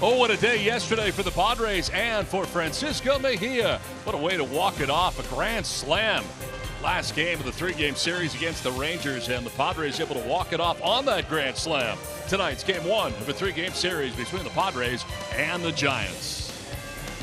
Oh, what a day yesterday for the Padres and for Francisco Mejia. What a way to walk it off, a grand slam. Last game of the three-game series against the Rangers, and the Padres able to walk it off on that grand slam. Tonight's game one of a three-game series between the Padres and the Giants.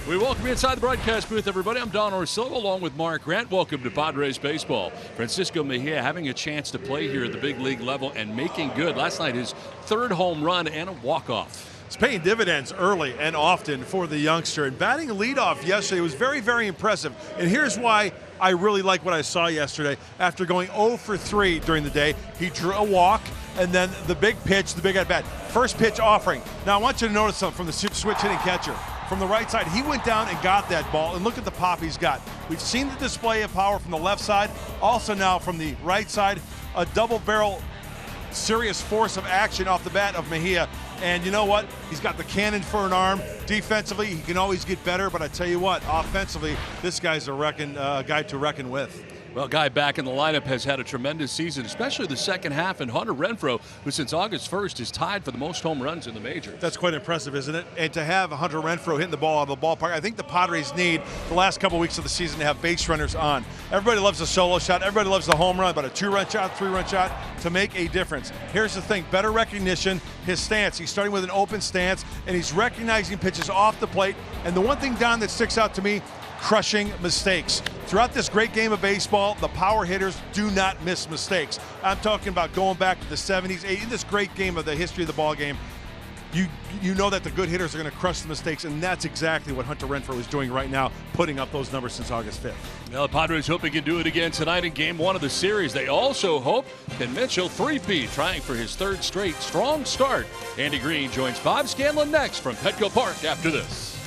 We welcome you inside the broadcast booth, everybody. I'm Don Orsillo along with Mark Grant. Welcome to Padres baseball. Francisco Mejia having a chance to play here at the big league level and making good. Last night, his third home run and a walk-off. It's paying dividends early and often for the youngster. And batting leadoff yesterday was very, very impressive. And here's why I really like what I saw yesterday. After going 0 for 3 during the day, he drew a walk, and then the big pitch, the big at-bat. First pitch offering. Now, I want you to notice something from the switch hitting catcher. From the right side, he went down and got that ball, and look at the pop he's got. We've seen the display of power from the left side. Also now from the right side, a double barrel serious force of action off the bat of Mejia. And you know what? He's got the cannon for an arm. Defensively, he can always get better, but I tell you what, offensively, this guy's a guy to reckon with. Well, guy back in the lineup has had a tremendous season, especially the second half, and Hunter Renfroe, who since August 1st is tied for the most home runs in the majors. That's quite impressive, isn't it? And to have Hunter Renfroe hitting the ball out of the ballpark, I think the Padres need the last couple weeks of the season to have base runners on. Everybody loves a solo shot. Everybody loves the home run, but a 2-run shot, 3-run shot to make a difference. Here's the thing, better recognition, his stance. He's starting with an open stance, and he's recognizing pitches off the plate. And the one thing, Don, that sticks out to me, crushing mistakes. Throughout this great game of baseball, the power hitters do not miss mistakes. I'm talking about going back to the 70s, 80s, in this great game of the history of the ball game. You know that the good hitters are going to crush the mistakes, and that's exactly what Hunter Renfroe is doing right now, putting up those numbers since August 5th. Well, the Padres hope he can do it again tonight in game one of the series. They also hope Ken Mitchell three-peat, trying for his third straight strong start. Andy Green joins Bob Scanlon next from Petco Park after this.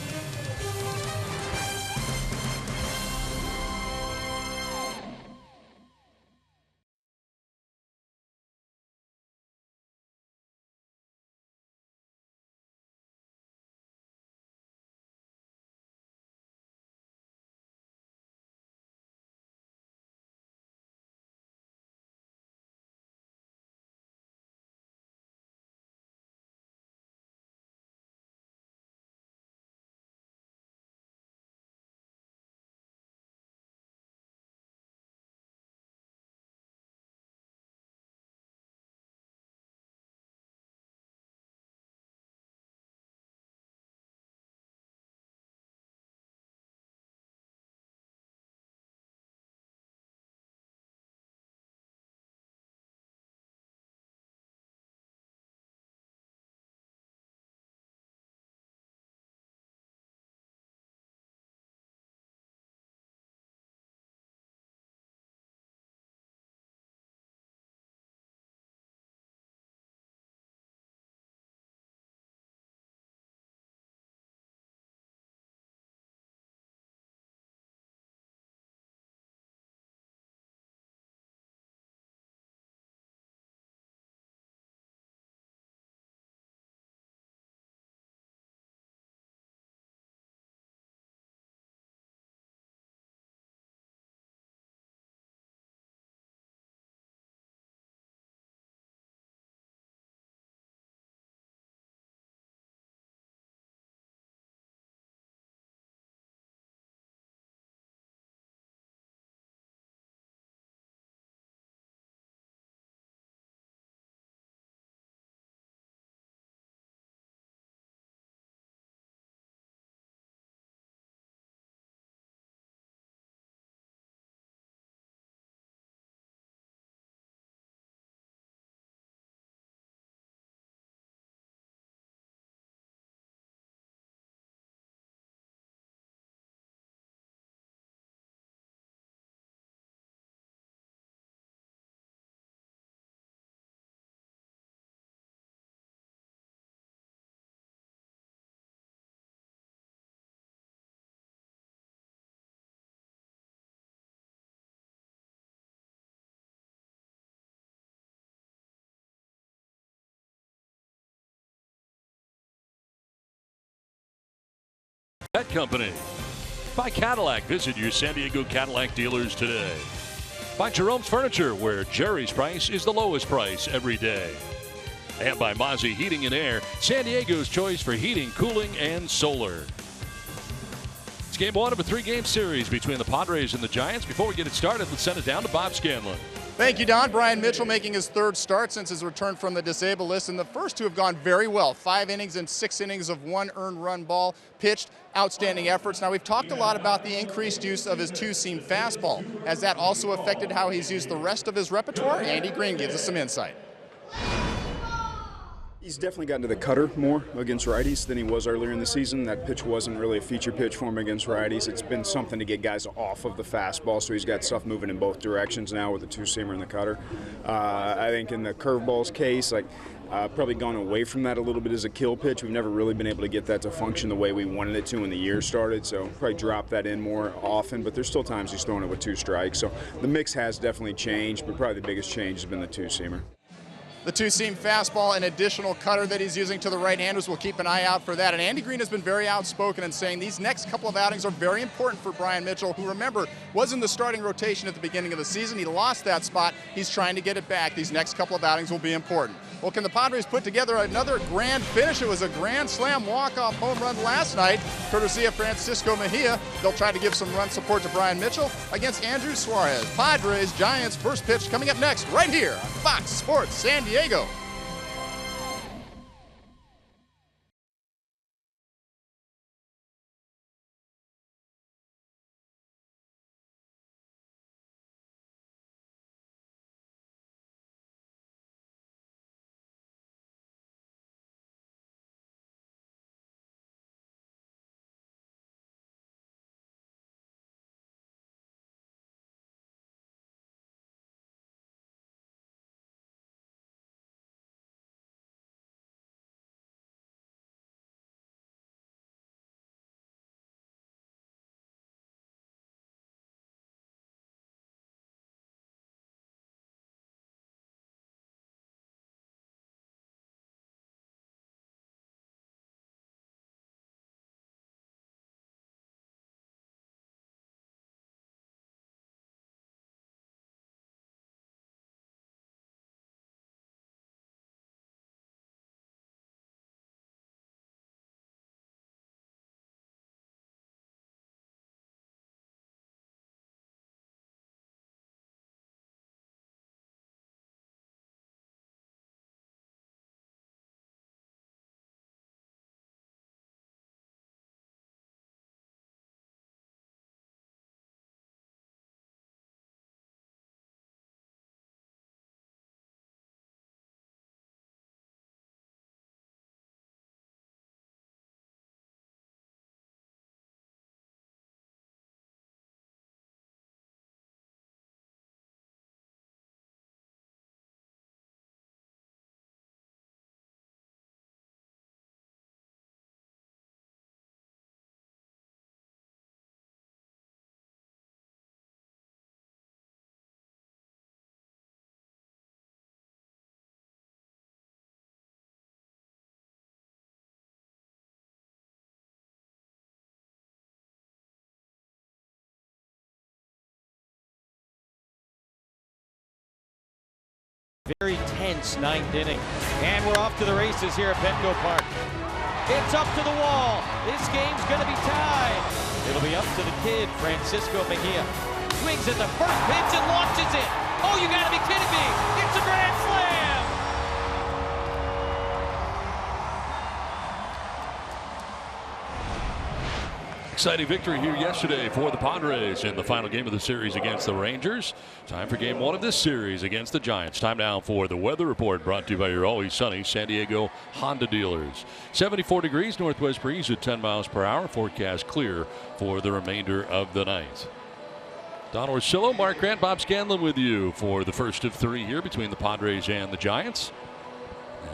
Pet Company. By Cadillac. Visit your San Diego Cadillac dealers today. By Jerome's Furniture, where Jerry's price is the lowest price every day. And by Mozzie Heating and Air, San Diego's choice for heating, cooling, and solar. It's game one of a three-game series between the Padres and the Giants. Before we get it started, let's send it down to Bob Scanlon. Thank you, Don. Brian Mitchell making his third start since his return from the disabled list, and the first two have gone very well. 5 innings and 6 innings of 1 earned run ball pitched. Outstanding efforts. Now, we've talked a lot about the increased use of his two-seam fastball. Has that also affected how he's used the rest of his repertoire? Andy Green gives us some insight. He's definitely gotten to the cutter more against righties than he was earlier in the season. That pitch wasn't really a feature pitch for him against righties. It's been something to get guys off of the fastball, so he's got stuff moving in both directions now with the two-seamer and the cutter. I think in the curveball's case, probably gone away from that a little bit as a kill pitch. We've never really been able to get that to function the way we wanted it to when the year started, so probably drop that in more often, but there's still times he's throwing it with 2 strikes. So the mix has definitely changed, but probably the biggest change has been the two-seamer. The two-seam fastball, an additional cutter that he's using to the right-handers. We'll keep an eye out for that. And Andy Green has been very outspoken in saying these next couple of outings are very important for Brian Mitchell, who, remember, was in the starting rotation at the beginning of the season. He lost that spot. He's trying to get it back. These next couple of outings will be important. Well, can the Padres put together another grand finish? It was a grand slam walk-off home run last night, courtesy of Francisco Mejia. They'll try to give some run support to Brian Mitchell against Andrew Suarez. Padres, Giants, first pitch coming up next right here on Fox Sports San Diego. Very tense 9th inning. And we're off to the races here at Petco Park. It's up to the wall. This game's going to be tied. It'll be up to the kid, Francisco Mejia. Swings at the first pitch and launches it. Oh, you got to be kidding me. It's a grand slam. Exciting victory here yesterday for the Padres in the final game of the series against the Rangers. Time for game one of this series against the Giants. Time now for the weather report, brought to you by your always sunny San Diego Honda dealers. 74 degrees, northwest breeze at 10 miles per hour. Forecast clear for the remainder of the night. Don Orsillo, Mark Grant, Bob Scanlon with you for the first of 3 here between the Padres and the Giants.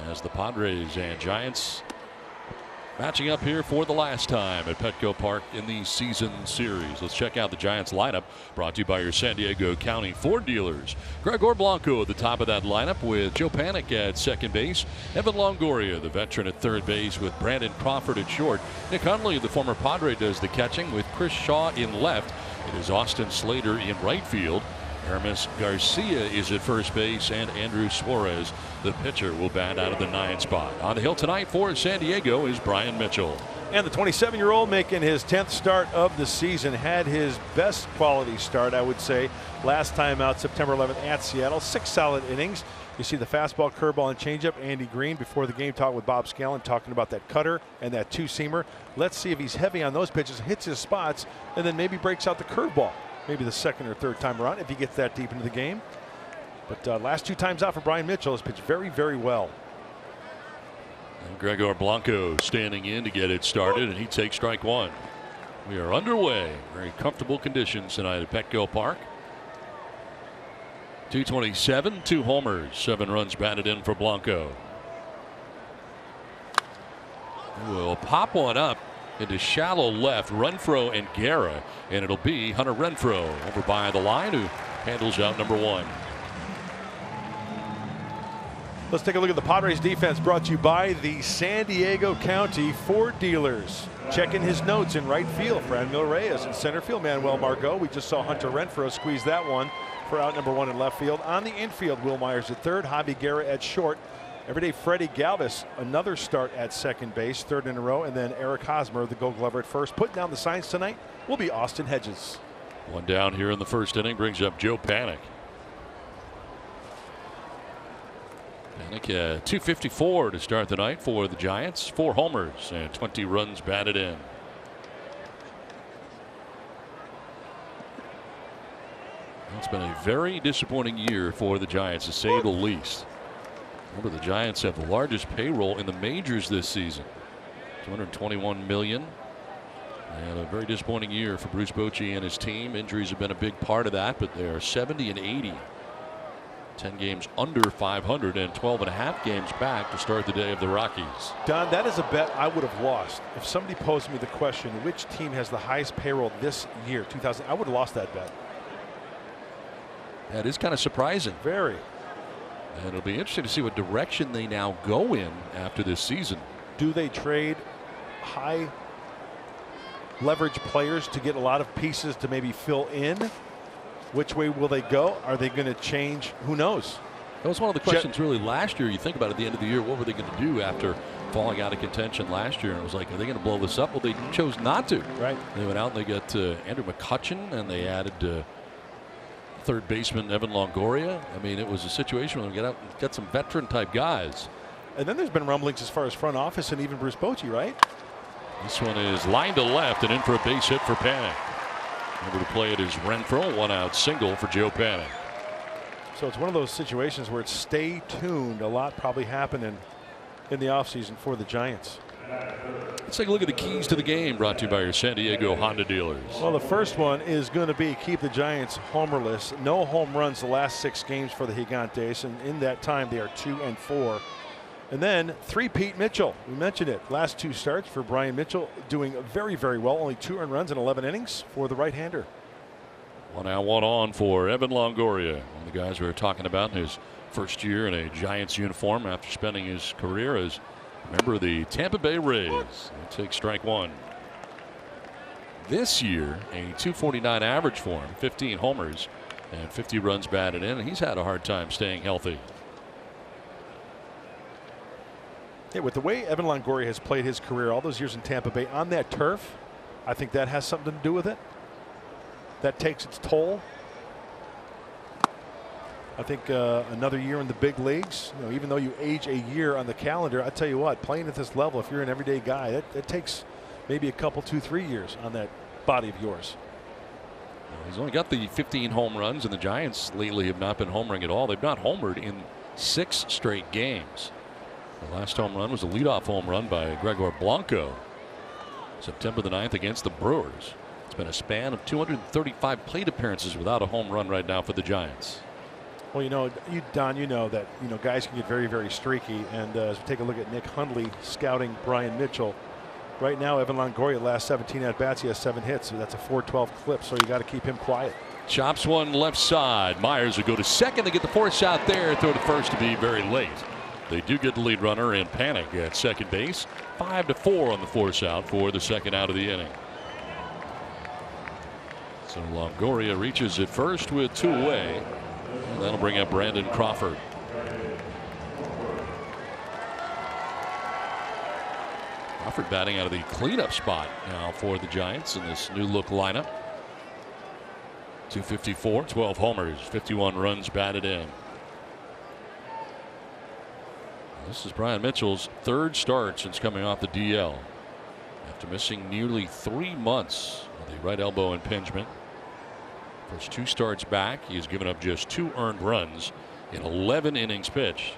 As the Padres and Giants matching up here for the last time at Petco Park in the season series. Let's check out the Giants lineup, brought to you by your San Diego County Ford dealers. Gregor Blanco at the top of that lineup with Joe Panik at second base. Evan Longoria, the veteran, at third base with Brandon Crawford at short. Nick Hundley, the former Padre, does the catching with Chris Shaw in left. It is Austin Slater in right field. Hermes Garcia is at first base, and Andrew Suarez, the pitcher, will bat out of the 9th spot. On the hill tonight for San Diego is Brian Mitchell. And the 27-year-old making his 10th start of the season, had his best quality start, I would say, last time out September 11th at Seattle. 6 solid innings. You see the fastball, curveball, and changeup. Andy Green before the game talked with Bob Scallon, talking about that cutter and that two-seamer. Let's see if he's heavy on those pitches, hits his spots, and then maybe breaks out the curveball. Maybe the 2nd or 3rd time around if he gets that deep into the game. But last 2 times out for Brian Mitchell has pitched very, very well. And Gregor Blanco standing in to get it started, and he takes strike 1. We are underway. Very comfortable conditions tonight at Petco Park. 227, 2 homers, 7 runs batted in for Blanco. Will pop one up into shallow left, Renfroe and Guerra, and it'll be Hunter Renfroe over by the line, who handles out number 1. Let's take a look at the Padres defense, brought to you by the San Diego County Ford dealers. Checking his notes in right field, Franmil Reyes. In center field, Manuel Margot. We just saw Hunter Renfroe squeeze that one for out number 1 in left field. On the infield, Will Myers at 3rd, Javi Guerra at short. Everyday Freddie Galvis, another start at 2nd base, 3rd in a row, and then Eric Hosmer, the Gold Glover, at 1st. Putting down the signs tonight will be Austin Hedges. 1 down here in the 1st inning brings up Joe Panik. Panik 254 to start the night for the Giants. 4 homers and 20 runs batted in. It's been a very disappointing year for the Giants, to say the least. Remember, the Giants have the largest payroll in the majors this season, $221 million. And a very disappointing year for Bruce Bochy and his team. Injuries have been a big part of that, but they are 70 and 80. 10 games under 500 and 12.5 games back to start the day of the Rockies. Don, that is a bet I would have lost. If somebody posed me the question, which team has the highest payroll this year, 2000, I would have lost that bet. That is kind of surprising. Very. And it'll be interesting to see what direction they now go in after this season. Do they trade high leverage players to get a lot of pieces to maybe fill in? Which way will they go? Are they going to change? Who knows? That was one of the questions really last year. You think about it, at the end of the year, what were they going to do after falling out of contention last year? And it was like, are they going to blow this up? Well, they chose not to. Right. They went out and they got Andrew McCutchen, and they added 3rd baseman Evan Longoria. I mean, it was a situation where they get out and get some veteran type guys. And then there's been rumblings as far as front office and even Bruce Bochy, right? This one is lined to left and in for a base hit for Panik. Over to play it is Renfroe, 1-out single for Joe Panik. So it's one of those situations where it's stay tuned. A lot probably happening in the offseason for the Giants. Let's take a look at the keys to the game, brought to you by your San Diego Honda dealers. Well, the first one is going to be keep the Giants homerless. No home runs the last 6 games for the Gigantes, and in that time they are 2-4. And then 3-peat Mitchell. We mentioned it. Last 2 starts for Brian Mitchell, doing very, very well. Only 2 earned runs in 11 innings for the right-hander. 1 out, 1 on for Evan Longoria, one of the guys we were talking about in his first year in a Giants uniform after spending his career as a member of the Tampa Bay Rays. He takes strike 1. This year, a 249 average for him, 15 homers and 50 runs batted in, and he's had a hard time staying healthy. Yeah, with the way Evan Longoria has played his career all those years in Tampa Bay on that turf, I think that has something to do with it. That takes its toll. I think another year in the big leagues, you know, even though you age a year on the calendar, I tell you what, playing at this level, if you're an everyday guy, that takes maybe a couple, 2-3 years on that body of yours. Well, he's only got the 15 home runs, and the Giants lately have not been homering at all. They've not homered in 6 straight games. The last home run was a leadoff home run by Gregor Blanco, September the 9th against the Brewers. It's been a span of 235 plate appearances without a home run right now for the Giants. Well, you know, Don, you know that guys can get very, very streaky. And as we take a look at Nick Hundley scouting Brian Mitchell, right now Evan Longoria last 17 at bats, he has 7 hits. So that's a .412 clip. So you got to keep him quiet. Chops one left side. Myers will go to second. They get the force out there. Throw to first to be very late. They do get the lead runner in Panik at second base. 5-4 on the force out for the 2nd out of the inning. So Longoria reaches it first with 2 away. And that'll bring up Brandon Crawford. Crawford batting out of the cleanup spot now for the Giants in this new look lineup. 254, 12 homers, 51 runs batted in. This is Brian Mitchell's 3rd start since coming off the DL after missing nearly 3 months with a right elbow impingement. First 2 starts back, he has given up just 2 earned runs in 11 innings pitched.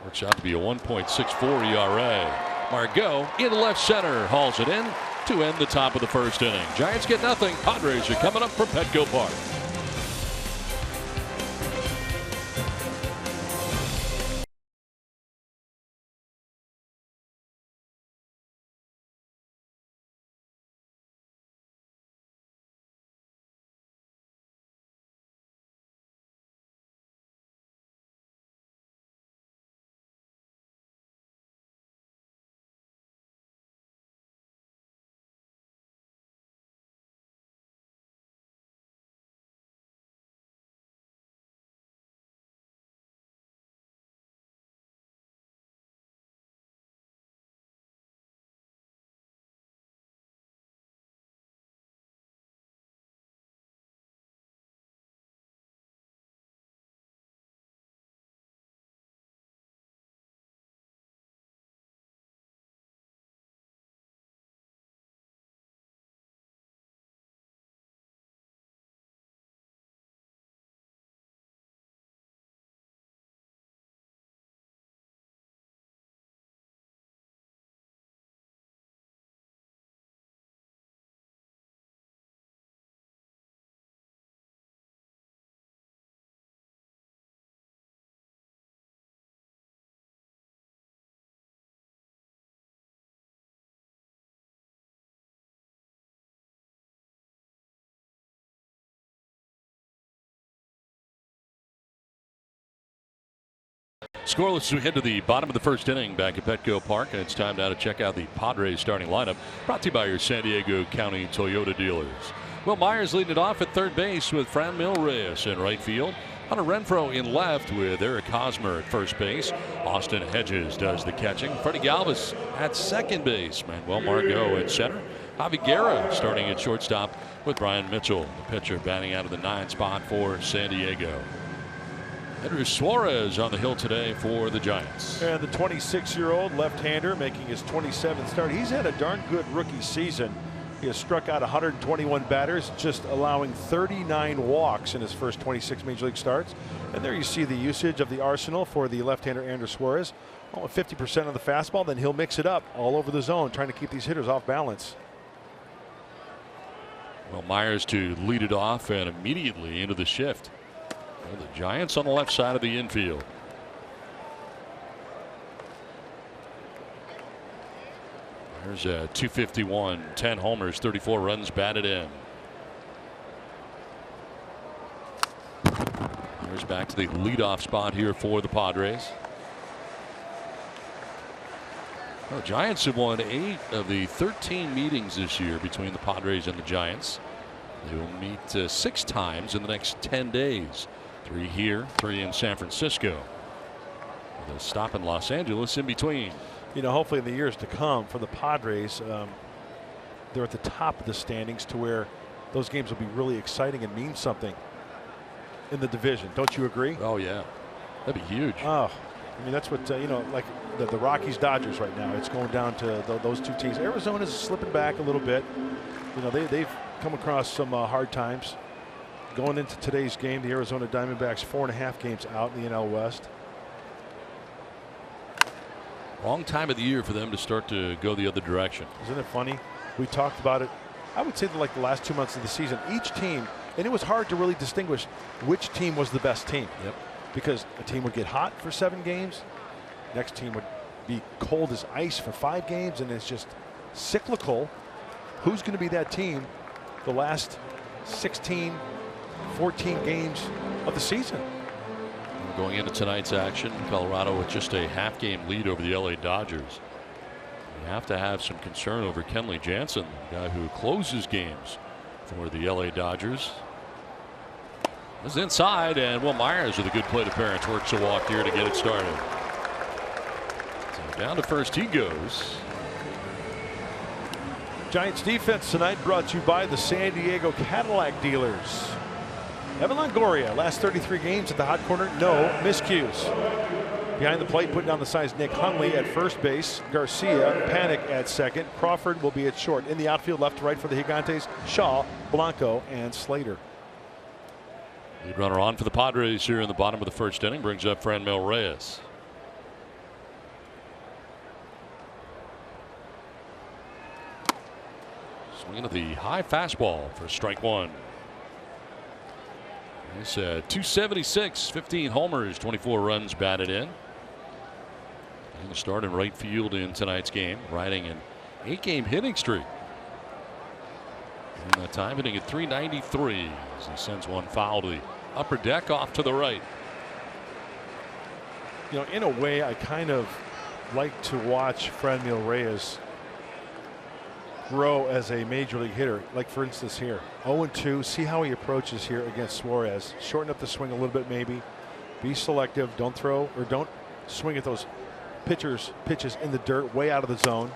Works out to be a 1.64 ERA. Margot in left center hauls it in to end the top of the 1st inning. Giants get nothing. Padres are coming up from Petco Park. Scoreless as we head to the bottom of the 1st inning back at Petco Park, and it's time now to check out the Padres starting lineup, brought to you by your San Diego County Toyota dealers. Will Myers leading it off at 3rd base with Franmil Reyes in right field. Hunter Renfroe in left with Eric Hosmer at 1st base. Austin Hedges does the catching. Freddie Galvis at 2nd base. Manuel Margot at center. Javi Guerra starting at shortstop with Brian Mitchell, the pitcher, batting out of the 9th spot for San Diego. Andrew Suarez on the hill today for the Giants. And the 26-year-old left-hander making his 27th start. He's had a darn good rookie season. He has struck out 121 batters, just allowing 39 walks in his first 26 major league starts. And there you see the usage of the arsenal for the left-hander Andrew Suarez. 50% of the fastball, then he'll mix it up all over the zone, trying to keep these hitters off balance. Well, Myers to lead it off and immediately into the shift. Well, the Giants on the left side of the infield. There's a 251, 10 homers, 34 runs batted in. There's back to the leadoff spot here for the Padres. Well, the Giants have won 8 of the 13 meetings this year between the Padres and the Giants. They will meet 6 times in the next 10 days. 3 here, 3 in San Francisco, with a stop in Los Angeles in between. You know, hopefully in the years to come for the Padres, they're at the top of the standings to where those games will be really exciting and mean something in the division. Don't you agree? Oh, yeah. That'd be huge. Oh, I mean, that's what, you know, like the Rockies Dodgers right now. It's going down to those 2 teams. Arizona's slipping back a little bit. You know, they've come across some hard times. Going into today's game, the Arizona Diamondbacks 4.5 games out in the NL West. Wrong time of the year for them to start to go the other direction. Isn't it funny? We talked about it. I would say that like the last 2 months of the season, each team, and it was hard to really distinguish which team was the best team. Yep. Because a team would get hot for 7 games, next team would be cold as ice for 5 games, and it's just cyclical. Who's going to be that team the last 16, 14 games of the season? Going into tonight's action, Colorado with just a half-game lead over the LA Dodgers. You have to have some concern over Kenley Jansen, the guy who closes games for the LA Dodgers. This is inside, and Will Myers with a good plate appearance works a walk here to get it started. So down to first he goes. Giants defense tonight brought to you by the San Diego Cadillac dealers. Evan Longoria, last 33 games at the hot corner, no miscues. Behind the plate, putting down the size, Nick Hundley at first base. Garcia, Panic at second. Crawford will be at short. In the outfield, left to right for the Gigantes, Shaw, Blanco, and Slater. Lead runner on for the Padres here in the bottom of the first inning brings up Franmil Reyes. Swinging at the high fastball for strike one. He's 276, 15 homers, 24 runs batted in. And the start in right field in tonight's game, riding an 8-game hitting streak. And that time hitting at .393 as he sends one foul to the upper deck off to the right. You know, in a way, I kind of like to watch Franmil Reyes grow as a major league hitter. Like, for instance, here 0-2. See how he approaches here against Suarez. Shorten up the swing a little bit, maybe. Be selective. Don't throw or don't swing at those pitches in the dirt, way out of the zone.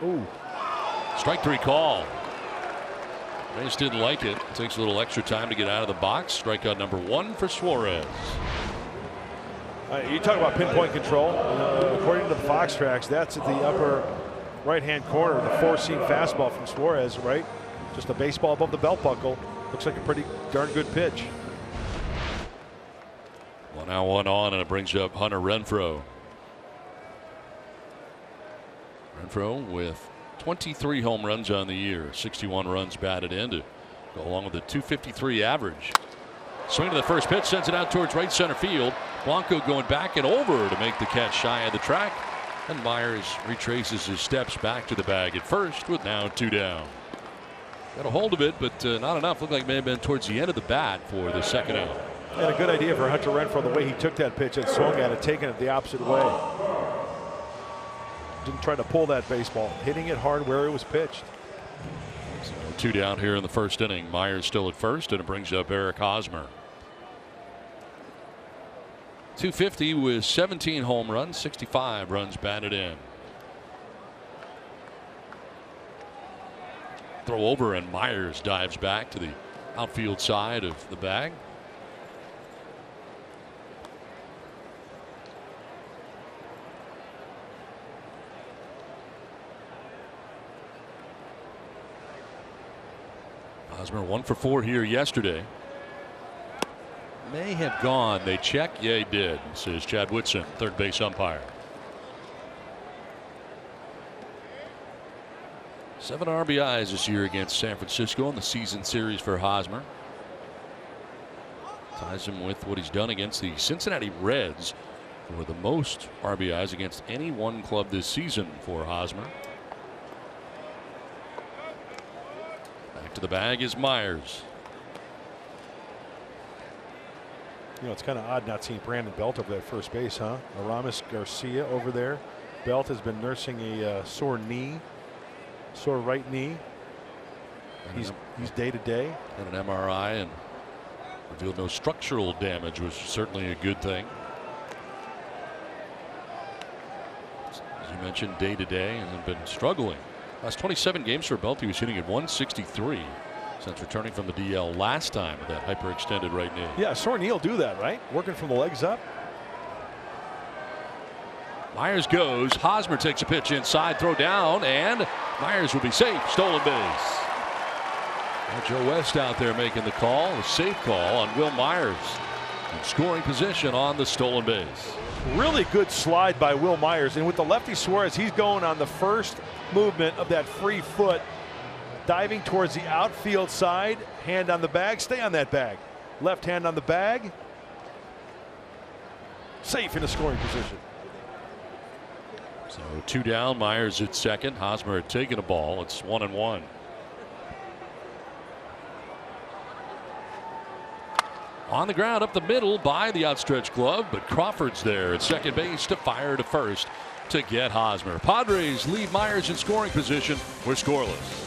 Ooh. Strike three call. Reyes didn't like it. Takes a little extra time to get out of the box. Strikeout number one for Suarez. You talk about pinpoint control. According to the Fox tracks, that's at the upper right-hand corner. The four-seam fastball from Suarez, right? Just a baseball above the belt buckle. Looks like a pretty darn good pitch. Well, now 1 on, and it brings up Hunter Renfroe. Renfroe with 23 home runs on the year, 61 runs batted in to go along with a .253 average. Swing to the first pitch, sends it out towards right center field. Blanco going back and over to make the catch shy of the track. And Myers retraces his steps back to the bag at first with now 2 down. Got a hold of it, but not enough. Looked like it may have been towards the end of the bat for the second out. And a good idea for Hunter Renfroe, the way he took that pitch and swung at it, taking it the opposite way. Didn't try to pull that baseball, hitting it hard where it was pitched. So 2 down here in the first inning. Myers still at first, and it brings up Eric Hosmer. .250 with 17 home runs, 65 runs batted in. Throw over, and Myers dives back to the outfield side of the bag. Hosmer 1 for 4 here yesterday. May have gone. They check. Yeah, he did, says Chad Woodson, third base umpire. 7 RBIs this year against San Francisco in the season series for Hosmer. Ties him with what he's done against the Cincinnati Reds for the most RBIs against any one club this season for Hosmer. Back to the bag is Myers. You know, it's kind of odd not seeing Brandon Belt over at first base, huh? Aramis Garcia over there. Belt has been nursing a sore right knee. He's day to day. Had an MRI and revealed no structural damage, which is certainly a good thing. As you mentioned, day to day, and have been struggling. Last 27 games for Belt, he was hitting at .163. Since returning from the DL last time with that hyperextended right knee. Yeah, sore knee will do that, right? Working from the legs up. Myers goes. Hosmer takes a pitch inside, throw down, and Myers will be safe. Stolen base. And Joe West out there making the call, a safe call on Will Myers. In scoring position on the stolen base. Really good slide by Will Myers, and with the lefty Suarez, he's going on the first movement of that free foot. Diving towards the outfield side, hand on the bag, stay on that bag. Left hand on the bag. Safe in a scoring position. So 2 down, Myers at second. Hosmer had taken a ball. It's 1-1. On the ground up the middle by the outstretched glove, but Crawford's there at second base to fire to first to get Hosmer. Padres leave Myers in scoring position. We're scoreless.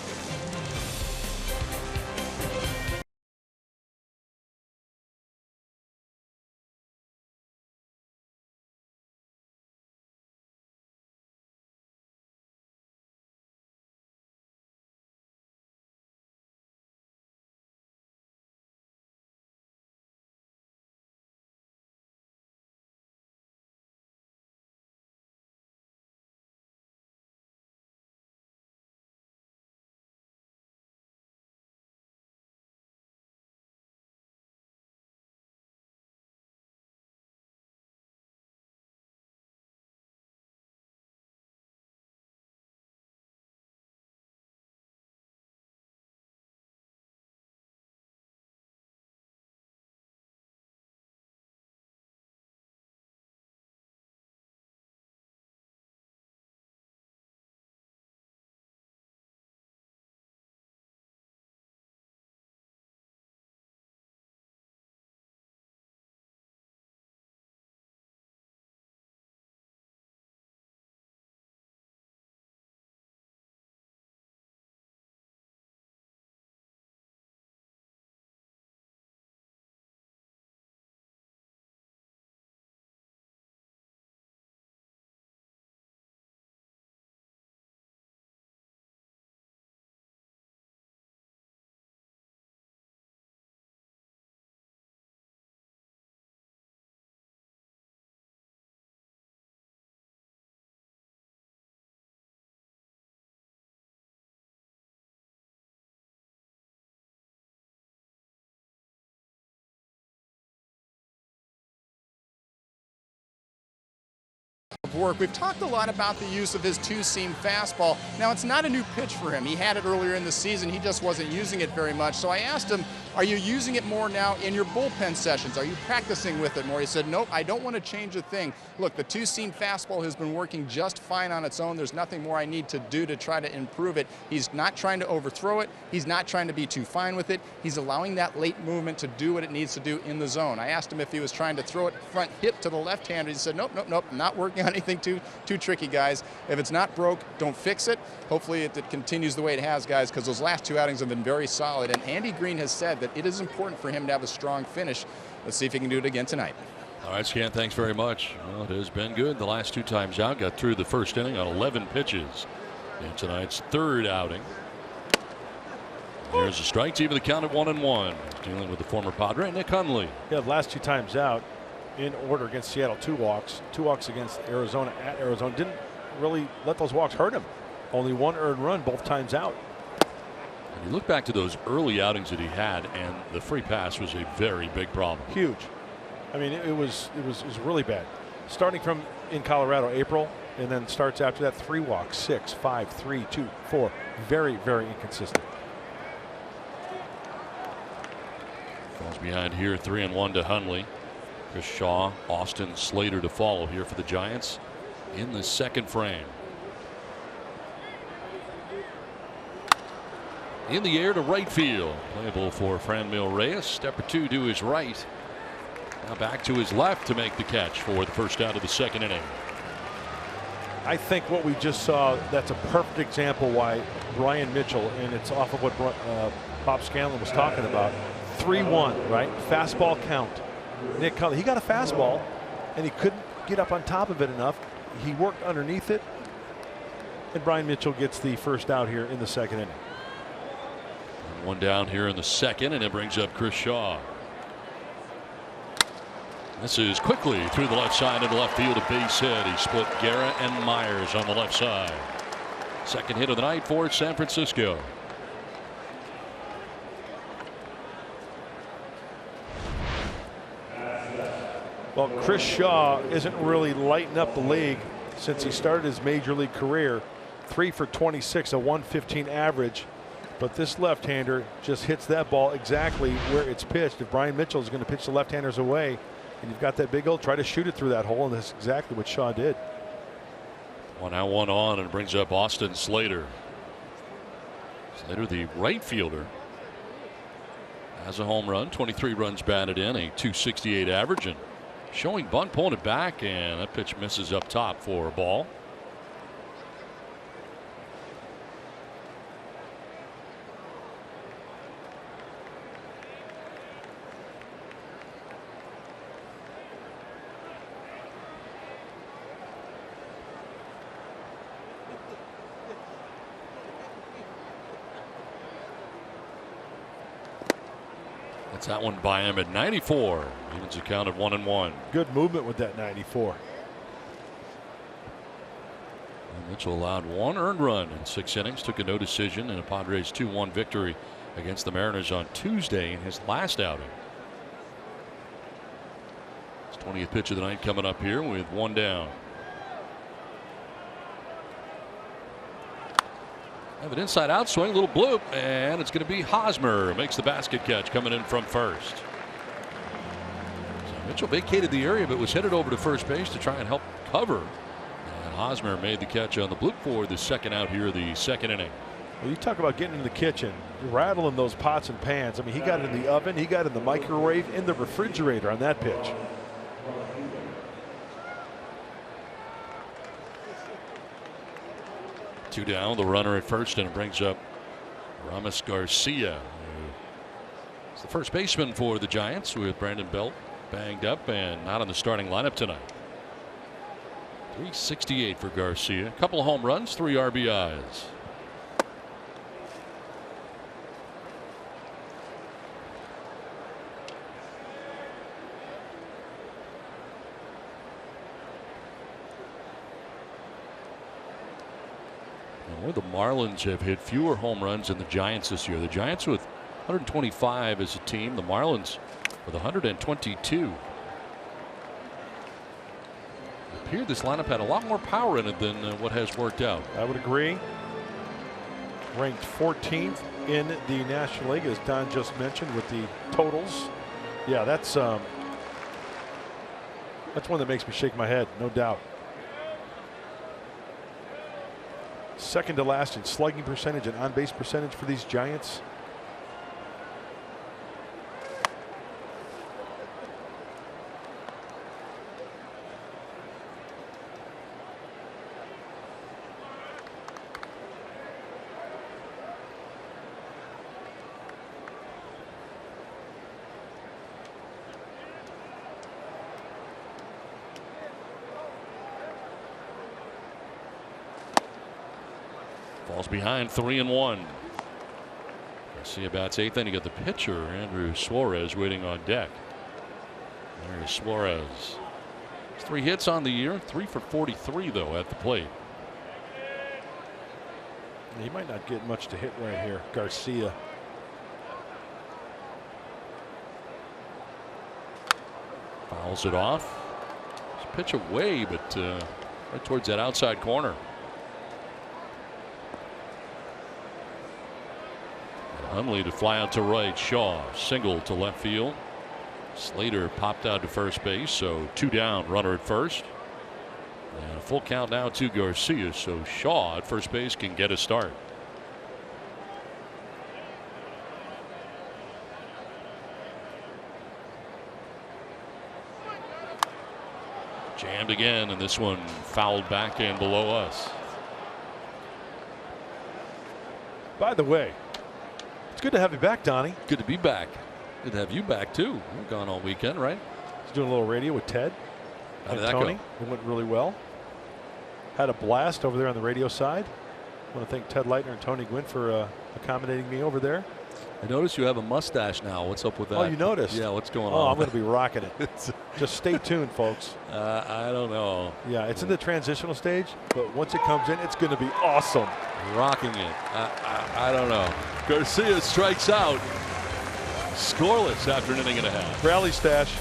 of work. We've talked a lot about the use of his two-seam fastball. Now, it's not a new pitch for him. He had it earlier in the season. He just wasn't using it very much. So I asked him, are you using it more now in your bullpen sessions? Are you practicing with it more? He said, nope, I don't want to change a thing. Look, the two-seam fastball has been working just fine on its own. There's nothing more I need to do to try to improve it. He's not trying to overthrow it. He's not trying to be too fine with it. He's allowing that late movement to do what it needs to do in the zone. I asked him if he was trying to throw it front hip to the left-hander. He said, nope, nope, nope, not working on anything too tricky, guys. If it's not broke, don't fix it. Hopefully it continues the way it has, guys, because those last two outings have been very solid. And Andy Green has said that it is important for him to have a strong finish. Let's see if he can do it again tonight. All right, Scan, thanks very much. Well, it has been good the last two times out. Got through the first inning on 11 pitches in tonight's third outing. There's a strike to even the count at 1-1. Dealing with the former Padre, Nick Hundley. Yeah, the last two times out in order against Seattle, two walks against Arizona at Arizona. Didn't really let those walks hurt him. Only one earned run both times out. And you look back to those early outings that he had, and the free pass was a very big problem. Huge. I mean, it was really bad. Starting from in Colorado, April, and then starts after that 3 walks, 6, 5, 3, 2, 4. Very, very inconsistent. Falls behind here, 3-1 to Hundley. Chris Shaw, Austin Slater to follow here for the Giants in the second frame. In the air to right field. Playable for Franmil Reyes. Step or two to his right. Now back to his left to make the catch for the first out of the second inning. I think what we just saw, that's a perfect example why Brian Mitchell, and it's off of what Bob Scanlon was talking about. 3-1, right? Fastball count. Nick Hundley, he got a fastball, and he couldn't get up on top of it enough. He worked underneath it, and Brian Mitchell gets the first out here in the second inning. One down here in the second, and it brings up Chris Shaw. This is quickly through the left side into left field, a base hit. He split Guerra and Myers on the left side. Second hit of the night for San Francisco. Well, Chris Shaw isn't really lighting up the league since he started his major league career. 3 for 26, a 115 average. But this left-hander just hits that ball exactly where it's pitched. If Brian Mitchell is going to pitch the left-handers away, and you've got that big hole, try to shoot it through that hole, and that's exactly what Shaw did. 1 out, 1 on, and brings up Austin Slater. Slater, the right fielder, has a home run, 23 runs batted in, a .268 average, and showing bunt, pulling it back, and that pitch misses up top for a ball. That's that one by him at 94. Evens the count at 1-1. Good movement with that 94. And Mitchell allowed 1 earned run in 6 innings. Took a no decision in a Padres 2-1 victory against the Mariners on Tuesday in his last outing. His 20th pitch of the night coming up here with 1 down. Have an inside out swing, a little bloop, and it's going to be Hosmer makes the basket catch coming in from first. So Mitchell vacated the area but was headed over to first base to try and help cover. And Hosmer made the catch on the bloop for the second out here, the second inning. Well, you talk about getting in the kitchen, rattling those pots and pans. I mean, he got in the oven, he got in the microwave, in the refrigerator on that pitch. Two down, the runner at first, and it brings up Ramos Garcia. It's the first baseman for the Giants, with Brandon Belt banged up and not in the starting lineup tonight. 368 for Garcia. A couple of home runs, 3 RBIs. The Marlins have hit fewer home runs than the Giants this year. The Giants with 125 as a team. The Marlins with 122. appeared this lineup had a lot more power in it than what has worked out. I would agree. Ranked 14th in the National League, as Don just mentioned, with the totals. Yeah, that's one that makes me shake my head, no doubt. Second to last in slugging percentage and on-base percentage for these Giants. Falls behind 3-1. Garcia bats eighth. Then you got the pitcher, Andrew Suarez, waiting on deck. There's Suarez. 3 hits on the year, 3 for 43, though, at the plate. He might not get much to hit right here, Garcia. Fouls it off. Pitch away, but right towards that outside corner. Hunley to fly out to right. Shaw single to left field. Slater popped out to first base, so 2 down, runner at first. And a full count now to Garcia, so Shaw at first base can get a start. Jammed again, and this one fouled back in below us. By the way, it's good to have you back, Donnie. Good to be back. Good to have you back too. We're gone all weekend, right? He's doing a little radio with Ted How and did that Tony. go? It went really well. Had a blast over there on the radio side. I want to thank Ted Leitner and Tony Gwynn for accommodating me over there. I noticed you have a mustache now. What's up with that? Oh, you noticed? Yeah, what's going on? Oh, I'm going to be rocking it. Just stay tuned, folks. I don't know. Yeah, it's in the transitional stage, but once it comes in, it's going to be awesome. Rocking it. I don't know. Garcia strikes out. Scoreless after an inning and a half. Rally stash.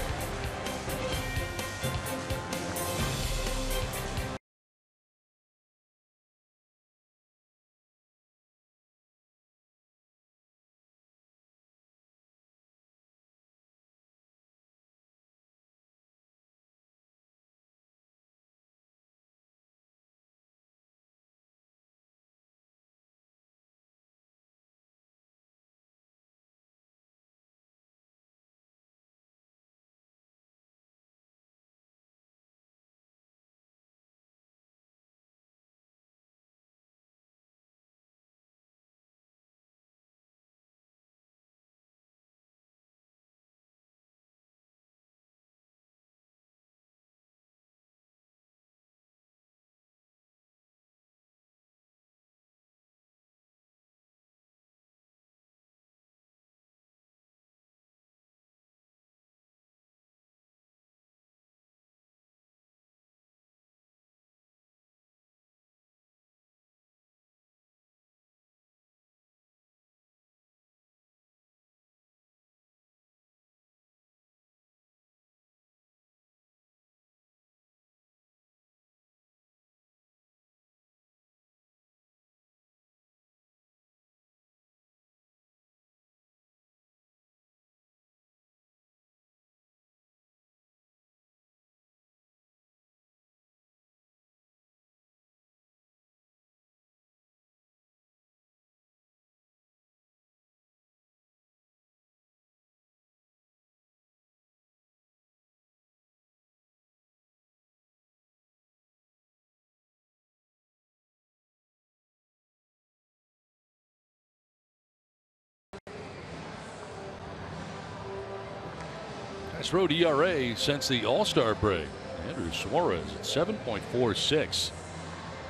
Nice road ERA since the All-Star break. Andrew Suarez at 7.46.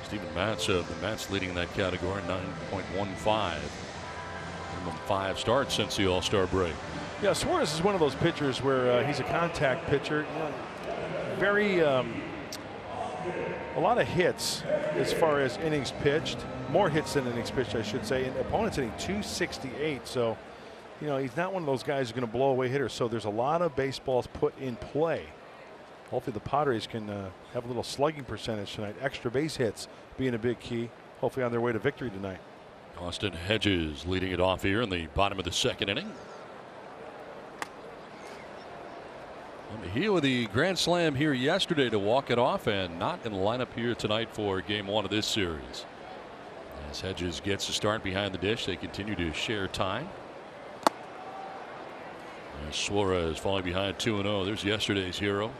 Steven Matz of the Mets leading that category, 9.15. Minimum 5 starts since the All-Star break. Yeah, Suarez is one of those pitchers where he's a contact pitcher. You know, very a lot of hits as far as innings pitched. More hits than innings pitched, I should say. And opponents hitting 268. So, you know, he's not one of those guys who's going to blow away hitters. So there's a lot of baseballs put in play. Hopefully the Padres can have a little slugging percentage tonight. Extra base hits being a big key. Hopefully on their way to victory tonight. Austin Hedges leading it off here in the bottom of the second inning. He with the grand slam here yesterday to walk it off, and not in the lineup here tonight for game 1 of this series. As Hedges gets to start behind the dish, they continue to share time. As Suarez falling behind 2-0. There's yesterday's hero.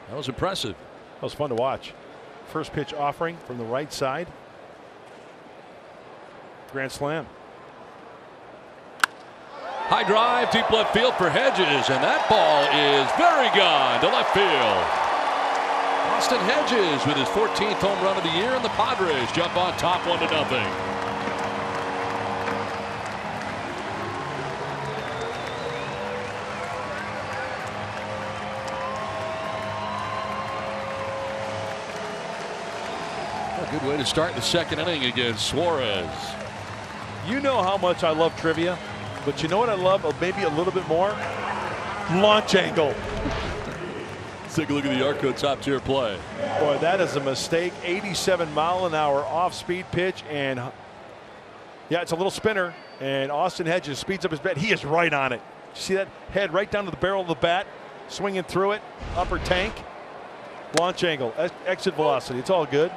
That was impressive. That was fun to watch. First pitch offering from the right side. Grand slam. High drive, deep left field for Hedges, and that ball is very gone to left field. Austin Hedges with his 14th home run of the year, and the Padres jump on top 1-0. A good way to start the second inning against Suarez. You know how much I love trivia, but you know what I love maybe a little bit more? Launch angle. Let's take a look at the Arco top tier play. Boy, that is a mistake. 87-mile-an-hour off-speed pitch, and yeah, it's a little spinner, and Austin Hedges speeds up his bat. He is right on it. See that head right down to the barrel of the bat, swinging through it, upper tank, launch angle, exit velocity. It's all good.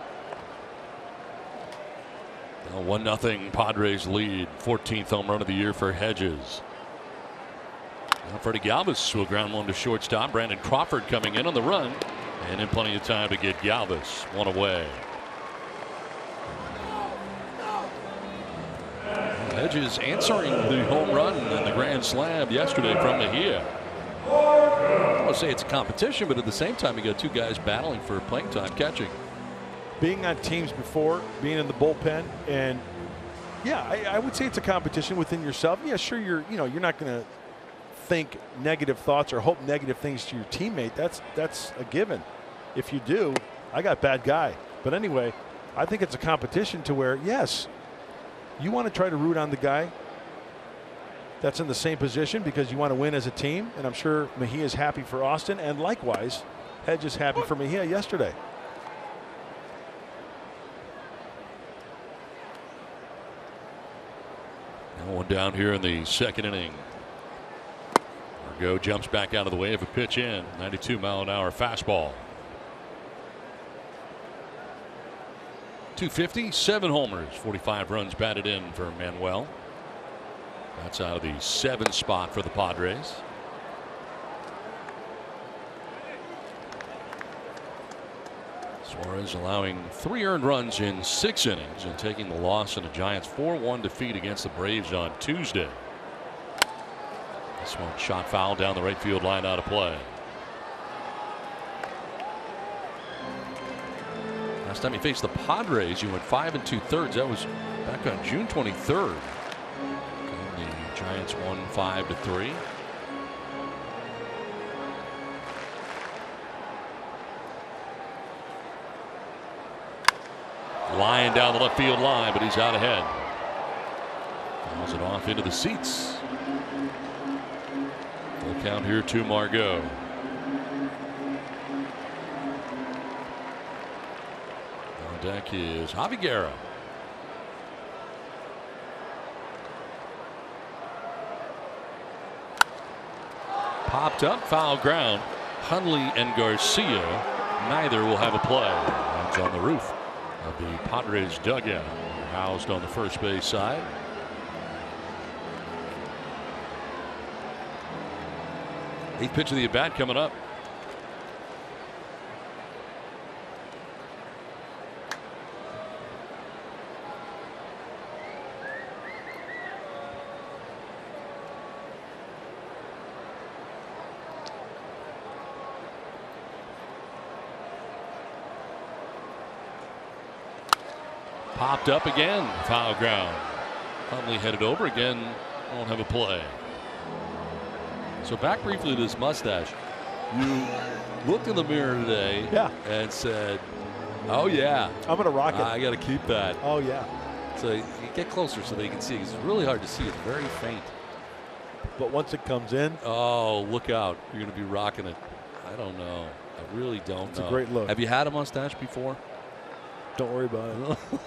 1-0 Padres lead. 14th home run of the year for Hedges. Freddie Galvis will ground one to shortstop. Brandon Crawford coming in on the run, and in plenty of time to get Galvis one away. Hedges answering the home run and the grand slam yesterday from Mejia. I don't want to say it's a competition, but at the same time, you got two guys battling for playing time catching. Being on teams before, being in the bullpen, and yeah, I would say it's a competition within yourself. Yeah, sure, you're not going to think negative thoughts or hope negative things to your teammate. That's a given. If you do, I got bad guy. But anyway, I think it's a competition to where, yes, you want to try to root on the guy that's in the same position because you want to win as a team. And I'm sure Mejia is happy for Austin, and likewise, Hedges happy for Mejia yesterday. One down here in the second inning. Argo jumps back out of the way of a pitch in. 92-mile-an-hour fastball. 250, 7 homers, 45 runs batted in for Manuel. That's out of the 7th spot for the Padres. Suarez allowing 3 earned runs in 6 innings and taking the loss in a Giants 4-1 defeat against the Braves on Tuesday. This one shot foul down the right field line, out of play. Last time he faced the Padres, he went 5 2/3. That was back on June 23rd. And the Giants won 5-3. Line down the left field line, but he's out ahead. Fouls it off into the seats. Full count here to Margot. On deck is Javi Guerra. Popped up, foul ground. Hundley and Garcia, neither will have a play. That's on the roof of the Padres dugout. Housed on the first base side. Eighth pitch of the at-bat coming up. Popped up again, foul ground. Hundley headed over again, won't have a play. So back briefly to this mustache. You looked in the mirror today, and said, "Oh yeah, I'm gonna rock it. I got to keep that." Oh yeah. So you get closer so they can see. It's really hard to see. It's very faint. But once it comes in, oh, look out! You're going to be rocking it. I don't know. I really don't It's know. a great look. Have you had a mustache before? Don't worry about it.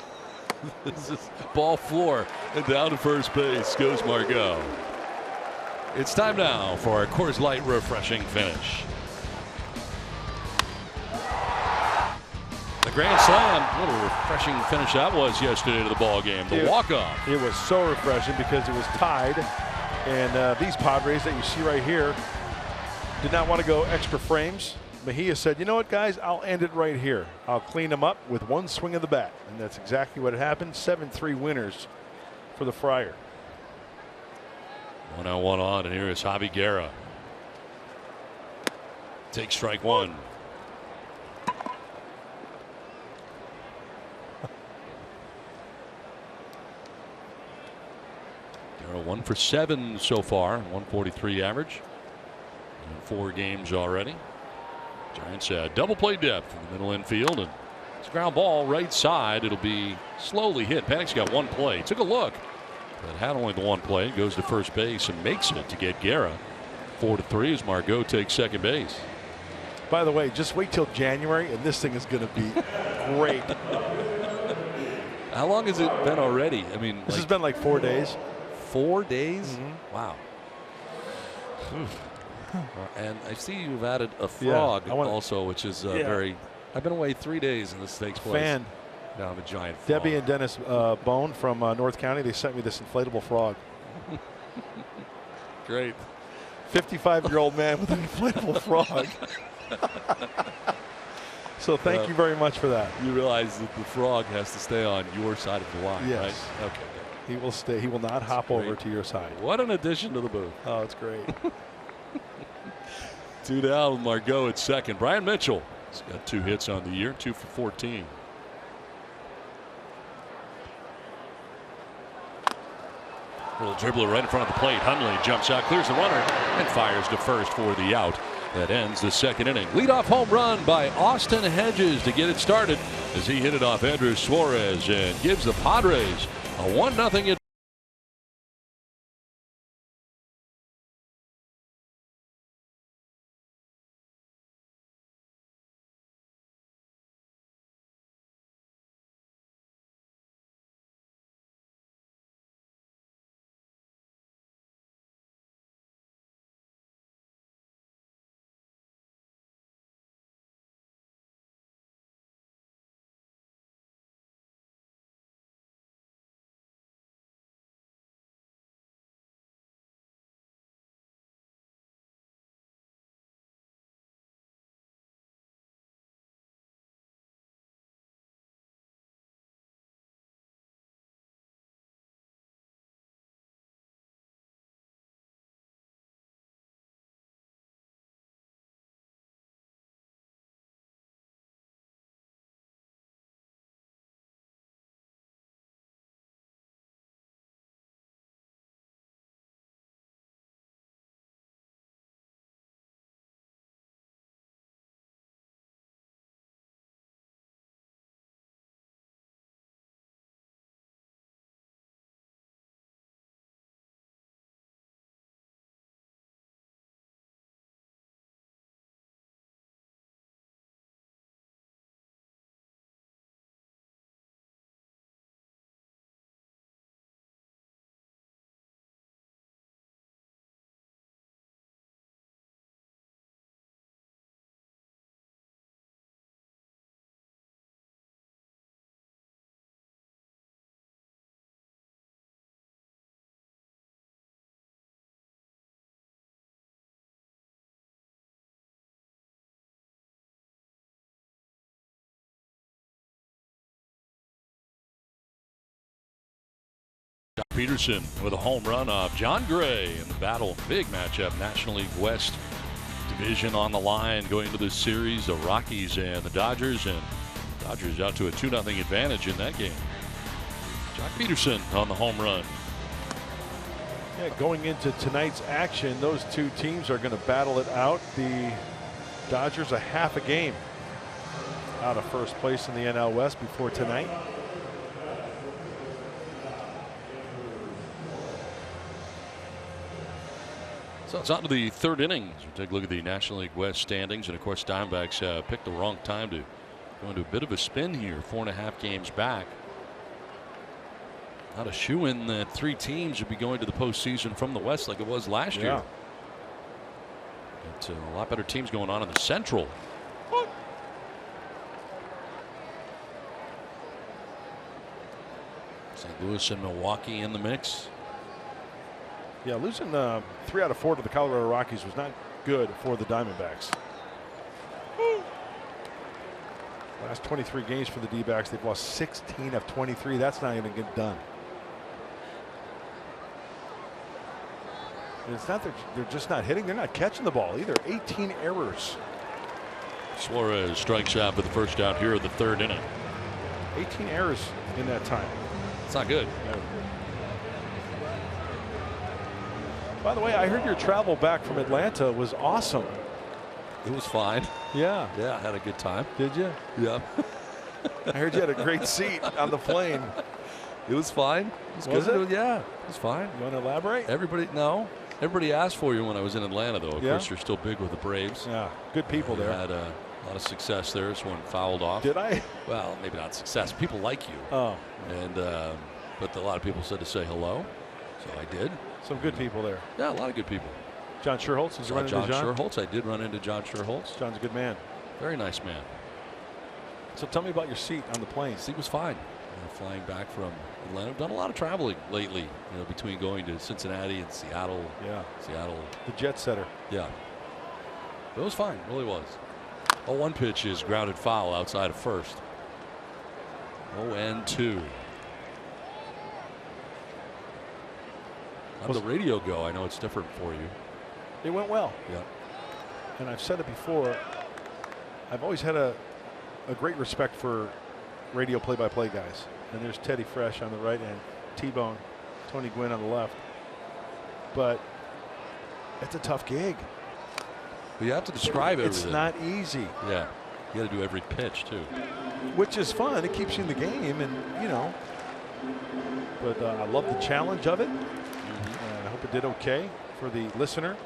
This is ball floor, and down to first base goes Margot. It's time now for our Coors Light refreshing finish. The grand slam, what a refreshing finish that was yesterday to the ball game. The walk-off. It was so refreshing because it was tied, and these Padres that you see right here did not want to go extra frames. Mejia said, you know what, guys, I'll end it right here. I'll clean them up with one swing of the bat. And that's exactly what happened. 7-3 winners for the Friar. 1-1 on, and here is Javi Guerra. Take strike one. Guerra 1 for 7 so far, 143 average in 4 games already. Giants double play depth in the middle infield, and it's a ground ball right side. It'll be slowly hit. Panic's got one play. Took a look, but had only the one play. Goes to first base and makes it to get Guerra. 4-3 as Margot takes second base. By the way, just wait till January, and this thing is going to be great. How long has it been already? I mean, this has been like 4 days. 4 days? Mm-hmm. Wow. And I see you've added a frog also, which is very. I've been away 3 days and this takes place. Now I'm a giant frog. Debbie and Dennis Bone from North County, they sent me this inflatable frog. Great. 55-year-old man with an inflatable frog. So thank you very much for that. You realize that the frog has to stay on your side of the line, yes. Right? Okay. He will stay. He will not hop over to your side. What an addition to the booth. Oh, it's great. 2 down, Margot at second. Brian Mitchell has got 2 hits on the year, 2 for 14. Little dribbler right in front of the plate. Hundley jumps out, clears the runner, and fires to first for the out. That ends the second inning. Leadoff home run by Austin Hedges to get it started as he hit it off Andrew Suarez and gives the Padres a 1-0 advantage. Peterson with a home run off John Gray in the battle. Big matchup. National League West division on the line going into this series. The Rockies and the Dodgers. And Dodgers out to a 2-0 advantage in that game. Jock Peterson on the home run. Yeah, going into tonight's action, those two teams are going to battle it out. The Dodgers a half a game out of first place in the NL West before tonight. So it's on to the third inning. As we take a look at the National League West standings. And of course, Diamondbacks picked the wrong time to go into a bit of a spin here. 4.5 games back. Not a shoo-in that 3 teams would be going to the postseason from the West like it was last year. But a lot better teams going on in the Central. St. Louis and Milwaukee in the mix. Yeah, losing 3 out of 4 to the Colorado Rockies was not good for the Diamondbacks. Last 23 games for the D-backs, they've lost 16 of 23. That's not going to get done. And it's not that they're just not hitting, they're not catching the ball either. 18 errors. Suarez strikes out for the first out here of the third inning. 18 errors in that time. It's not good. No. By the way, I heard your travel back from Atlanta was awesome. It was fine. Yeah. Yeah, I had a good time. Did you? Yeah. I heard you had a great seat on the plane. It was fine. It was good. Yeah, it was fine. You want to elaborate? Everybody asked for you when I was in Atlanta, though. Of course, you're still big with the Braves. Yeah, good people there. Had a lot of success there. This one fouled off. Did I? Well, maybe not success. People like you. Oh. And but a lot of people said to say hello, so I did. Some good people there. Yeah, a lot of good people. John Sherholtz. Did you run into John? Sherholtz. I did run into John Sherholtz. John's a good man. Very nice man. So tell me about your seat on the plane. The seat was fine. Flying back from Atlanta. I've done a lot of traveling lately, between going to Cincinnati and Seattle. Yeah. Seattle. The jet setter. Yeah. It was fine. It really was. 0-1 pitch is grounded foul outside of first. 0-2. How'd the radio go? I know it's different for you. It went well. Yeah. And I've said it before. I've always had a great respect for radio play-by-play guys. And there's Teddy Fresh on the right and T-Bone, Tony Gwynn on the left. But it's a tough gig. But you have to describe everything. It's not easy. Yeah. You got to do every pitch, too. Which is fun. It keeps you in the game, and, But I love the challenge of it. I hope it did okay for the listener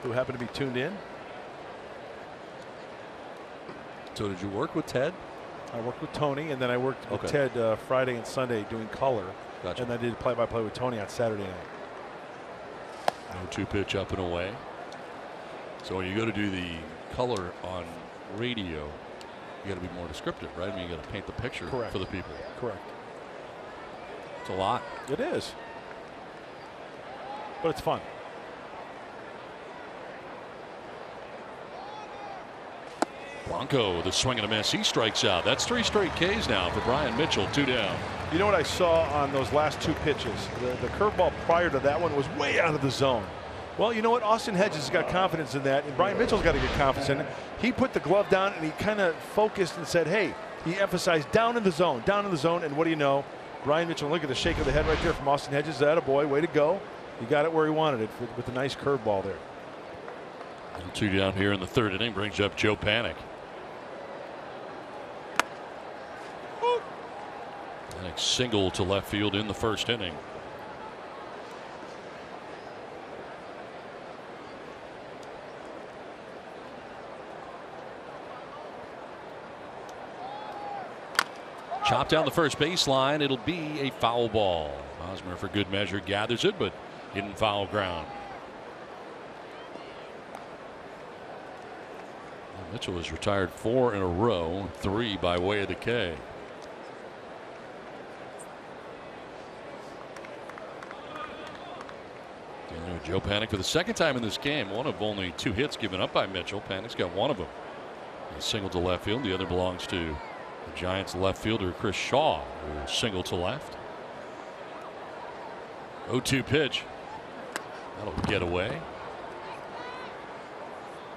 who happened to be tuned in. So did you work with Ted? I worked with Tony, and then I worked with Ted Friday and Sunday doing color. Gotcha. And I did play-by-play with Tony on Saturday night. 0-2 pitch up and away. So when you go to do the color on radio, you got to be more descriptive, right? I mean, you got to paint the picture for the people. Correct. It's a lot. It is. But it's fun. Bronco with a swing and a miss. He strikes out. That's 3 straight Ks now for Brian Mitchell. 2 down. You know what I saw on those last 2 pitches? The curveball prior to that one was way out of the zone. Well, you know what? Austin Hedges has got confidence in that, and Brian Mitchell's got to get confidence in it. He put the glove down, and he kind of focused and said, hey, he emphasized down in the zone, and what do you know? Brian Mitchell, look at the shake of the head right there from Austin Hedges. Attaboy, way to go. He got it where he wanted it with a nice curveball there. 2 down here in the third inning brings up Joe Panik. Panik single to left field in the first inning. Chopped down the first baseline. It'll be a foul ball. Hosmer, for good measure, gathers it, but in foul ground. Mitchell has retired 4 in a row, 3 by way of the K. Joe Panik for the second time in this game. One of only 2 hits given up by Mitchell. Panik's got one of them. He singled to left field. The other belongs to the Giants left fielder Chris Shaw, who singled to left. 0-2 pitch. That'll get away.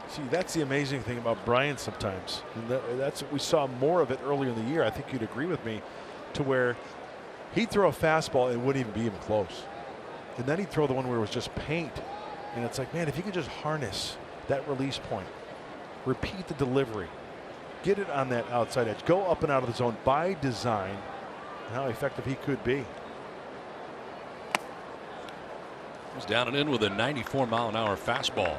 See, that's the amazing thing about Brian sometimes. And that's we saw more of it earlier in the year. I think you'd agree with me, to where he'd throw a fastball and it wouldn't even be even close. And then he'd throw the one where it was just paint. And it's like, man, if you could just harness that release point, repeat the delivery, get it on that outside edge, go up and out of the zone by design, and how effective he could be. He's down and in with a 94-mile-an-hour fastball.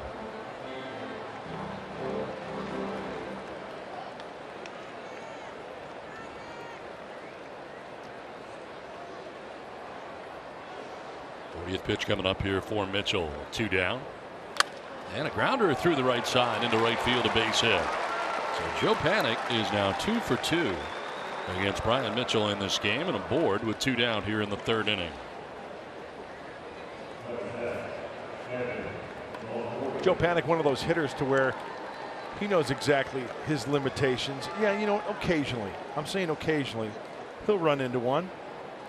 Pitch coming up here for Mitchell. 2 down. And a grounder through the right side into right field, a base hit. So Joe Panik is now 2 for 2 against Brian Mitchell in this game, and aboard with 2 down here in the 3rd inning. Joe Panik, one of those hitters to where he knows exactly his limitations. Yeah, you know, occasionally, I'm saying occasionally, he'll run into one.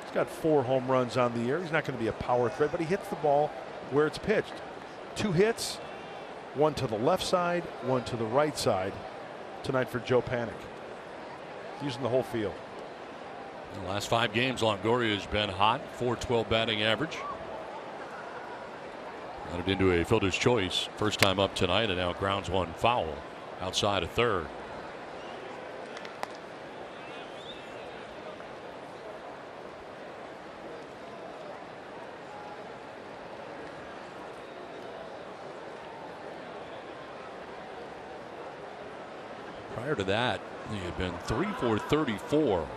He's got 4 home runs on the year. He's not going to be a power threat, but he hits the ball where it's pitched. 2 hits, 1 to the left side, 1 to the right side tonight for Joe Panik. Using the whole field. In the last 5 games, Longoria has been hot. .412 batting average. Got it into a fielder's choice. First time up tonight, and now grounds one foul outside of third. Prior to that, he had been 3 for 34.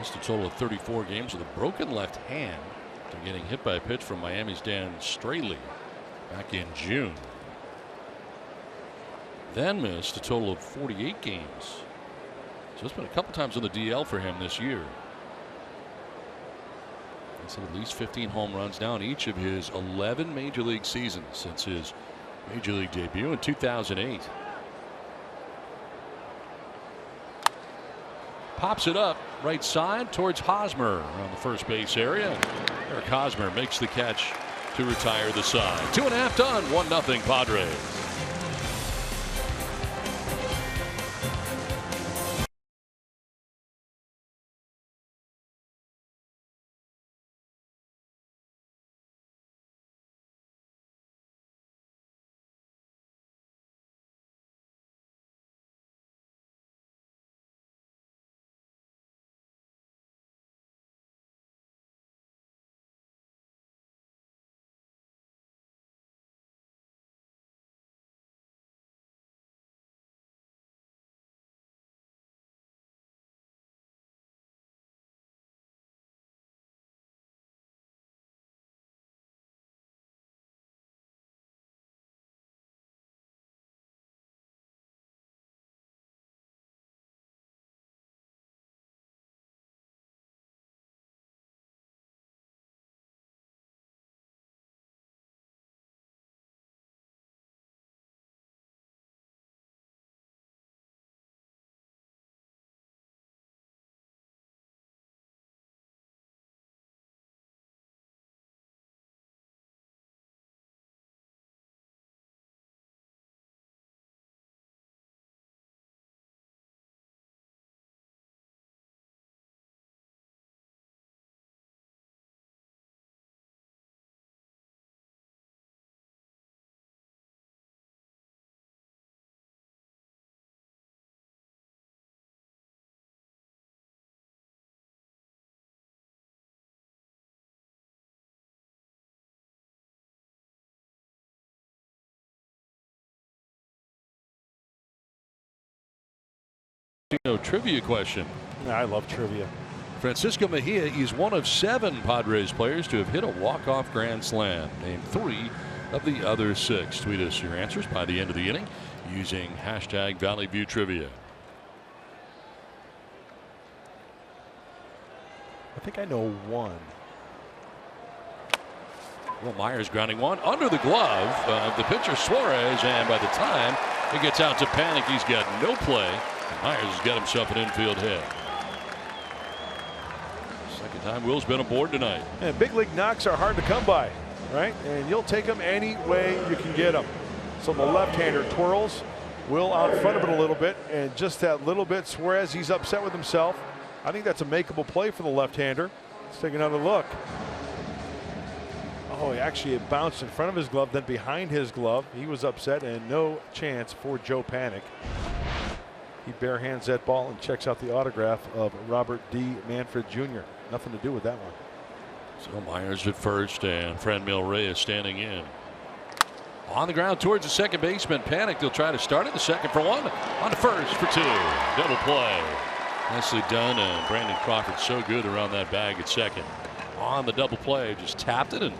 Missed a total of 34 games with a broken left hand after getting hit by a pitch from Miami's Dan Straley back in June. Then missed a total of 48 games. So it's been a couple times on the DL for him this year. He's had at least 15 home runs now in each of his 11 major league seasons since his major league debut in 2008. Pops it up right side towards Hosmer around the first base area. Eric Hosmer makes the catch to retire the side. 2.5 done, 1-0 Padres. Trivia question. I love trivia. Francisco Mejia is one of 7 Padres players to have hit a walk-off grand slam. Name 3 of the other 6. Tweet us your answers by the end of the inning using hashtag Valley View Trivia. I think I know one. Will Myers grounding one under the glove of the pitcher Suarez, and by the time it gets out to Panik, he's got no play. Myers has got himself an infield hit. Second time Will's been aboard tonight. And big league knocks are hard to come by, right? And you'll take them any way you can get them. So the left-hander twirls. Will out front of it a little bit, and just that little bit, Suarez, he's upset with himself. I think that's a makeable play for the left-hander. Let's take another look. Oh, actually it bounced in front of his glove, then behind his glove. He was upset, and no chance for Joe Panik. He barehands that ball and checks out the autograph of Robert D. Manfred Jr. Nothing to do with that one. So Myers at first, and Franmil Reyes standing in. On the ground towards the second baseman. Panicked. He'll try to start it. The second for one. On to first for two. Double play. Nicely done. And Brandon Crawford so good around that bag at second. On the double play. Just tapped it and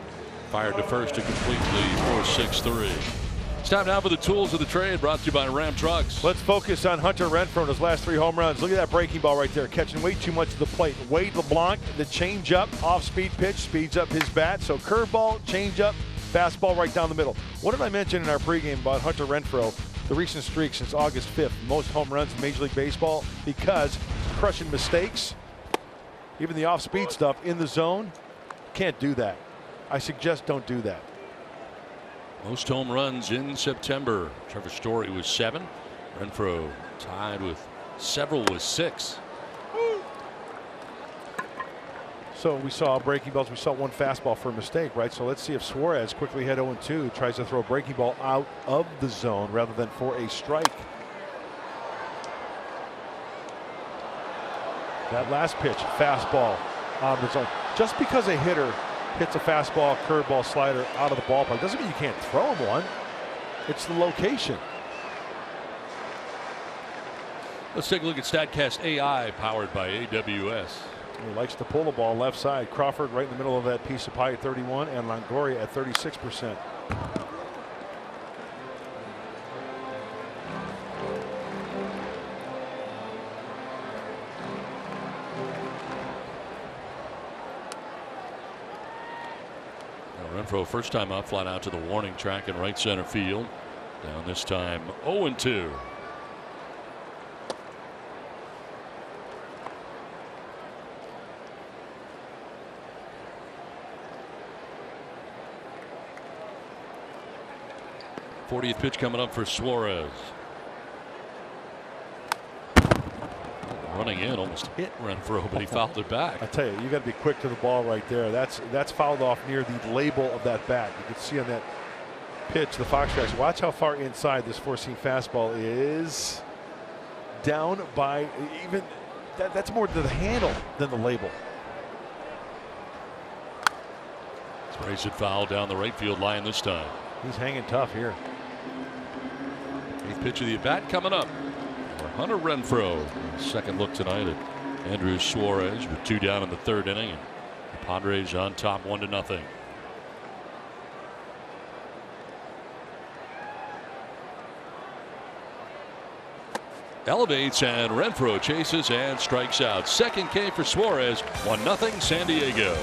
fired to first to complete the 4-6-3. It's time now for the tools of the trade, brought to you by Ram Trucks. Let's focus on Hunter Renfroe and his last 3 home runs. Look at that breaking ball right there, catching way too much of the plate. Wade LeBlanc, the changeup, off-speed pitch, speeds up his bat. So curveball, changeup, fastball right down the middle. What did I mention in our pregame about Hunter Renfroe? The recent streak since August 5th, most home runs in Major League Baseball, because crushing mistakes, even the off-speed stuff in the zone, can't do that. I suggest don't do that. Most home runs in September. Trevor Story was 7. Renfroe tied with several with 6. So we saw breaking balls. We saw one fastball for a mistake, right? So let's see if Suarez, quickly hit 0-2, tries to throw a breaking ball out of the zone rather than for a strike. That last pitch, fastball out of the zone. Just because a hitter hits a fastball, curveball, slider out of the ballpark doesn't mean you can't throw him one. It's the location. Let's take a look at StatCast AI, powered by AWS. He likes to pull the ball left side. Crawford right in the middle of that piece of pie at 31, and Longoria at 36%. Renfroe first time up, flat out to the warning track in right center field. Down this time 0-2. '40th pitch coming up for Suarez. Running in, almost hit Renfroe, but he fouled it back. I tell you, you got to be quick to the ball right there. That's fouled off near the label of that bat. You can see on that pitch, the Fox tracks. Watch how far inside this four-seam fastball is. Down by even that's more to the handle than the label. Sprays it foul down the right field line this time. He's hanging tough here. 8th pitch of the at-bat coming up for Hunter Renfroe. Second look tonight at Andrew Suarez with 2 down in the 3rd inning. And the Padres on top 1-0. Elevates, and Renfroe chases and strikes out. Second K for Suarez. 1-0 San Diego.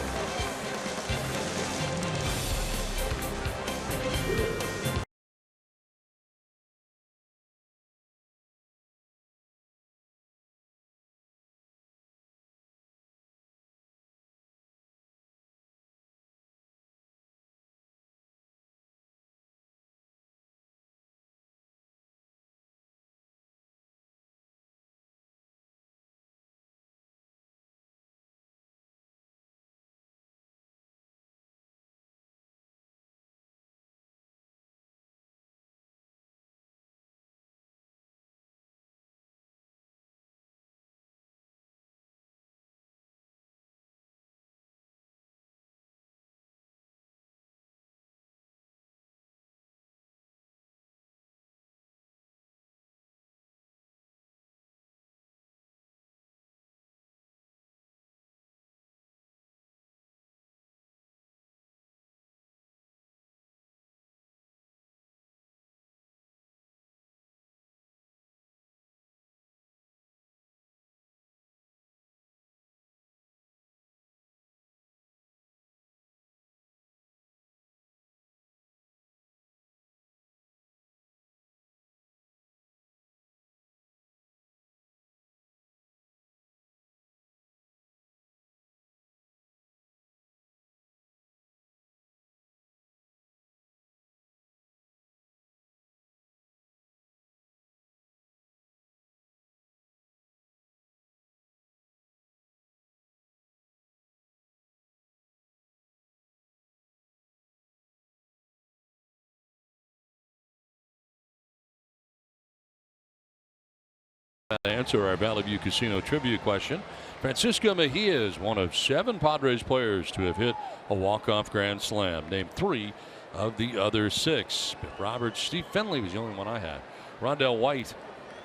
Answer our Valley View Casino trivia question. Francisco Mejia is one of 7 Padres players to have hit a walk-off grand slam. Name 3 of the other 6. Biff Roberts, Steve Finley was the only one I had. Rondell White,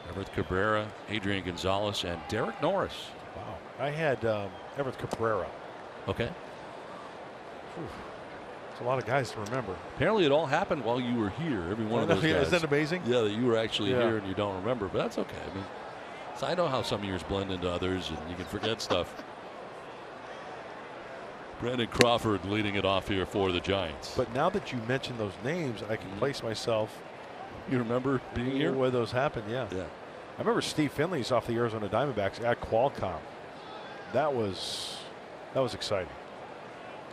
Everett Cabrera, Adrian Gonzalez, and Derek Norris. Wow. I had Everett Cabrera. Okay. It's a lot of guys to remember. Apparently it all happened while you were here. Every one of those guys. Isn't that amazing? Yeah, that you were actually here and you don't remember, but that's okay. I mean, so I know how some years blend into others and you can forget stuff. Brandon Crawford leading it off here for the Giants. But now that you mention those names, I can place myself. You remember being here? Where those happened, yeah. I remember Steve Finley's off the Arizona Diamondbacks at Qualcomm. That was exciting.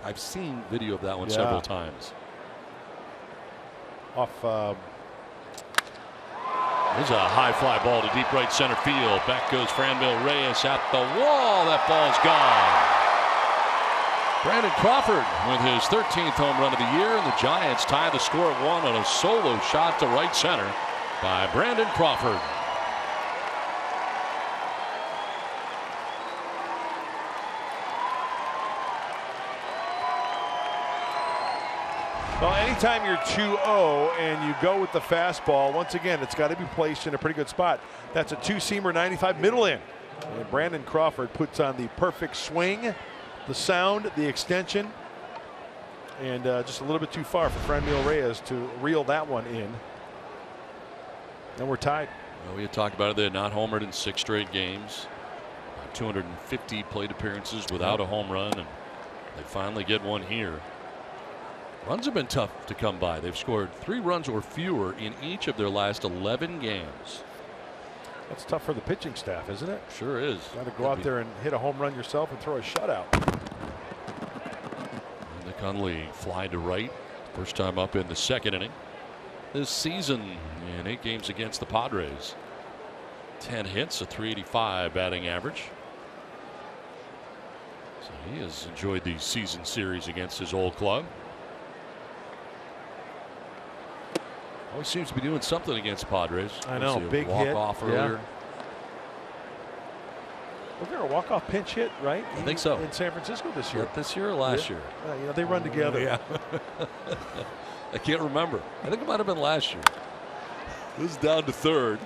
I've seen video of that one several times. There's a high fly ball to deep right center field. Back goes Franmil Reyes at the wall. That ball's gone. Brandon Crawford with his 13th home run of the year, and the Giants tie the score at 1 on a solo shot to right center by Brandon Crawford. Well, anytime you're 2-0 and you go with the fastball, once again, it's got to be placed in a pretty good spot. That's a 2-seamer 95 middle in. And Brandon Crawford puts on the perfect swing, the sound, the extension, and just a little bit too far for Franmil Reyes to reel that one in. And we're tied. Well, we had talked about it. They had not homered in 6 straight games. 250 plate appearances without a home run, and they finally get one here. Runs have been tough to come by. They've scored 3 runs or fewer in each of their last 11 games. That's tough for the pitching staff, isn't it? Sure is. Got to go out there and hit a home run yourself and throw a shutout. Nick Hundley fly to right. First time up in the 2nd inning this season in 8 games against the Padres. 10 hits, a .385 batting average. So he has enjoyed the season series against his old club. Always seems to be doing something against Padres. I know, big walk hit off earlier. Was there a walk-off pinch hit, right? I think so. In San Francisco this year. This year or last year? You know, they run together. Yeah. I can't remember. I think it might have been last year. This is down to 3rd.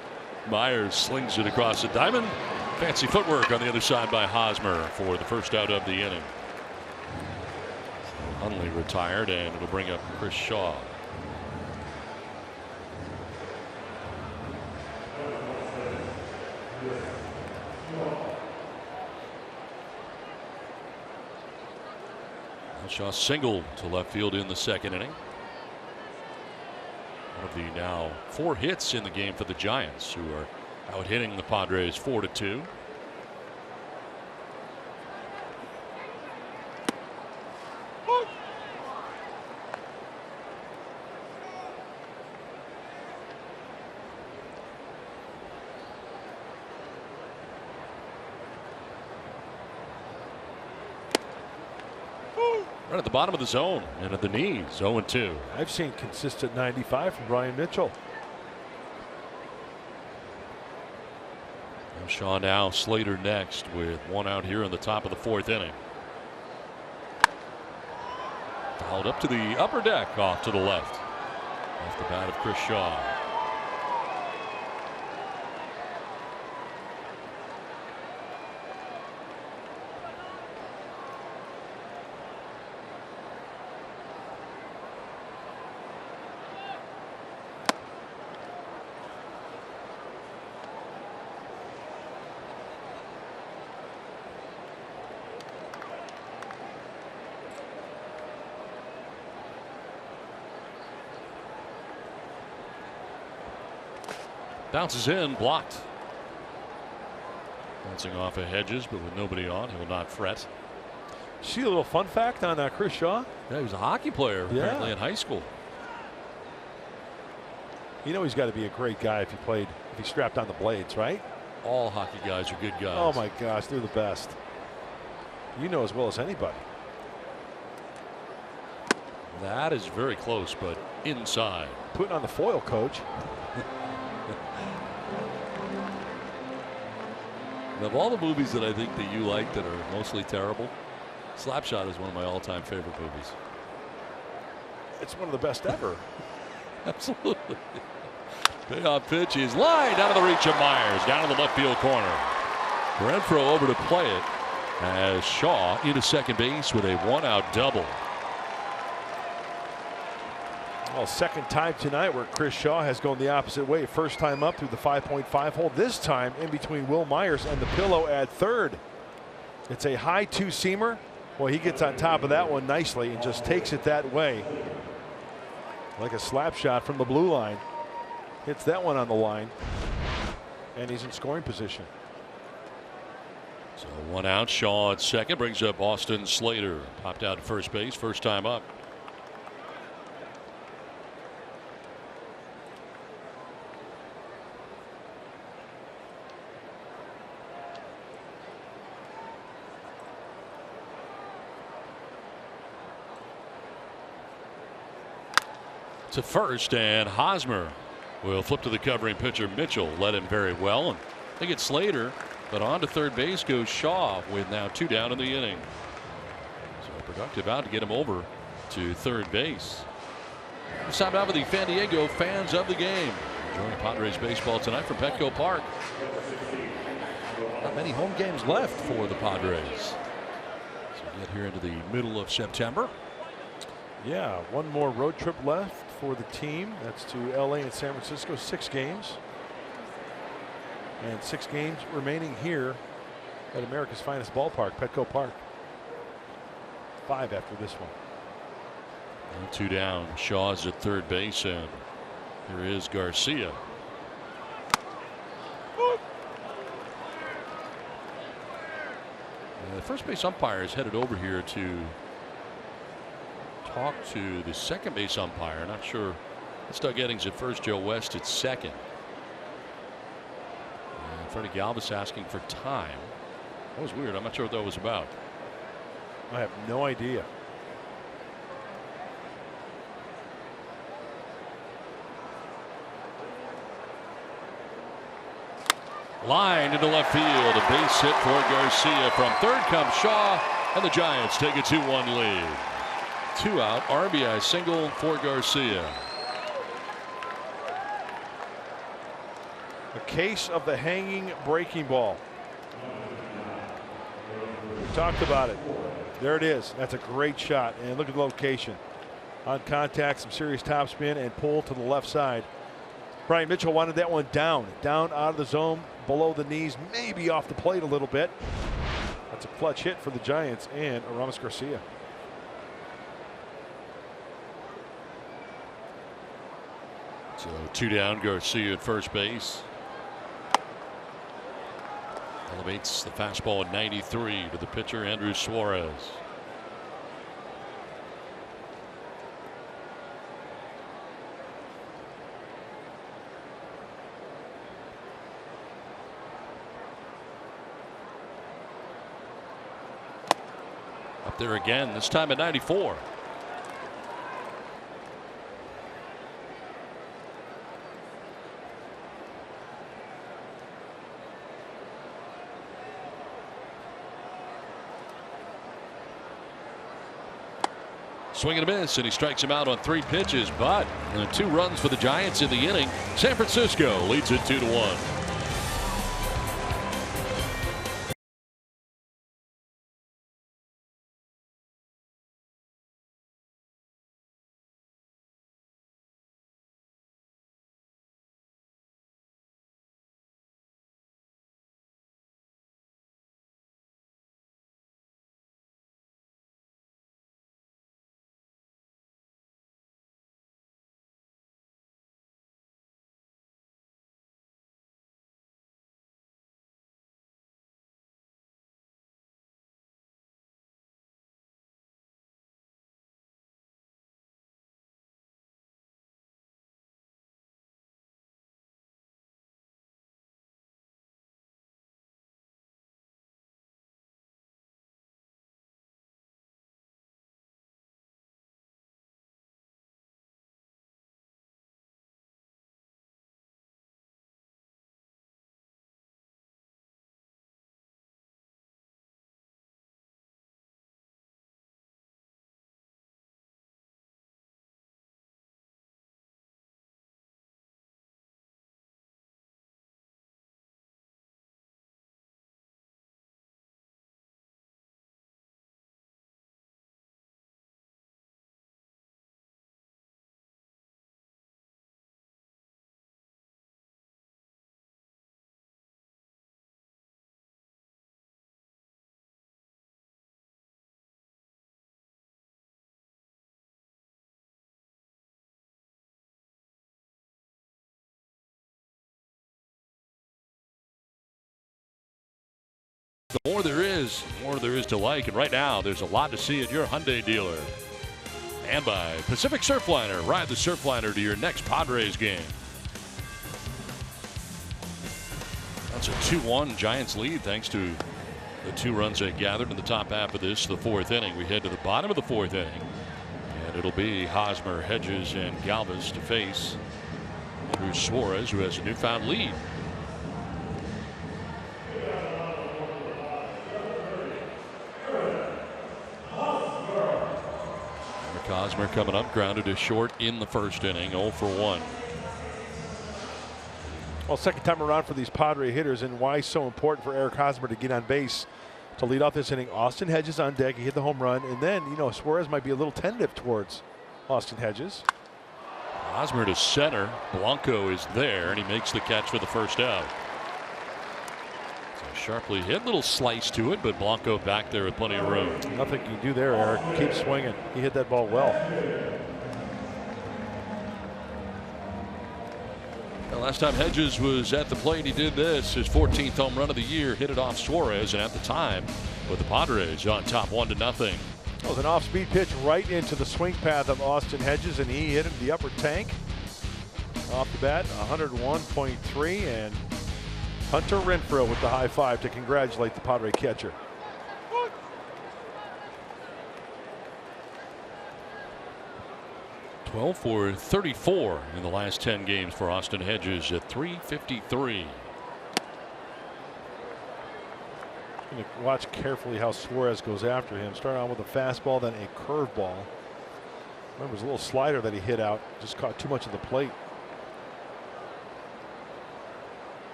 Myers slings it across the diamond. Fancy footwork on the other side by Hosmer for the first out of the inning. Hundley retired, and it'll bring up Chris Shaw. Shaw singled to left field in the 2nd inning. One of the now 4 hits in the game for the Giants, who are out hitting the Padres 4-2. Right at the bottom of the zone and at the knees, 0-2. I've seen consistent 95 from Brian Mitchell. And Shaw now, Slater next with 1 out here in the top of the 4th inning. Fouled up to the upper deck, off to the left. Off the bat of Chris Shaw. Bounces in, blocked. Bouncing off of Hedges, but with nobody on, he will not fret. See a little fun fact on Chris Shaw? Yeah, he was a hockey player apparently in high school. You know he's got to be a great guy if he strapped on the blades, right? All hockey guys are good guys. Oh my gosh, they're the best. You know as well as anybody. That is very close, but inside. Putting on the foil, coach. And of all the movies that I think that you like that are mostly terrible, Slapshot is one of my all-time favorite movies. It's one of the best ever. Absolutely. Payoff pitch is lined out of the reach of Myers, down to the left field corner. Renfroe over to play it as Shaw into second base with a one-out double. Well, second time tonight where Chris Shaw has gone the opposite way. First time up through the 5.5 hole. This time in between Will Myers and the pillow at third. It's a high two-seamer. Well, he gets on top of that one nicely and just takes it that way. Like a slap shot from the blue line. Hits that one on the line. And he's in scoring position. So one out. Shaw at second brings up Austin Slater. Popped out at first base. First time up. To first, and Hosmer will flip to the covering pitcher. Mitchell led him very well, and they get Slater, but on to third base goes Shaw with now 2 down in the inning. So a productive out to get him over to third base. This time out with the San Diego fans of the game. Enjoying Padres baseball tonight from Petco Park. Not many home games left for the Padres. So we get here into the middle of September. Yeah, one more road trip left for the team. That's to LA and San Francisco. 6 games. And 6 games remaining here at America's finest ballpark, Petco Park. 5 after this one. And 2 down. Shaw's at third base, and here is Garcia. The first base umpire is headed over here to talk to the second base umpire. Not sure. It's Doug Eddings at first, Joe West at second. And Freddie Galvis asking for time. That was weird. I'm not sure what that was about. I have no idea. Line into left field. A base hit for Garcia. From third comes Shaw, and the Giants take a 2-1 lead. 2 out, RBI single for Garcia. A case of the hanging breaking ball. We talked about it. There it is. That's a great shot. And look at the location. On contact, some serious topspin and pull to the left side. Brian Mitchell wanted that one down out of the zone, below the knees, maybe off the plate a little bit. That's a clutch hit for the Giants and Aramis Garcia. So 2 down, Garcia at first base. Elevates the fastball at 93 to the pitcher, Andrew Suarez. Up there again, this time at 94. Swing and a miss, and he strikes him out on 3 pitches, but 2 runs for the Giants in the inning. San Francisco leads it 2-1. The more there is to like. And right now, there's a lot to see at your Hyundai dealer. And by Pacific Surfliner. Ride the Surfliner to your next Padres game. That's a 2-1 Giants lead thanks to the 2 runs they gathered in the top half of the fourth inning. We head to the bottom of the fourth inning. And it'll be Hosmer, Hedges, and Galvis to face Andrew Suarez, who has a newfound lead. Hosmer coming up, grounded to short in the first inning, 0 for 1. Well, second time around for these Padre hitters, and why so important for Eric Hosmer to get on base to lead off this inning. Austin Hedges on deck, he hit the home run, and then, you know, Suarez might be a little tentative towards Austin Hedges. Hosmer to center, Blanco is there, and he makes the catch for the first out. So sharply hit, little slice to it, but Blanco back there with plenty of room. Nothing you can do there, Eric. Keep swinging. He hit that ball well. Last time Hedges was at the plate, he did this. His 14th home run of the year, hit it off Suarez, and at the time, with the Padres on top 1-0. That was an off-speed pitch right into the swing path of Austin Hedges, and he hit it in the upper tank. Off the bat, 101.3, and Hunter Renfroe with the high five to congratulate the Padre catcher. Twelve for 34 in the last 10 games for Austin Hedges at .353. Going to watch carefully how Suarez goes after him. Starting out with a fastball, then a curveball. Remember, it was a little slider that he hit out. Just caught too much of the plate.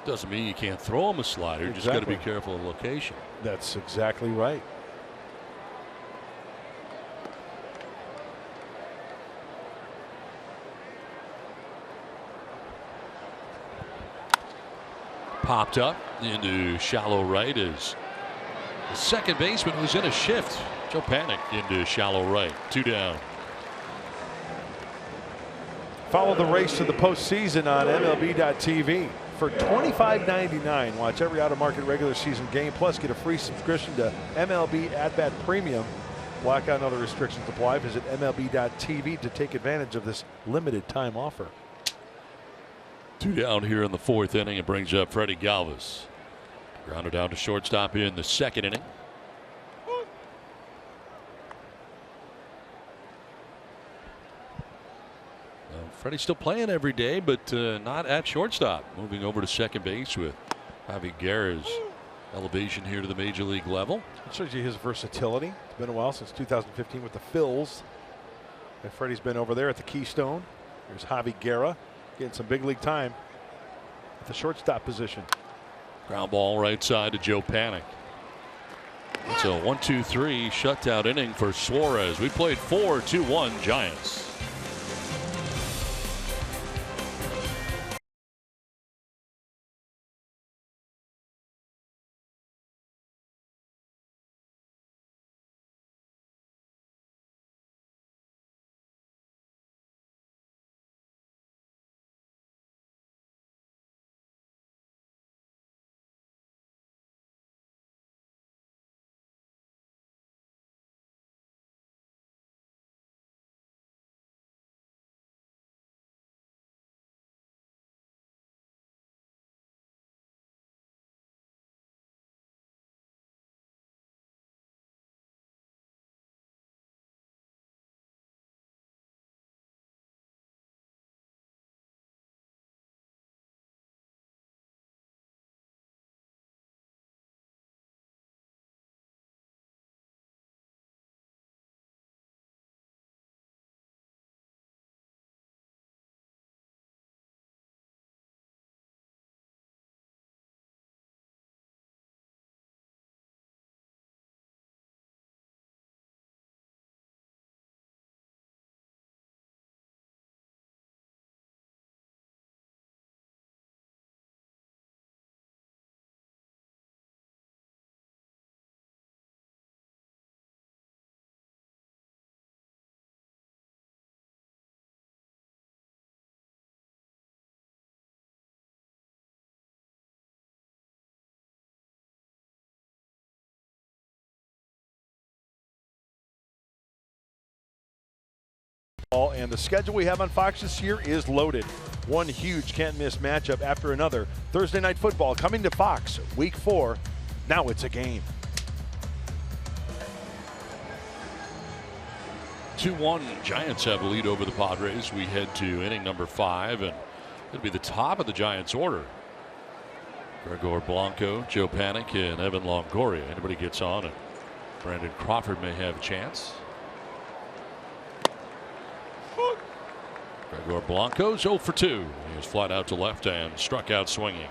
Doesn't mean you can't throw him a slider. Exactly. Just got to be careful of location. That's exactly right. Popped up into shallow right as the second baseman was in a shift. Joe Panic into shallow right. 2 down. Follow the race to the postseason on MLB.tv. For $25.99, watch every out-of-market regular season game, plus get a free subscription to MLB At Bat Premium. Blackout and other restrictions apply. Visit MLB.tv to take advantage of this limited time offer. 2 down here in the fourth inning. It brings up Freddie Galvis. Grounded down to shortstop in the second inning. Freddie's still playing every day, but not at shortstop. Moving over to second base with Javi Guerra's elevation here to the major league level. It shows you his versatility. It's been a while since 2015 with the Phils. And Freddie's been over there at the Keystone. Here's Javi Guerra getting some big league time at the shortstop position. Ground ball right side to Joe Panic. It's a 1-2-3 shutout inning for Suarez. We played 4-2-1 Giants. And the schedule we have on Fox this year is loaded. One huge can't-miss matchup after another. Thursday Night Football coming to Fox, Week 4. Now it's a game. 2-1, Giants have a lead over the Padres. We head to inning number 5, and it'll be the top of the Giants order. Gregor Blanco, Joe Panik, and Evan Longoria. Anybody gets on, and Brandon Crawford may have a chance. Gregor Blanco's 0 for 2. He was flat out to left and struck out swinging.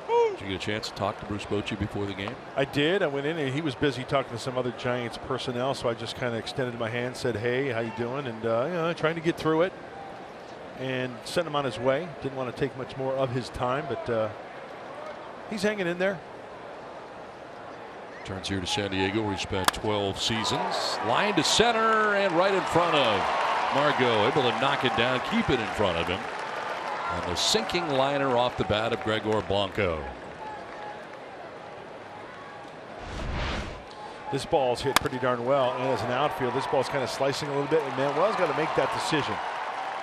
Did you get a chance to talk to Bruce Bochy before the game? I did. I went in and he was busy talking to some other Giants personnel, so I just kind of extended my hand, said, hey, how you doing? And trying to get through it and sent him on his way. Didn't want to take much more of his time, but he's hanging in there. Turns here to San Diego, where he spent 12 seasons. Line to center and right in front of Margot. Able to knock it down, keep it in front of him. On the sinking liner off the bat of Gregor Blanco. This ball's hit pretty darn well, and as an outfield, this ball's kind of slicing a little bit, and Manuel's got to make that decision.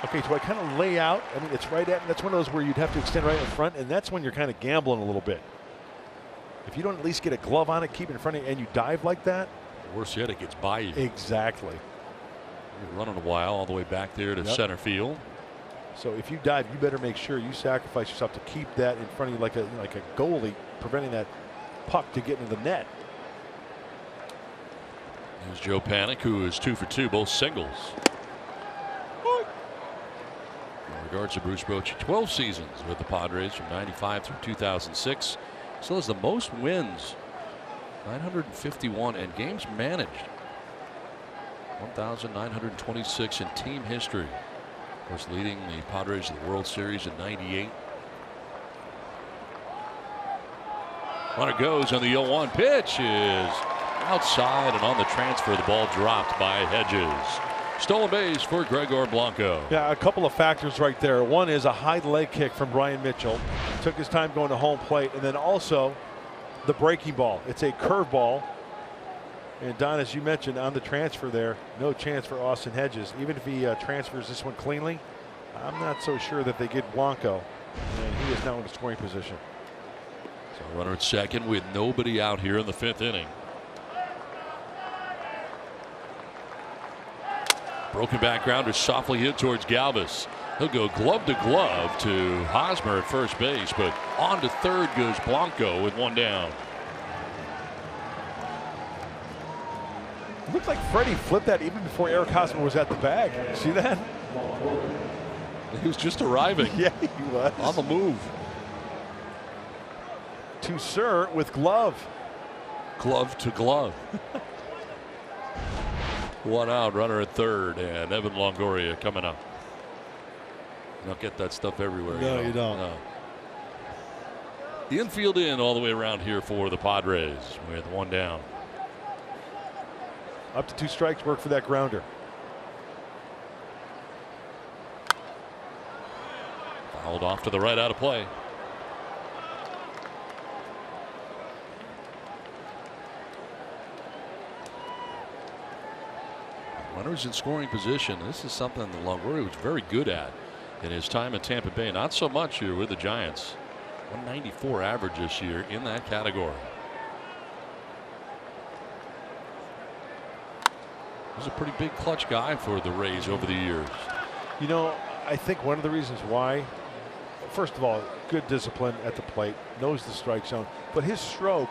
Okay, do I kind of lay out? I mean, it's right at, that's one of those where you'd have to extend right in front, and that's when you're kind of gambling a little bit. If you don't at least get a glove on it, keep it in front of you, and you dive like that. Worse yet, it gets by you. Exactly. You're running a while all the way back there to center field. So if you dive, you better make sure you sacrifice yourself to keep that in front of you like a goalie, preventing that puck to get into the net. There's Joe Panik, who is 2 for 2, both singles. In regards to Bruce Bochy, 12 seasons with the Padres from 95 through 2006. Still has the most wins, 951, and games managed, 1,926 in team history. Of course, leading the Padres to the World Series in '98. Runner goes, and the 0-1 pitch is outside, and on the transfer, the ball dropped by Hedges. Stolen base for Gregor Blanco. Yeah, a couple of factors right there. One is a high leg kick from Brian Mitchell. Took his time going to home plate, and then also the breaking ball. It's a curveball. And Don, as you mentioned on the transfer there, no chance for Austin Hedges. Even if he transfers this one cleanly, I'm not so sure that they get Blanco. And he is now in the scoring position. So runner at second with nobody out here in the 5th inning. Broken back grounder softly hit towards Galvis. He'll go glove to glove to Hosmer at first base, but on to third goes Blanco with one down. It looked like Freddie flipped that even before Eric Hosmer was at the bag. See that? He was just arriving. Yeah, he was. On the move. To Sir with glove. Glove to glove. One out, runner at third, and Evan Longoria coming up. You don't get that stuff everywhere. No, you don't. No. The infield in all the way around here for the Padres with one down. Up to 2 strikes, work for that grounder. Fouled off to the right, out of play. Runners in scoring position. This is something that Longoria was very good at in his time in Tampa Bay. Not so much here with the Giants. 194 average this year in that category. He's a pretty big clutch guy for the Rays over the years. You know, I think one of the reasons why, first of all, good discipline at the plate, knows the strike zone, but his stroke,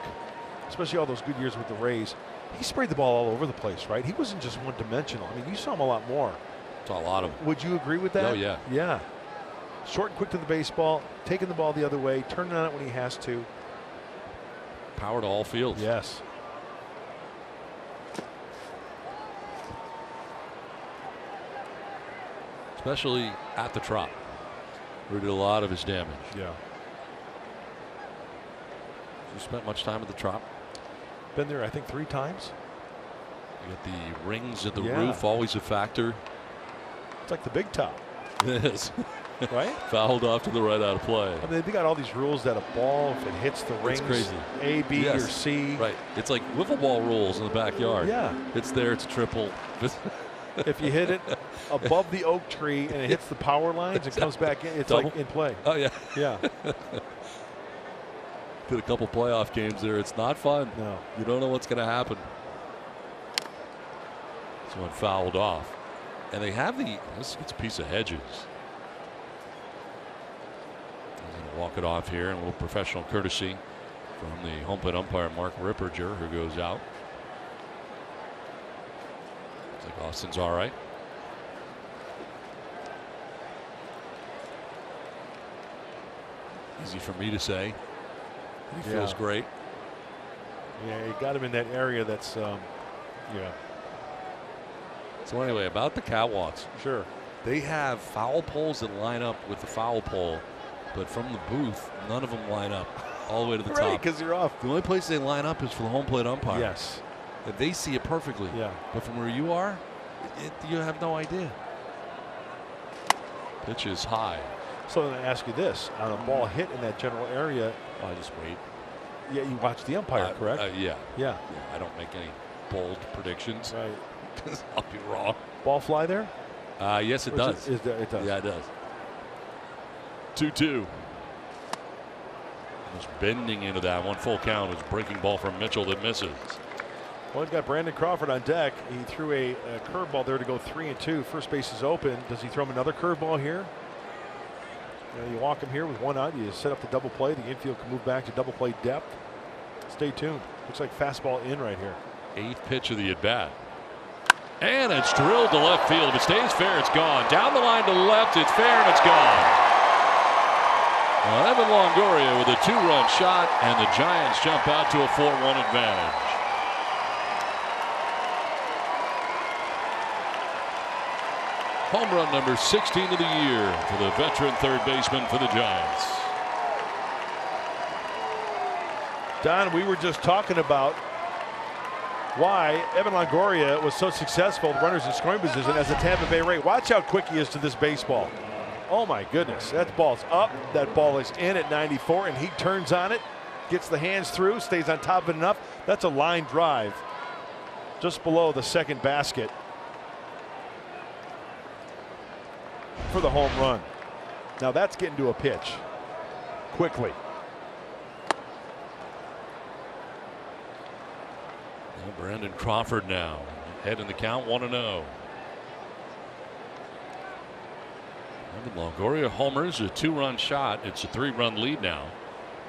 especially all those good years with the Rays, he sprayed the ball all over the place, right? He wasn't just one-dimensional. I mean, you saw him a lot more. Saw a lot of. Would you agree with that? Oh, yeah. Yeah. Short and quick to the baseball, taking the ball the other way, turning on it when he has to. Power to all fields. Yes. Especially at the Trop, where he did a lot of his damage. Yeah. You spent much time at the Trop? Been there, I think, 3 times. You got the rings at the Yeah. roof, always a factor. It's like the big top. It is. right? Fouled off to the right out of play. I mean, they got all these rules that a ball, if it hits the rings, crazy. A, B, Yes. or C. Right. It's like wiffle ball rules in the backyard. Yeah. It's there. It's a triple. If you hit it above the oak tree and it hits the power lines and comes back in, it's Double? like in play. Oh, yeah. Yeah. Did a couple playoff games there. It's not fun. No. You don't know what's going to happen. This one fouled off. And they have it's a piece of hedges. He's going to walk it off here, and a little professional courtesy from the home plate umpire, Mark Ripperger, who goes out. Looks like Austin's all right. Easy for me to say. He feels great. Yeah, you got him in that area that's, yeah. So anyway, about the catwalks. Sure. They have foul poles that line up with the foul pole, but from the booth, none of them line up all the way to the Right, top. because you're off. The only place they line up is for the home plate umpire. Yes. And they see it perfectly. Yeah. But from where you are, you have no idea. Pitch is high. So then I ask you this: on a ball hit in that general area, I just wait. yeah, you watch the umpire, correct? Yeah. Yeah. I don't make any bold predictions. Right. I'll be wrong. Ball fly there? Yes, it does. It does. Yeah, it does. 2-2. Just bending into that one. Full count. It's breaking ball from Mitchell that misses. Well, we've got Brandon Crawford on deck. He threw a curveball there to go 3-2. First base is open. Does he throw him another curveball here? You walk him here with one out. You set up the double play. The infield can move back to double play depth. Stay tuned. Looks like fastball in right here. 8th pitch of the at bat. And it's drilled to left field. If it stays fair, it's gone. Down the line to left, it's fair, and it's gone. Well, Evan Longoria with a 2-run shot, and the Giants jump out to a 4-1 advantage. Home run number 16 of the year for the veteran third baseman for the Giants. Don, we were just talking about why Evan Longoria was so successful with runners in scoring position as a Tampa Bay Ray. Watch how quick he is to this baseball. Oh my goodness, that ball's up, that ball is in at 94, and he turns on it, gets the hands through, stays on top of it enough. That's a line drive just below the second basket for the home run. Now that's getting to a pitch quickly. Brandon Crawford now head in the count 1-0. Evan Longoria homers, a 2-run shot. It's a 3-run lead now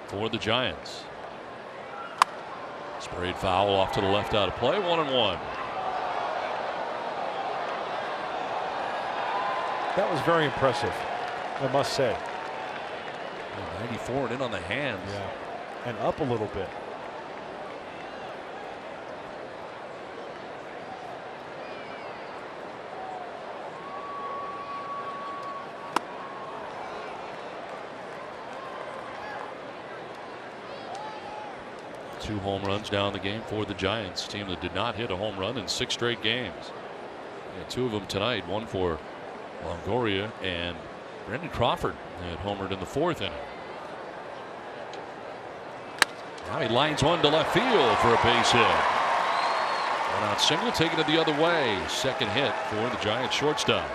for the Giants. Sprayed foul off to the left out of play. 1-1. That was very impressive, I must say. 94 and in on the hands. Yeah, and up a little bit. Two home runs down the game for the Giants, team that did not hit a home run in 6 straight games. And 2 of them tonight, one for Longoria, and Brandon Crawford had homered in the 4th inning. Now he lines one to left field for a base hit. One out single, taking it the other way. Second hit for the Giants shortstop.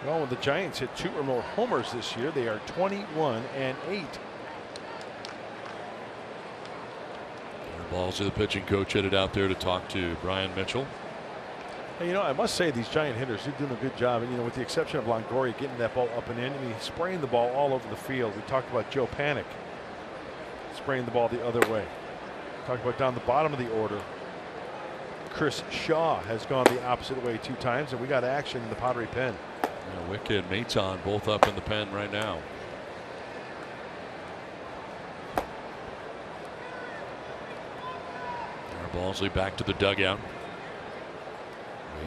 Well, when the Giants hit 2 or more homers this year, they are 21-8. Balls to the pitching coach headed out there to talk to Brian Mitchell. Hey, you know, I must say these Giant hitters are doing a good job. And, you know, with the exception of Longoria getting that ball up and in, I mean, spraying the ball all over the field. We talked about Joe Panik spraying the ball the other way. Talked about down the bottom of the order. Chris Shaw has gone the opposite way 2 times, and we got action in the Padre pen. Yeah, Wick and Maton both up in the pen right now. Balsley back to the dugout.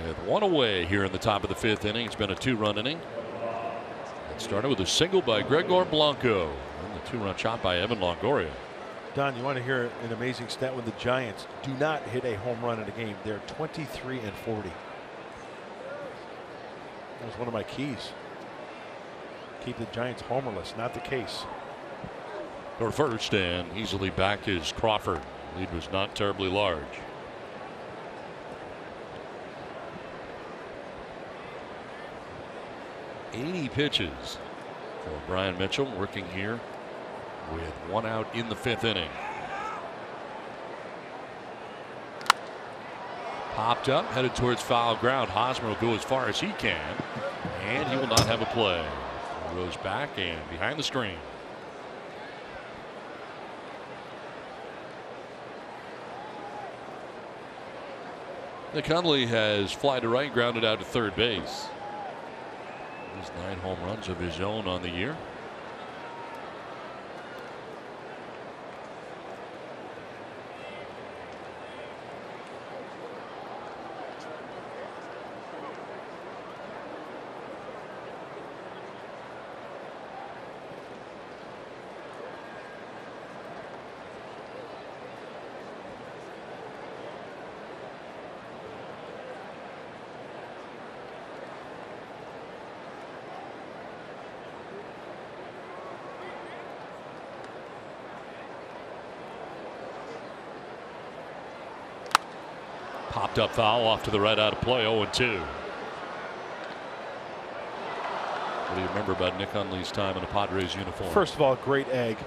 With 1 away here in the top of the 5th inning. It's been a 2-run inning. It started with a single by Gregor Blanco and the 2-run shot by Evan Longoria. Don, you want to hear an amazing stat? When the Giants do not hit a home run in a game, they're 23-40. That was one of my keys. Keep the Giants homerless. Not the case. Or first, and easily back is Crawford. Lead was not terribly large. "80 pitches for Brian Mitchell, working here with 1 out in the 5th inning. Popped up, headed towards foul ground. Hosmer will go as far as he can, and he will not have a play. Goes back and behind the screen. Nick Hundley has fly to right, grounded out to third base. He's 9 home runs of his own on the year. Popped up foul off to the right, out of play. 0-2. What do you remember about Nick Hundley's time in a Padres uniform? First of all, great egg.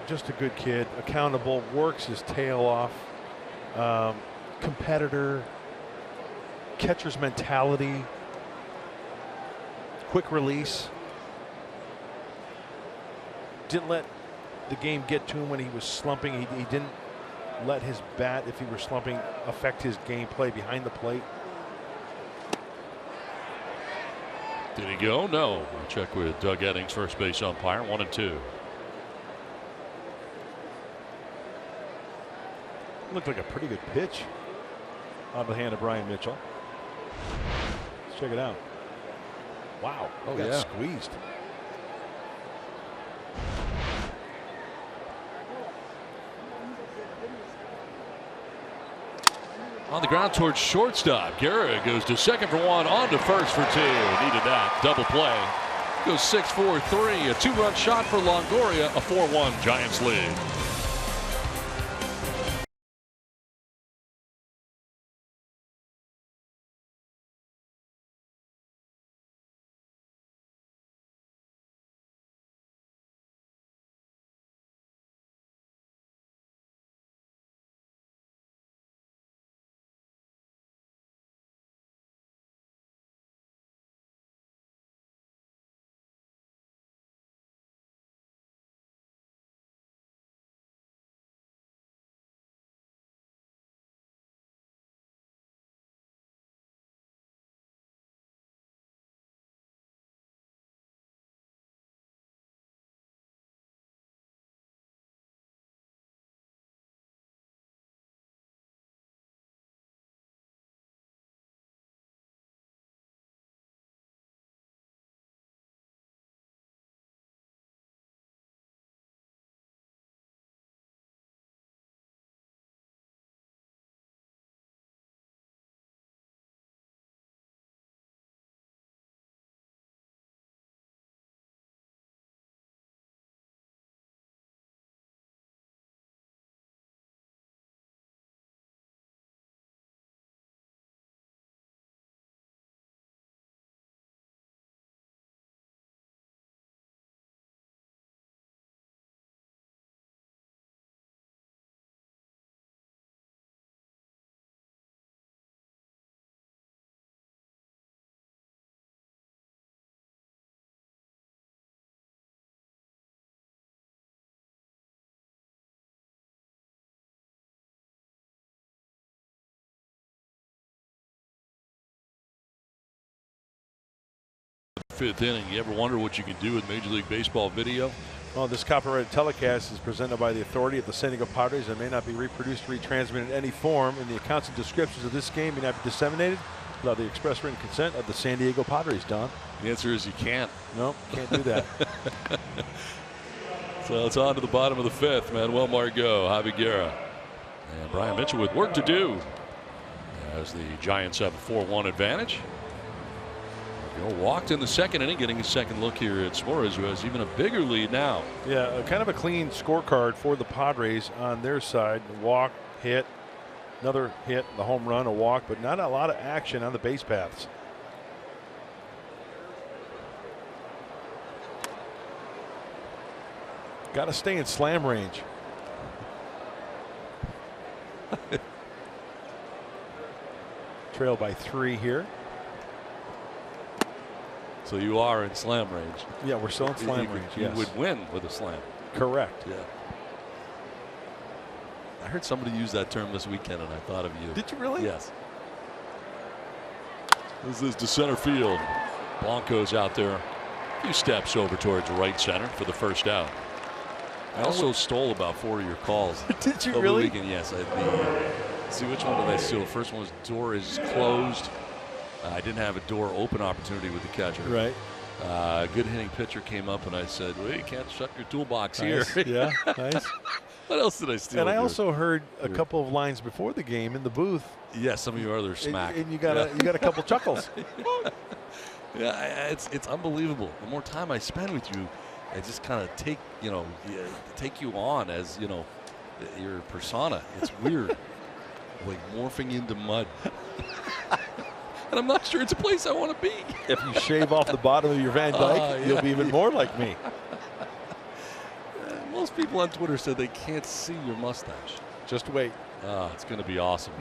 Just a good kid, accountable, works his tail off, competitor, catcher's mentality, quick release. Didn't let the game get to him when he was slumping. He didn't let his bat, if he were slumping, affect his gameplay behind the plate. Did he go? No. We'll check with Doug Eddings, first base umpire. 1-2. Looked like a pretty good pitch out of the hand of Brian Mitchell. Let's check it out. Wow. Oh, got yeah. Squeezed. On the ground towards shortstop. Guerra goes to second for 1, on to first for 2. Needed that. Double play. Goes 6-4-3. A 2-run shot for Longoria. A 4-1 Giants lead. Fifth inning. You ever wonder what you can do with Major League Baseball video? Well, this copyrighted telecast is presented by the authority of the San Diego Padres and may not be reproduced or retransmitted in any form, and the accounts and descriptions of this game may not be disseminated without the express written consent of the San Diego Padres, Don. The answer is you can't. No, can't do that. So it's on to the bottom of the 5th. Manuel Margot, Javi Guerra, and Brian Mitchell with work to do as the Giants have a 4-1 advantage. Margot walked in the 2nd inning, getting a second look here at Suarez, who has even a bigger lead now. Yeah, kind of a clean scorecard for the Padres on their side. Walk, hit, another hit, the home run, a walk, but not a lot of action on the base paths. Got to stay in slam range. Trail by 3 here. So you are in slam range. Yeah, we're still in slam range. You would win with a slam. Correct. Yeah. I heard somebody use that term this weekend, and I thought of you. Did you really? Yes. This is to center field. Blanco's out there, a few steps over towards right center for the first out. I also stole about 4 of your calls. Did you over really? The weekend. Yes. See, which one did I steal? The first one was door is closed. I didn't have a door open opportunity with the catcher. Right. Good hitting pitcher came up, and I said, well, you can't shut your toolbox Nice. here. Yeah, nice. What else did I steal? And I also heard a couple of lines before the game in the booth. Yes, some of your other smack. And you got a couple chuckles. Yeah, it's unbelievable. The more time I spend with you, I just kind of take you on as your persona. It's weird, like morphing into mud. And I'm not sure it's a place I want to be. If you shave off the bottom of your Van Dyke, you'll be even more like me. Most people on Twitter said they can't see your mustache. Just wait. It's going to be awesome.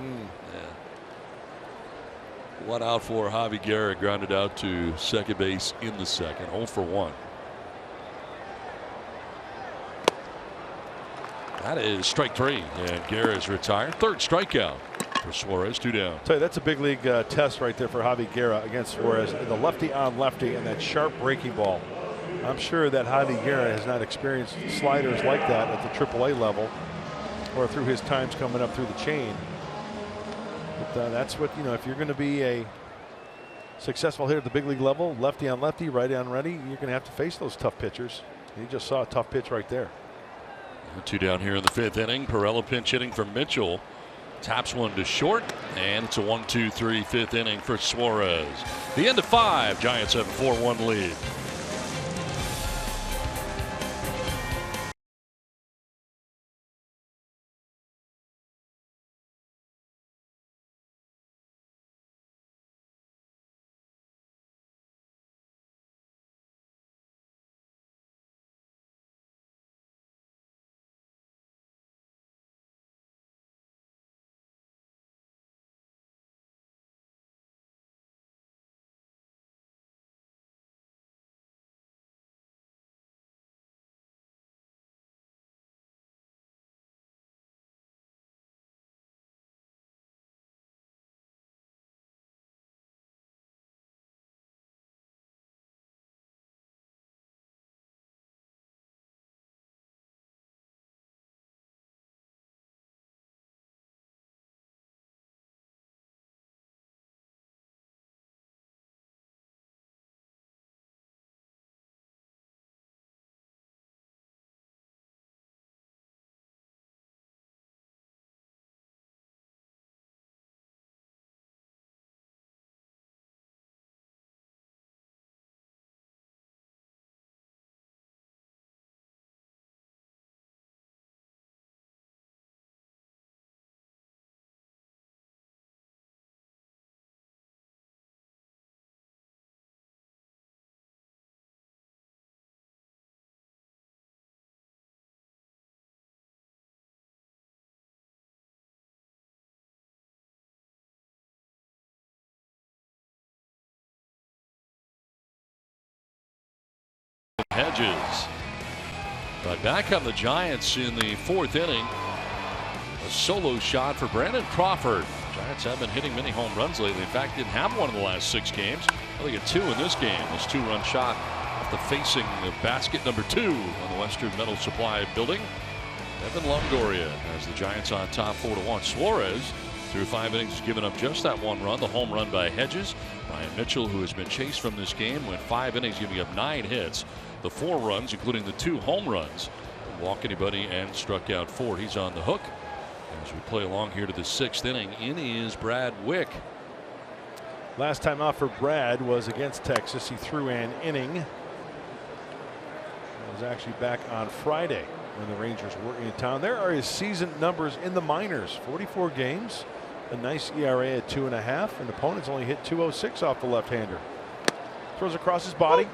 Yeah. One out for Javi Guerra, grounded out to second base in the 2nd. 0 for 1. That is strike 3, and Guerra is retired. 3rd strikeout for Suarez, 2 down. Tell you, that's a big league test right there for Javi Guerra against Suarez. The lefty on lefty and that sharp breaking ball. I'm sure that Javi Guerra has not experienced sliders like that at the AAA level or through his times coming up through the chain. But that's what, if you're going to be a successful hitter at the big league level, lefty on lefty, righty on righty, you're going to have to face those tough pitchers. You just saw a tough pitch right there. 2 down here in the 5th inning. Pirela pinch hitting for Mitchell. Taps one to short, and it's a 1-2-3 5th inning for Suarez. The end of 5. Giants have a 4-1 lead. Hedges. But back on the Giants in the 4th inning. A solo shot for Brandon Crawford. Giants have been hitting many home runs lately. In fact, didn't have one in the last 6 games. They get 2 in this game. This 2-run shot off the facing of basket number 2 on the Western Metal Supply building. Evan Longoria has the Giants on top 4-1. Suarez, through 5 innings, has given up just that 1 run. The home run by Hedges. Brian Mitchell, who has been chased from this game, went 5 innings, giving up 9 hits. The 4 runs, including the 2 home runs walk anybody, and struck out 4. He's on the hook. As we play along here to the 6th inning, in is Brad Wick. Last time out for Brad was against Texas. He threw an inning. He was actually back on Friday when the Rangers were in town. There are his season numbers in the minors. 44 games, a nice ERA at 2.5, and opponents only hit .206 off the left-hander. Throws across his body.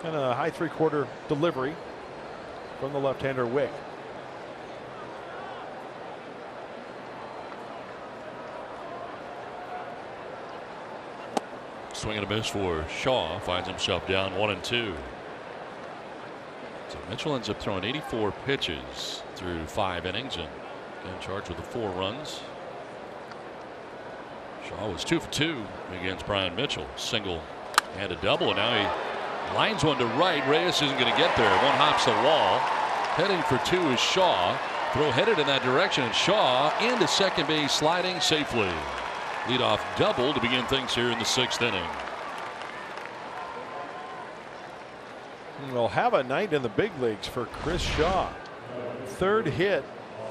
And a high 3/4 delivery from the left-hander Wick. Swing and a miss for Shaw. Finds himself down 1-2. So Mitchell ends up throwing 84 pitches through 5 innings and in charge with the 4 runs. Shaw was 2 for 2 against Brian Mitchell. Single and a double, and now he lines one to right. Reyes isn't going to get there. One hops the wall. Heading for 2 is Shaw. Throw headed in that direction, and Shaw into second base, sliding safely. Leadoff double to begin things here in the 6th inning. We'll have a night in the big leagues for Chris Shaw. 3rd hit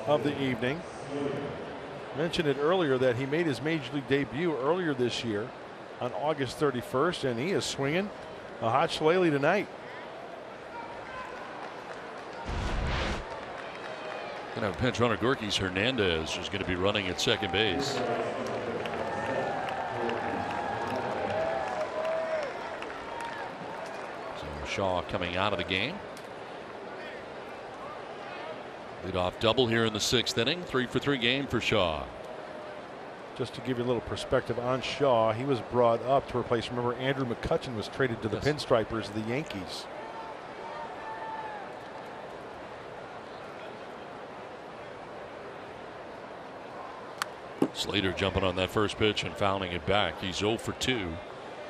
of the evening. Mentioned it earlier that he made his major league debut earlier this year on August 31st, and he is swinging a hot shillelagh tonight. Gonna have a pinch runner. Gorkys Hernandez is going to be running at second base. Shaw coming out of the game. Leadoff double here in the 6th inning. 3 for 3 game for Shaw. Just to give you a little perspective on Shaw, he was brought up to replace, remember, Andrew McCutchen was traded to the Pinstripers of the Yankees. Slater jumping on that first pitch and fouling it back. He's 0 for 2.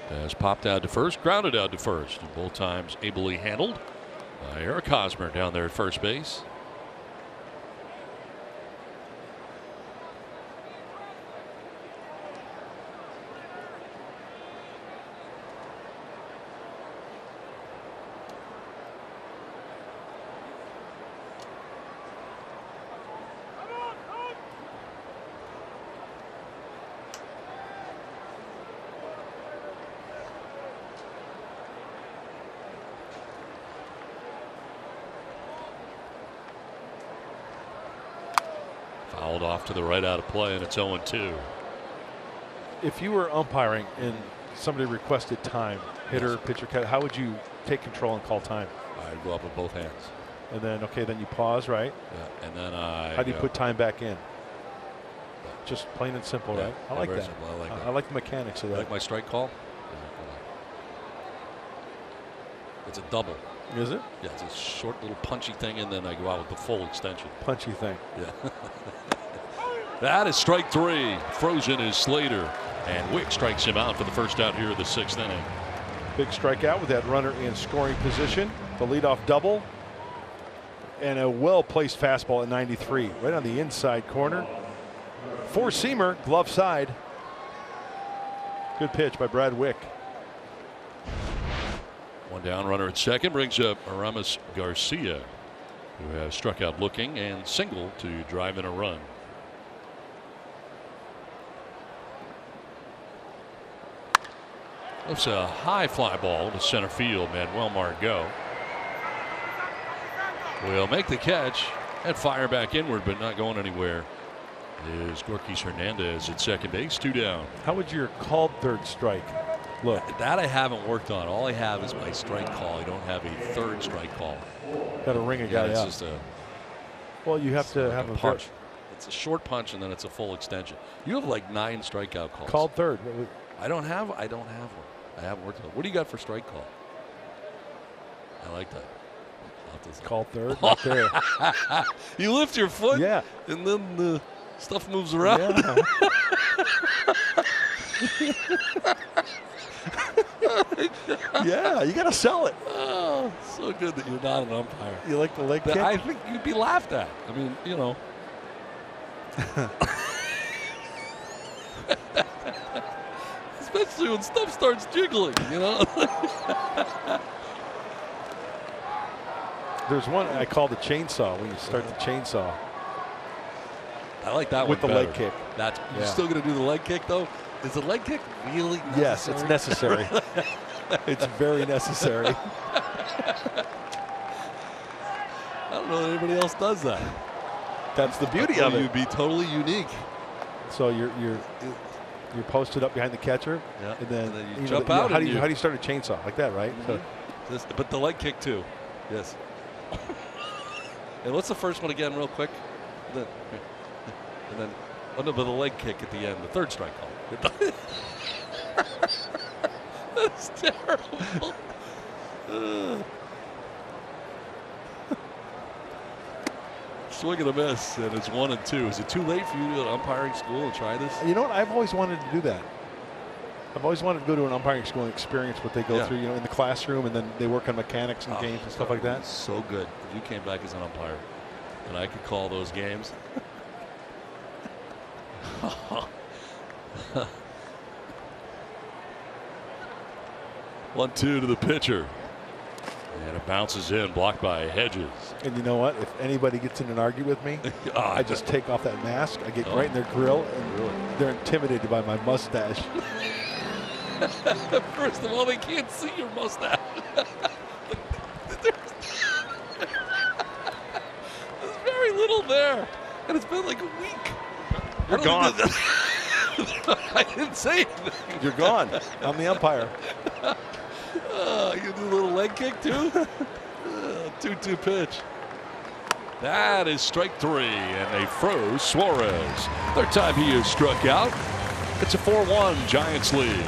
Has popped out to first, grounded out to first, and both times ably handled by Eric Hosmer down there at first base. Fouled off to the right out of play, and it's 0-2. If you were umpiring and somebody requested time, hitter, pitcher, catcher, how would you take control and call time? I'd go up with both hands. And then, okay, then you pause, right? Yeah, and then how do you put time back in? Just plain and simple, right? I like that. Simple. I like that. I like the mechanics of that. You like my strike call? It's a double. Is it? Yeah, it's a short little punchy thing, and then I go out with the full extension. Punchy thing. Yeah. That is strike 3. Frozen is Slater, and Wick strikes him out for the first out here of the 6th inning. Big strikeout with that runner in scoring position. The leadoff double, and a well-placed fastball at 93, right on the inside corner. 4-seamer, glove side. Good pitch by Brad Wick. One down, runner at second brings up Aramis Garcia, who has struck out looking and single to drive in a run. Looks a high fly ball to center field. Manuel Margot will make the catch and fire back inward, but not going anywhere. Is Gorkys Hernandez at second base, 2 down. How would your called third strike look? That I haven't worked on. All I have is my strike call. I don't have a third strike call. Got to ring a guy it's out. Just a, well, you have to have a punch. It's a short punch, and then it's a full extension. You have like 9 strikeout calls. Called third. I don't have one. I haven't worked on it. What do you got for strike call? I like that. Called third, right there. You lift your foot, yeah, and then the stuff moves around. Yeah, yeah, you got to sell it. Oh, so good that you're not an umpire. You like the leg kick? I think you'd be laughed at. I mean, you know. Especially when stuff starts jiggling, you know. There's one I call the chainsaw when you start the chainsaw. I like that with one the better. leg kick. That's you're still going to do the leg kick though. Is the leg kick really necessary? Yes, it's necessary. It's very necessary. I don't know that anybody else does that. That's the beauty of it. You'd be totally unique. So you're posted up behind the catcher, and then you jump out. How do you start a chainsaw like that, right? Mm-hmm. But the leg kick too. Yes. And what's the first one again, real quick? And then but the leg kick at the end, the third strike call. That's terrible. Swing and a miss, and it's 1-2. Is it too late for you to go to umpiring school and try this? You know what? I've always wanted to do that. I've always wanted to go to an umpiring school and experience what they go through, in the classroom, and then they work on mechanics and games and stuff like that. So good. If you came back as an umpire, and I could call those games. 1-2 to the pitcher. And it bounces in, blocked by Hedges. And you know what? If anybody gets in an argument with me, I just take off that mask. I get right in their grill, and they're intimidated by my mustache. First of all, they can't see your mustache. There's very little there, and it's been like a week. You're gone. I didn't say anything. You're gone. I'm the umpire. You do a little leg kick too? 2-2 pitch. That is strike 3, and they froze Suarez. Third time he is struck out. It's a 4-1 Giants lead.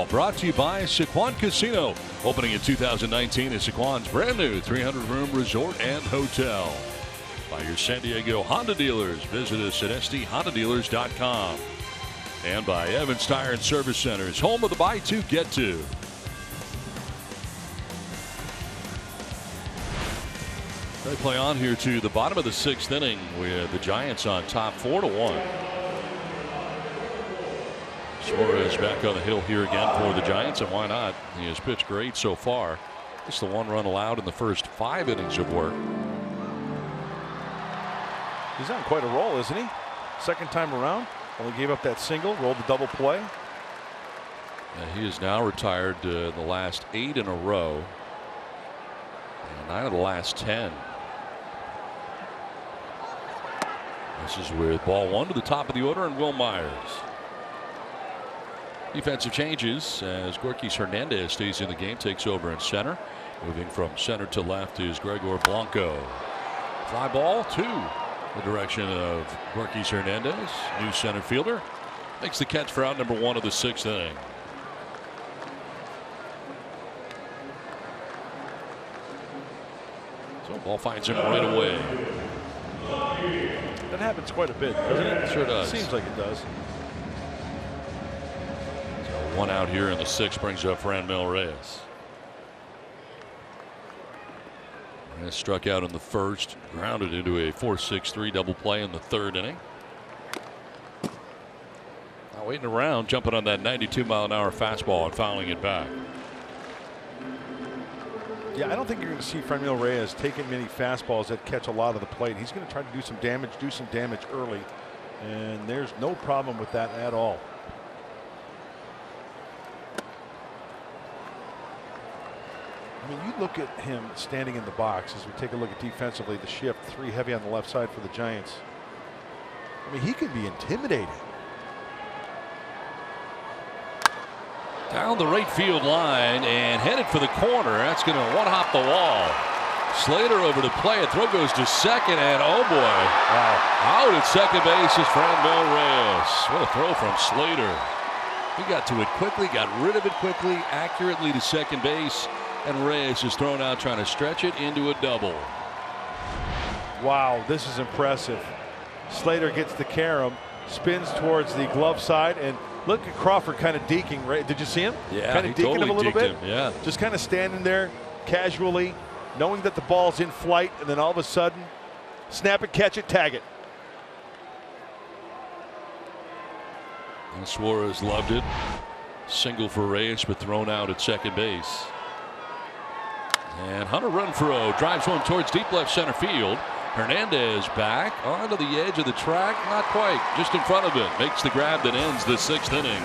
Brought to you by Sequan Casino. Opening in 2019 is Sequan's brand new 300-room resort and hotel. By your San Diego Honda dealers. Visit us at sdhondadealers.com. And by Evans Tire and Service Centers, home of the Buy Two, Get Two. They play on here to the bottom of the 6th inning with the Giants on top 4-1. Suarez back on the hill here again for the Giants, and why not? He has pitched great so far. Just the 1 run allowed in the first 5 innings of work. He's on quite a roll, isn't he? Second time around. Only gave up that single, rolled the double play. He is now retired the last 8 in a row. And 9 of the last 10. This is with ball 1 to the top of the order, and Will Myers. Defensive changes as Gorkys Hernandez stays in the game, takes over in center. Moving from center to left is Gregor Blanco. Fly ball to the direction of Gorkys Hernandez, new center fielder. Makes the catch for out number 1 of the 6th inning. So ball finds him right away. That happens quite a bit, doesn't it? Sure does. Seems like it does. So 1 out here in the 6th brings up Franmil Reyes. Reyes struck out in the 1st, grounded into a 4-6-3 double play in the 3rd inning. Now waiting around, jumping on that 92-mile-an-hour fastball and fouling it back. Yeah, I don't think you're going to see Franmil Reyes taking many fastballs that catch a lot of the plate. He's going to try to do some damage early, and there's no problem with that at all. I mean, you look at him standing in the box as we take a look at defensively, the shift, 3 heavy on the left side for the Giants. I mean, he can be intimidating. Down the right field line and headed for the corner. That's going to one-hop the wall. Slater over to play it. Throw goes to second, and oh boy. Wow. Out at second base is Franmil Reyes. What a throw from Slater. He got to it quickly, got rid of it quickly, accurately to second base, and Reyes is thrown out trying to stretch it into a double. Wow, this is impressive. Slater gets the carom, spins towards the glove side, and look at Crawford kind of deking. Right? Did you see him? Yeah, kind of deking totally him a little bit. Yeah, just kind of standing there casually, knowing that the ball's in flight, and then all of a sudden, snap it, catch it, tag it. And Suarez loved it. Single for Reyes, but thrown out at second base. And Hunter Renfroe drives one towards deep left center field. Hernandez back onto the edge of the track. Not quite. Just in front of it. Makes the grab that ends the 6th inning.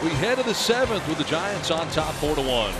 We head to the 7th with the Giants on top 4-1.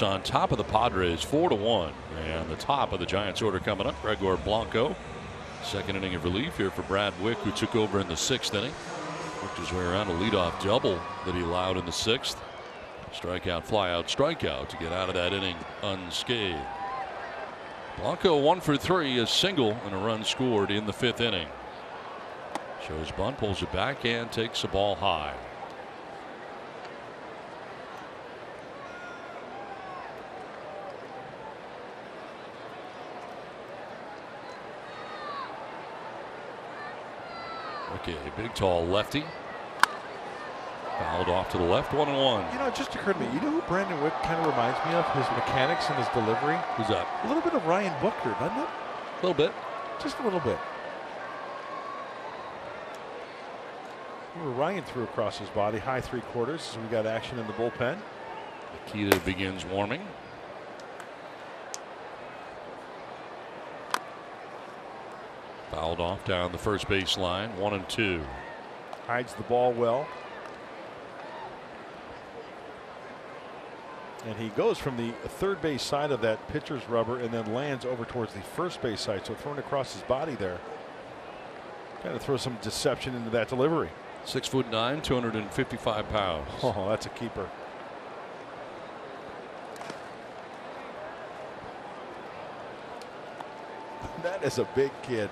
On top of the Padres 4-1, and the top of the Giants order coming up. Gregor Blanco, second inning of relief here for Brad Wick, who took over in the 6th inning. Worked his way around a leadoff double that he allowed in the 6th. Strikeout, flyout, strikeout to get out of that inning unscathed. Blanco 1 for 3, a single and a run scored in the 5th inning. Shows bunt, pulls it back, and takes the ball high. Okay, big tall lefty. Fouled off to the left, 1-1. You know, it just occurred to me, you know who Brandon Wick kind of reminds me of? His mechanics and his delivery. Who's that? A little bit of Ryan Booker, doesn't it? A little bit. Just a little bit. Ryan threw across his body, high 3/4, so we got action in the bullpen. Nikita begins warming. Fouled off down the first base line, 1-2. Hides the ball well. And he goes from the third base side of that pitcher's rubber and then lands over towards the first base side. So thrown across his body there. Kind of throw some deception into that delivery. 6'9", 255 pounds. Oh, that's a keeper. That is a big kid.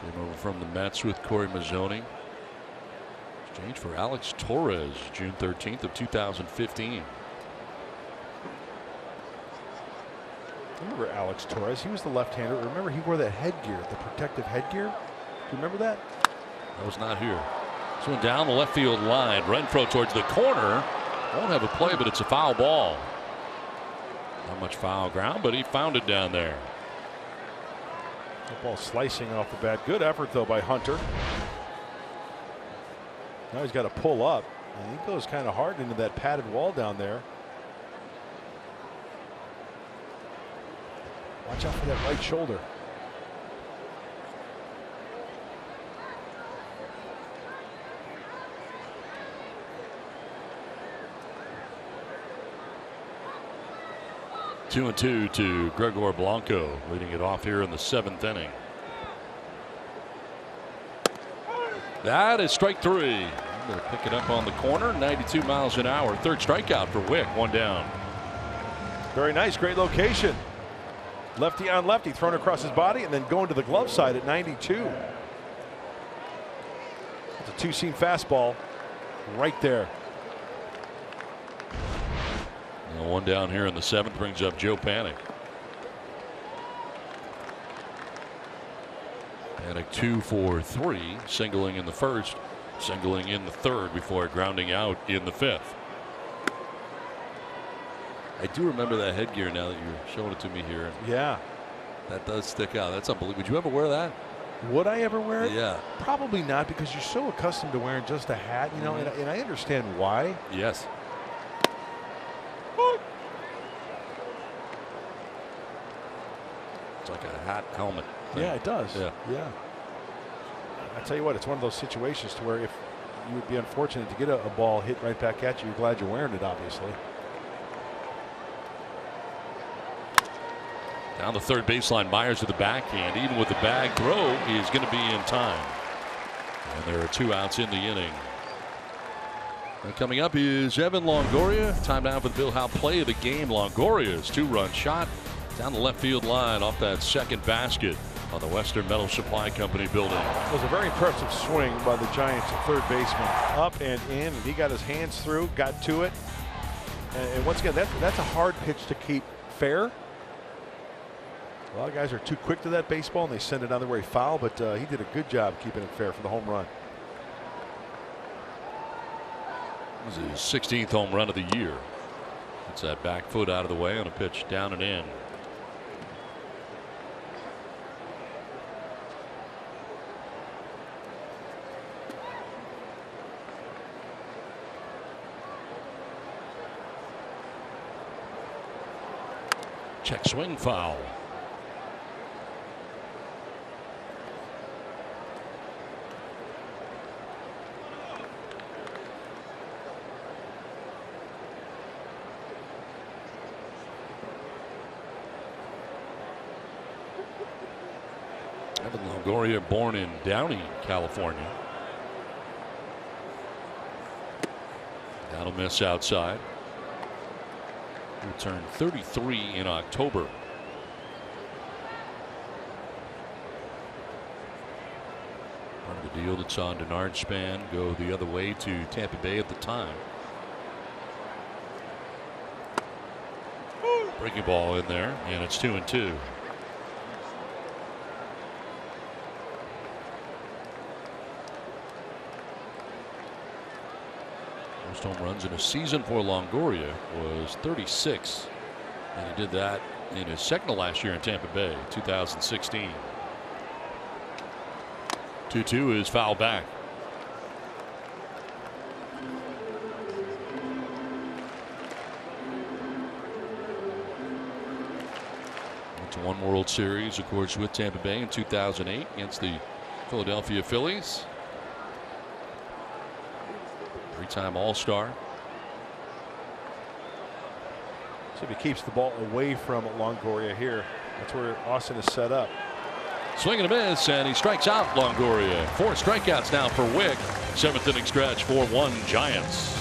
Came over from the Mets with Corey Mazzoni. Exchange for Alex Torres, June 13th of 2015. Remember Alex Torres? He was the left-hander. Remember, he wore that headgear, the protective headgear. Do you remember that? That was not here. This one down the left field line. Renfro towards the corner. Won't have a play, but it's a foul ball. Not much foul ground, but he found it down there. The ball slicing off the bat. Good effort, though, by Hunter. Now he's got to pull up. And he goes kind of hard into that padded wall down there. Watch out for that right shoulder. Two and two to Gregor Blanco, leading it off here in the 7th inning. That is strike 3. Going to pick it up on the corner. 92 miles an hour. Third strikeout for Wick. One down. Very nice. Great location. Lefty on lefty, thrown across his body and then going to the glove side at 92. It's a two-seam fastball right there. And one down here in the 7th brings up Joe Panik. Panik 2 for 3, singling in the 1st, singling in the 3rd before grounding out in the 5th. I do remember that headgear now that you're showing it to me here. Yeah. That does stick out. That's unbelievable. Would you ever wear that? Would I ever wear it? Yeah. Probably not, because you're so accustomed to wearing just a hat, you know, and I understand why. Yes. It's like a hat helmet thing. Yeah, it does. Yeah. Yeah. I tell you what, it's one of those situations to where if you would be unfortunate to get a ball hit right back at you, you're glad you're wearing it, obviously. Down the third baseline, Myers with the backhand. Even with the bag throw, he's going to be in time. And there are 2 outs in the inning. And coming up is Evan Longoria. Time now for the Bill Howe play of the game. Longoria's 2-run shot down the left field line off that second basket on the Western Metal Supply Company building. It was a very impressive swing by the Giants third baseman. Up and in, and he got his hands through, got to it. And once again, that's a hard pitch to keep fair. A lot of guys are too quick to that baseball and they send it on the way foul, but he did a good job keeping it fair for the home run. This is his 16th home run of the year. It's that back foot out of the way on a pitch down and in. Check swing foul. Evan Longoria, born in Downey, California. That'll miss outside. He'll turn 33 in October. Part of the deal that saw Denard Span go the other way to Tampa Bay at the time. Breaking ball in there, and it's 2-2. Most home runs in a season for Longoria was 36, and he did that in his second to last year in Tampa Bay, 2016. 2-2 is foul back. Went to one World Series, of course, with Tampa Bay in 2008 against the Philadelphia Phillies. 3-time All-Star. See if he keeps the ball away from Longoria here. That's where Austin is set up. Swing and a miss, and he strikes out Longoria. 4 strikeouts now for Wick. 7th inning stretch, 4-1 Giants.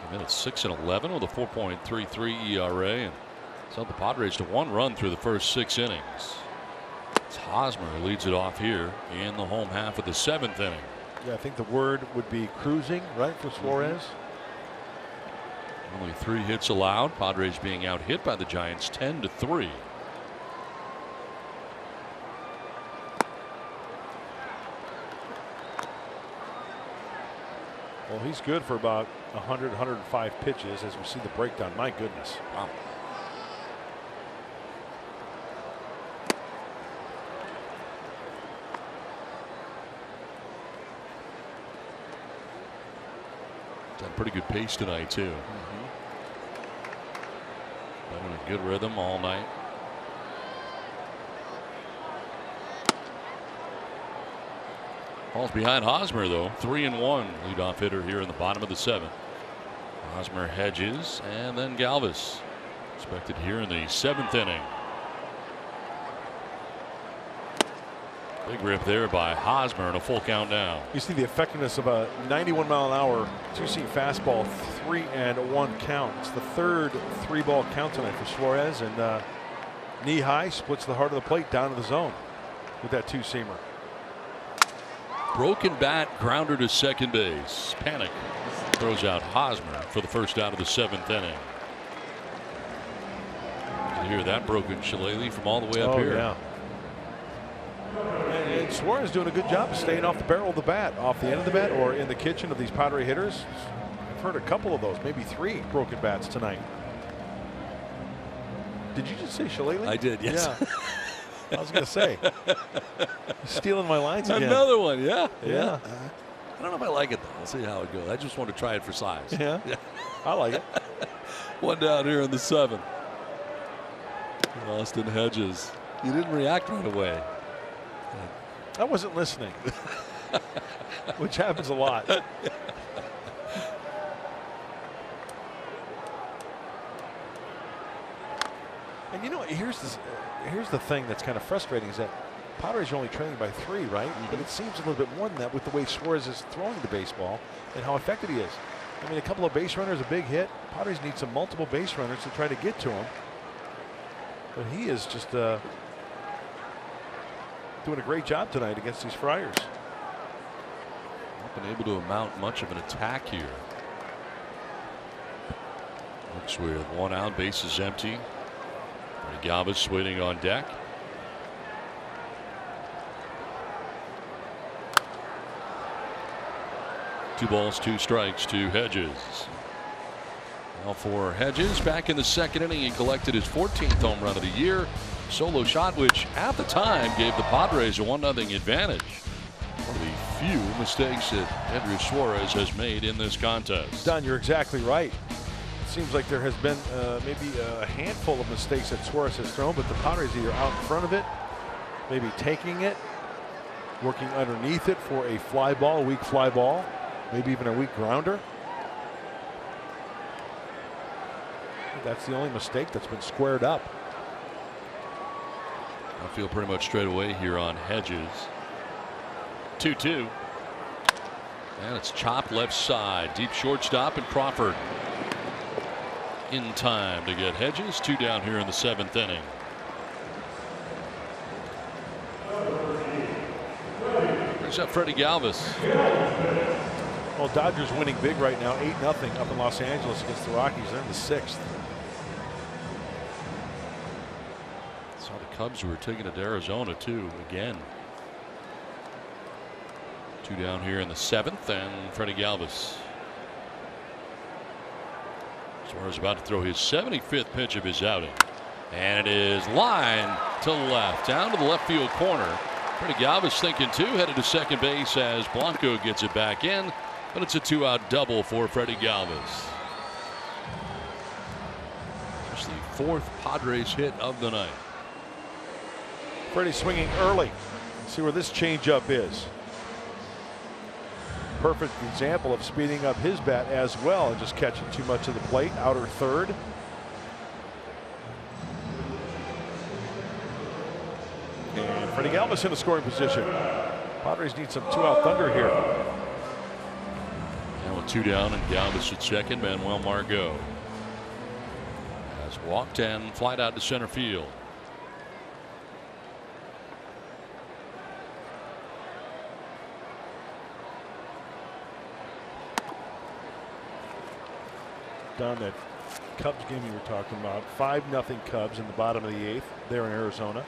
It's 6 and 11 with a 4.33 ERA, and so the Padres to 1 run through the first 6 innings. It's Hosmer who leads it off here in the home half of the 7th inning. Yeah, I think the word would be cruising, right, for Suarez. Only 3 hits allowed. Padres being out hit by the Giants 10-3. Well, he's good for about 100, 105 pitches as we see the breakdown. My goodness. Wow. Got pretty good pace tonight, too. Been in a good rhythm all night. Falls behind Hosmer, though. 3-1 leadoff hitter here in the bottom of the 7th. Hosmer hedges, and then Galvis expected here in the 7th inning. Big rip there by Hosmer and a full count now. You see the effectiveness of a 91-mile-an-hour two-seam fastball, 3-1 count. It's the 3rd 3-ball count tonight for Suarez, and knee high splits the heart of the plate down to the zone with that two-seamer. Broken bat, grounder to second base. Panic throws out Hosmer for the first out of the 7th inning. You can hear that broken shillelagh from all the way up here. Yeah. And Suarez doing a good job of staying off the barrel of the bat, off the end of the bat, or in the kitchen of these Padre hitters. I've heard a couple of those, maybe 3 broken bats tonight. Did you just say shillelagh? I did, yes. Yeah. I was going to say, stealing my lines again. Another one, yeah. Yeah. I don't know if I like it, though. We'll see how it goes. I just want to try it for size. Yeah. I like it. One down here in the 7th. Austin hedges. You didn't react right away. I wasn't listening, which happens a lot. And you know, here's the thing that's kind of frustrating is that Padres are only trailing by 3, right? But it seems a little bit more than that with the way Suarez is throwing the baseball and how effective he is. I mean, a couple of base runners, a big hit. Padres need some multiple base runners to try to get to him. But he is just doing a great job tonight against these Friars. Not been able to mount much of an attack here. Looks with 1 out, bases empty. Galvis waiting on deck. 2 balls, 2 strikes to Hedges. Now for Hedges, back in the 2nd inning, he collected his 14th home run of the year. Solo shot, which at the time gave the Padres a 1-0 advantage. One of the few mistakes that Andrew Suarez has made in this contest. Don, you're exactly right. It seems like there has been maybe a handful of mistakes that Suarez has thrown, but the Padres either out in front of it, maybe taking it, working underneath it for a fly ball, a weak fly ball, maybe even a weak grounder. That's the only mistake that's been squared up. I feel pretty much straight away here on Hedges. 2-2. And it's chopped left side. Deep shortstop and Crawford in time to get Hedges. 2 down here in the 7th inning. Brings up Freddie Galvis. Well, Dodgers winning big right now, 8-0 up in Los Angeles against the Rockies. They're in the 6th. Saw the Cubs who were taking it to Arizona too again. 2 down here in the 7th, and Freddie Galvis. Suarez about to throw his 75th pitch of his outing, and it is line to left, down to the left field corner. Freddie Galvis thinking 2, headed to second base as Blanco gets it back in, but it's a 2-out double for Freddie Galvis. Just the 4th Padres hit of the night. Freddie swinging early. See where this changeup is. Perfect example of speeding up his bat as well and just catching too much of the plate. Outer third. And Freddie Galvis in a scoring position. Padres need some 2-out thunder here. And with 2 down and Galvis at second, Manuel Margot has walked and flied out to center field. Down that Cubs game you were talking about, 5-0 Cubs in the bottom of the 8th there in Arizona.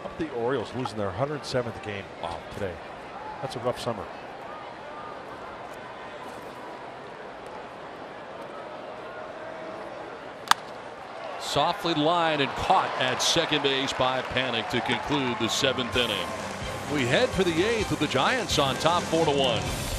Up the Orioles losing their 107th game. Wow, today. That's a rough summer. Softly lined and caught at second base by Panic to conclude the 7th inning. We head for the 8th with the Giants on top 4-1.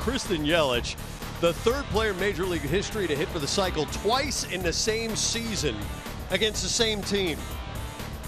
Christian Yelich, the 3rd player in Major League history to hit for the cycle twice in the same season against the same team.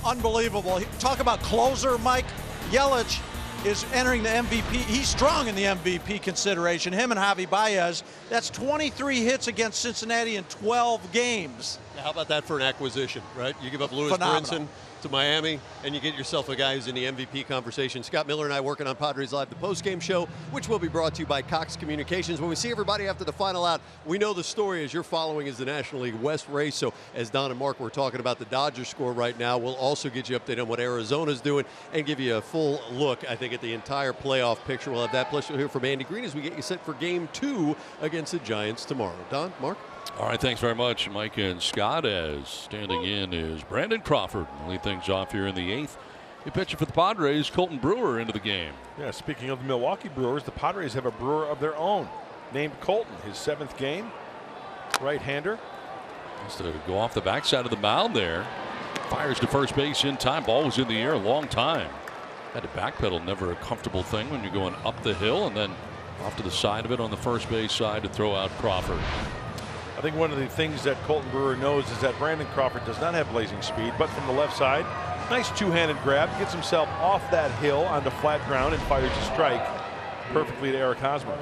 Unbelievable. Talk about closer, Mike. Yelich is entering the MVP. He's strong in the MVP consideration. Him and Javi Baez. That's 23 hits against Cincinnati in 12 games. How about that for an acquisition, right? You give up Lewis Brinson to Miami, and you get yourself a guy who's in the MVP conversation. Scott Miller and I working on Padres Live, the post-game show, which will be brought to you by Cox Communications. When we see everybody after the final out, we know the story as you're following is the National League West race. So as Don and Mark were talking about the Dodgers score right now, we'll also get you updated on what Arizona's doing and give you a full look, I think, at the entire playoff picture. We'll have that. Plus, you'll hear from Andy Green as we get you set for Game 2 against the Giants tomorrow. Don, Mark? All right, thanks very much, Mike and Scott. As standing in is Brandon Crawford. Lead things off here in the 8th. He pitching for the Padres, Colton Brewer into the game. Yeah, speaking of the Milwaukee Brewers, the Padres have a brewer of their own named Colton. His 7th game, right-hander. Has to go off the backside of the mound there. Fires to first base in time. Ball was in the air a long time. Had to backpedal, never a comfortable thing when you're going up the hill, and then off to the side of it on the first base side to throw out Crawford. I think one of the things that Colton Brewer knows is that Brandon Crawford does not have blazing speed, but from the left side, nice two-handed grab, gets himself off that hill onto flat ground and fires a strike perfectly to Eric Hosmer.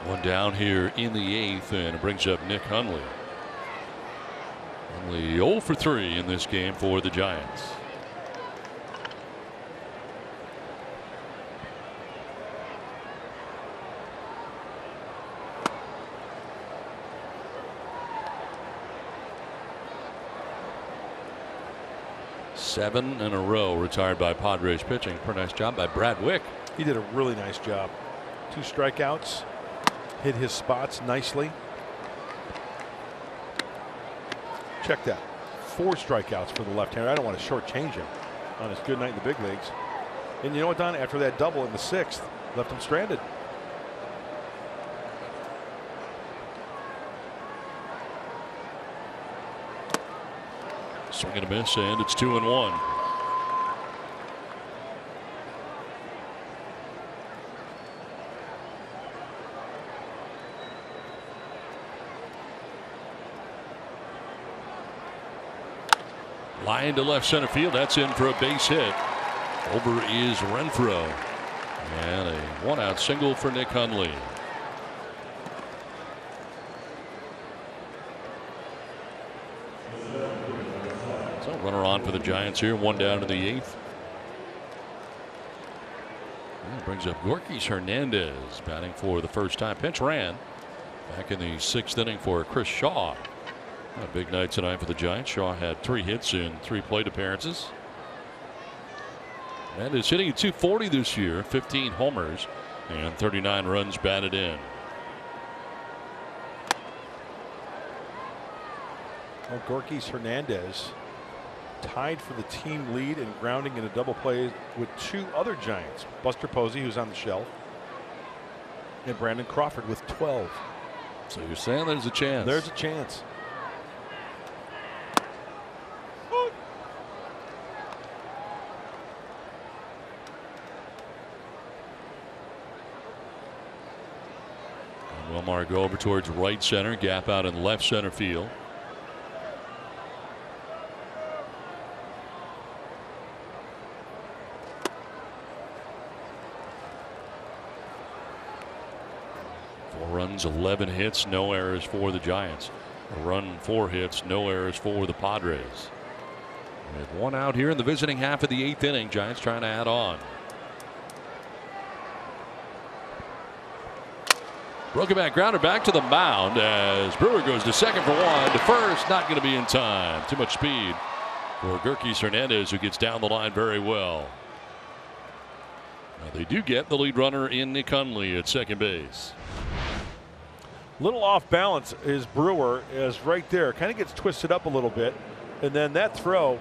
One down here in the 8th, and it brings up Nick Hundley. Only 0 for 3 in this game for the Giants. Seven in a row retired by Padres pitching. Pretty nice job by Brad Wick. He did a really nice job. 2 strikeouts, hit his spots nicely. Check that. 4 strikeouts for the left-hander. I don't want to shortchange him on his good night in the big leagues. And you know what, Don? After that double in the 6th, left him stranded. Swing and a miss, and it's 2-1. Line to left center field. That's in for a base hit. Over is Renfroe. And a 1-out single for Nick Hundley. So runner on for the Giants here. 1 down in the 8th. That brings up Gorkys Hernandez batting for the first time. Pinch ran back in the 6th inning for Chris Shaw. A big night tonight for the Giants. Shaw had 3 hits in 3 plate appearances. And is hitting at .240 this year. 15 homers and 39 runs batted in. Well, Gorkys Hernandez tied for the team lead in grounding in a double play with 2 other Giants. Buster Posey, who's on the shelf, and Brandon Crawford with 12. So you're saying there's a chance? There's a chance. Wilmar go over towards right center, gap out in left center field. Four runs, 11 hits, no errors for the Giants. A run, 4 hits, no errors for the Padres. With 1 out here in the visiting half of the 8th inning, Giants trying to add on. Broken back grounder back to the mound as Brewer goes to second for 1. To first, not going to be in time. Too much speed for Gorkys Hernandez, who gets down the line very well. Now they do get the lead runner in Nick Hundley at second base. Little off balance is Brewer, is right there. Kind of gets twisted up a little bit. And then that throw,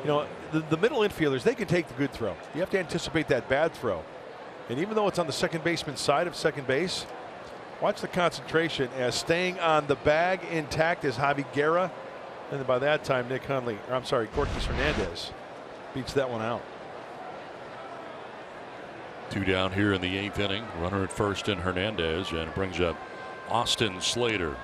you know, the middle infielders, they can take the good throw. You have to anticipate that bad throw. And even though it's on the second baseman's side of second base, watch the concentration as staying on the bag intact is Javi Guerra. And then by that time, Nick Hundley, or I'm sorry, Gorkys Hernandez beats that one out. 2 down here in the 8th inning. Runner at first in Hernandez, and it brings up Austin Slater.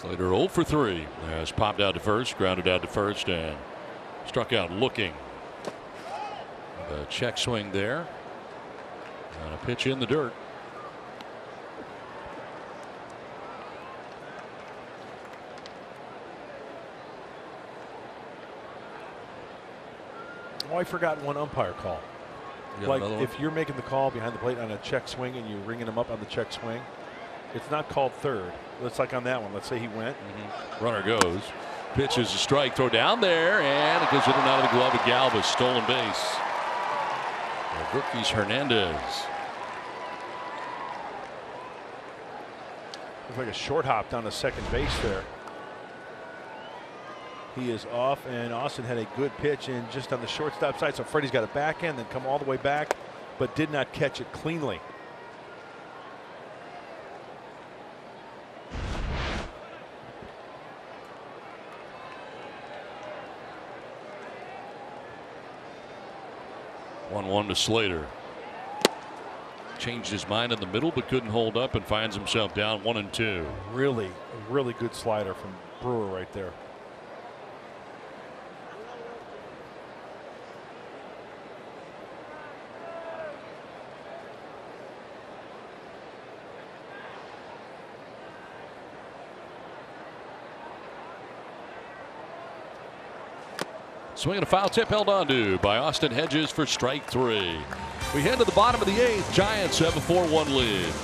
Slater 0 for 3 has popped out to first, grounded out to first, and struck out looking. The check swing there. And a pitch in the dirt. Oh, I forgot one umpire call. Like if you're making the call behind the plate on a check swing and you're ringing him up on the check swing, it's not called third. It's like on that one. Let's say he went. Runner goes. Pitches a strike. Throw down there. And it goes in and out of the glove of Galvis. Stolen base. Rookies Hernandez. Looks like a short hop down to second base there. He is off, and Austin had a good pitch in just on the shortstop side. So Freddie's got a backhand, then come all the way back, but did not catch it cleanly. One to Slater. Changed his mind in the middle, but couldn't hold up and finds himself down 1-2. Really good slider from Brewer right there. Swinging a foul tip held onto by Austin Hedges for strike 3. We head to the bottom of the 8th. Giants have a 4-1 lead.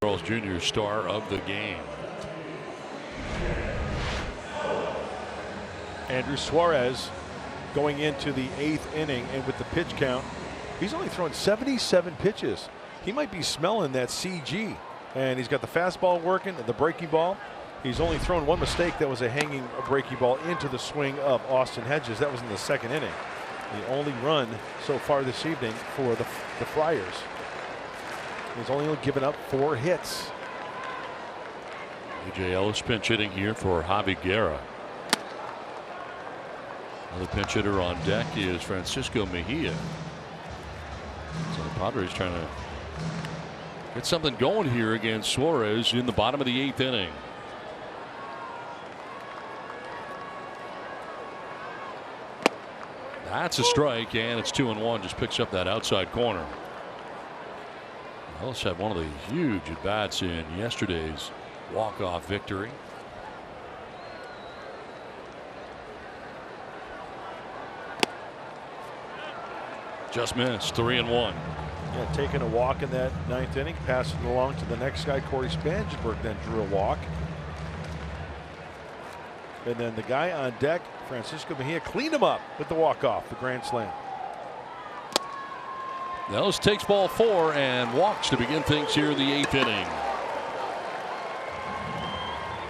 Charles Jr. star of the game. Andrew Suarez going into the 8th inning, and with the pitch count, he's only thrown 77 pitches. He might be smelling that CG, and he's got the fastball working and the breaking ball. He's only thrown one mistake. That was a hanging breaking ball into the swing of Austin Hedges. That was in the 2nd inning. The only run so far this evening for the Friars. He's only given up 4 hits. A.J. Ellis pinch hitting here for Javi Guerra. Another pinch hitter on deck is Francisco Mejia. So the Padres trying to get something going here against Suarez in the bottom of the 8th inning. That's a strike, and it's 2-1. Just picks up that outside corner. Ellis had one of the huge at-bats in yesterday's walk-off victory. Just missed. 3-1. Yeah, taking a walk in that 9th inning, passing it along to the next guy. Corey Spangenberg then drew a walk. And then the guy on deck, Francisco Mejia, cleaned him up with the walk-off, the grand slam. Nellis takes ball 4 and walks to begin things here in the 8th inning.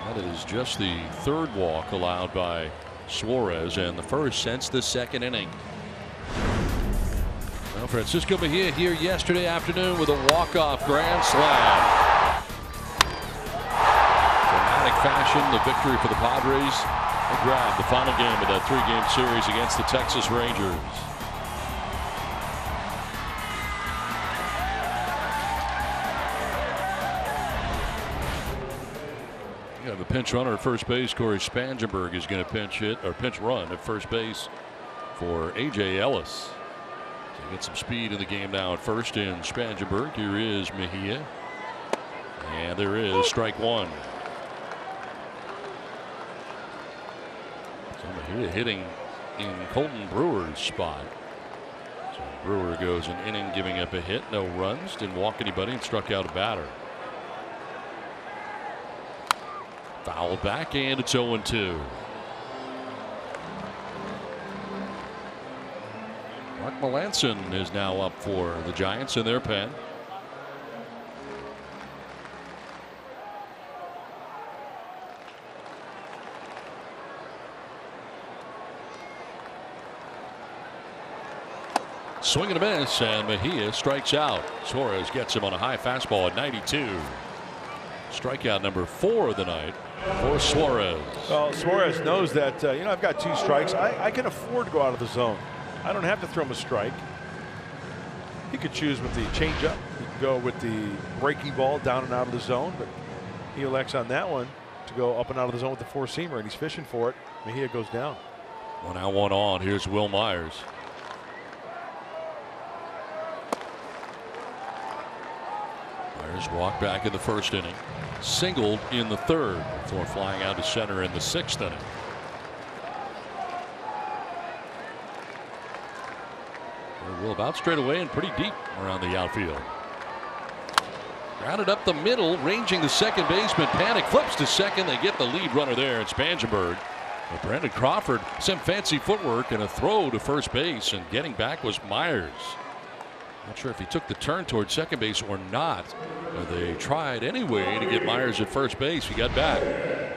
That is just the 3rd walk allowed by Suarez, and the first since the 2nd inning. Well, Francisco Mejia here yesterday afternoon with a walk-off grand slam. Dramatic fashion, the victory for the Padres. They grabbed the final game of that 3-game series against the Texas Rangers. You have a pinch runner at first base. Corey Spangenberg is going to pinch run at first base for A.J. Ellis. So get some speed in the game now at first in Spangenberg. Here is Mejia. And there is strike 1. So Mejia hitting in Colton Brewer's spot. So Brewer goes an inning giving up a hit, no runs, didn't walk anybody, and struck out a batter. Foul back, and it's 0-2. Mark Melanson is now up for the Giants in their pen. Swing and a miss, and Mejia strikes out. Suarez gets him on a high fastball at 92. Strikeout number 4 of the night for Suarez. Well, Suarez knows that, I've got 2 strikes. I can afford to go out of the zone. I don't have to throw him a strike. He could choose with the changeup. He could go with the breaking ball down and out of the zone, but he elects on that one to go up and out of the zone with the 4-seamer, and he's fishing for it. Mejia goes down. 1 out, 1 on. Here's Will Myers. Myers walked back in the 1st inning. Singled in the 3rd before flying out to center in the 6th inning. Will about straight away and pretty deep around the outfield. Grounded up the middle, ranging the second baseman. Panic flips to second. They get the lead runner there. It's Spangenberg. But Brandon Crawford, some fancy footwork and a throw to first base, and getting back was Myers. Not sure if he took the turn towards second base or not. But they tried anyway to get Myers at first base. He got back.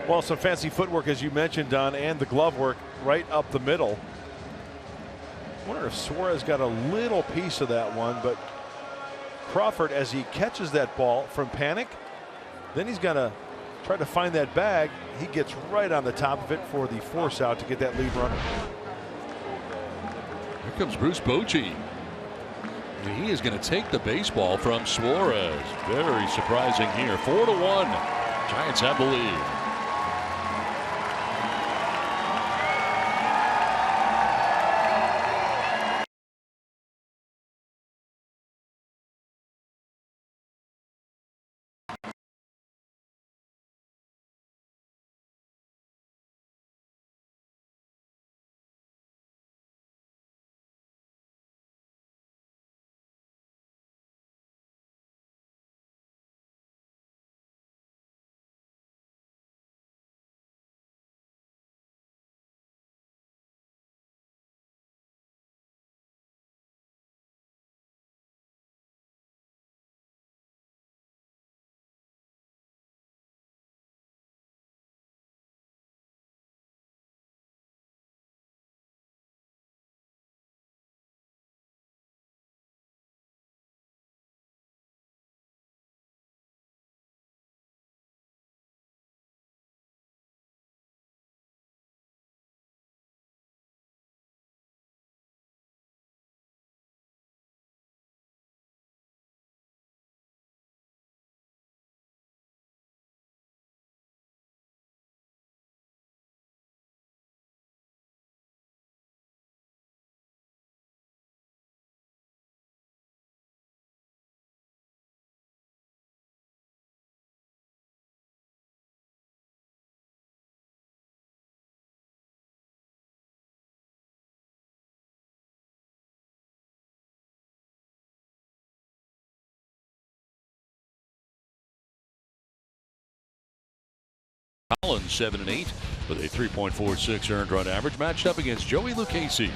Well, some fancy footwork, as you mentioned, Don, and the glove work right up the middle. I wonder if Suarez got a little piece of that one, but Crawford, as he catches that ball from Panic, then he's got to try to find that bag. He gets right on the top of it for the force out to get that lead runner. Here comes Bruce Bochy. He is going to take the baseball from Suarez. Very surprising here. 4-1. Giants have the lead. Collins 7-8 with a 3.46 earned run average, matched up against Joey Lucchesi.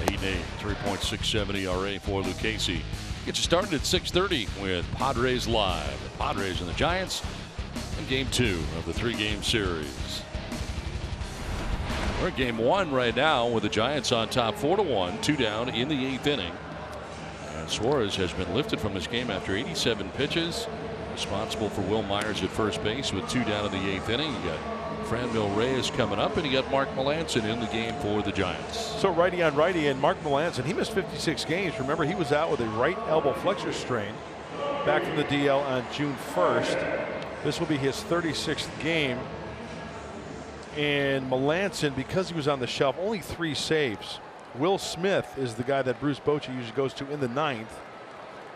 8-8, 3.67 ERA for Lucchesi. Get you started at 6:30 with Padres Live. The Padres and the Giants in Game 2 of the 3-game series. We're at Game 1 right now with the Giants on top 4-1, 2 down in the 8th inning. And Suarez has been lifted from this game after 87 pitches. Responsible for Will Myers at first base with 2 down in the 8th inning. You got Franmil Reyes coming up, and you got Mark Melancon in the game for the Giants. So righty on righty, and Mark Melancon, he missed 56 games. Remember, he was out with a right elbow flexor strain back from the DL on June 1st. This will be his 36th game. And Melancon, because he was on the shelf, only 3 saves. Will Smith is the guy that Bruce Bochy usually goes to in the 9th.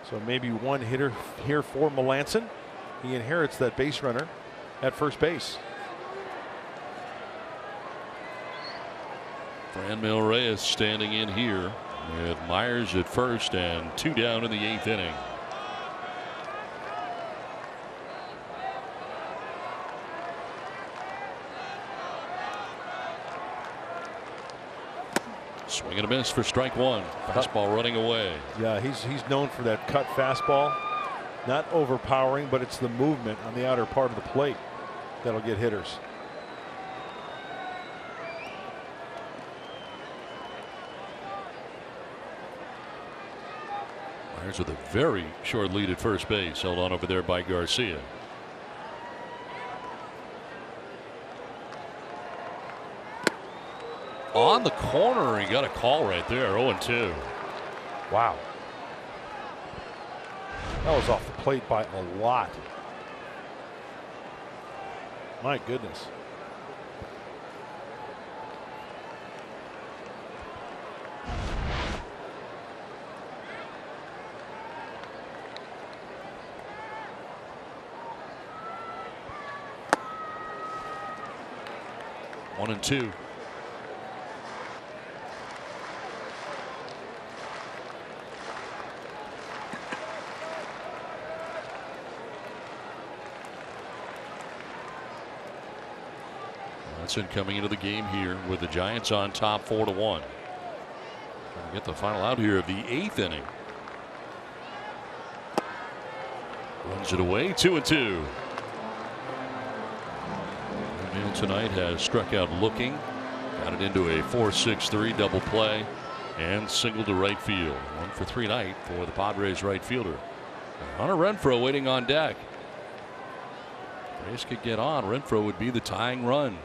So maybe one hitter here for Melancon. He inherits that base runner at first base. Franmil Reyes standing in here with Myers at first and 2 down in the 8th inning. Swing and a miss for strike 1. Fastball running away. Yeah, he's known for that cut fastball. Not overpowering, but it's the movement on the outer part of the plate that'll get hitters. Myers with a very short lead at first base, held on over there by Garcia. On the corner, he got a call right there. 0-2. Wow. That was off the plate by a lot. My goodness. One and 2. Coming into the game here with the Giants on top 4-1. Trying to get the final out here of the 8th inning. Runs it away, 2-2. O'Neill tonight has struck out looking, got it into a 4-6-3 double play, and singled to right field. 1 for 3 night for the Padres right fielder. Hunter Renfroe waiting on deck. If Reyes could get on, Renfroe would be the tying run.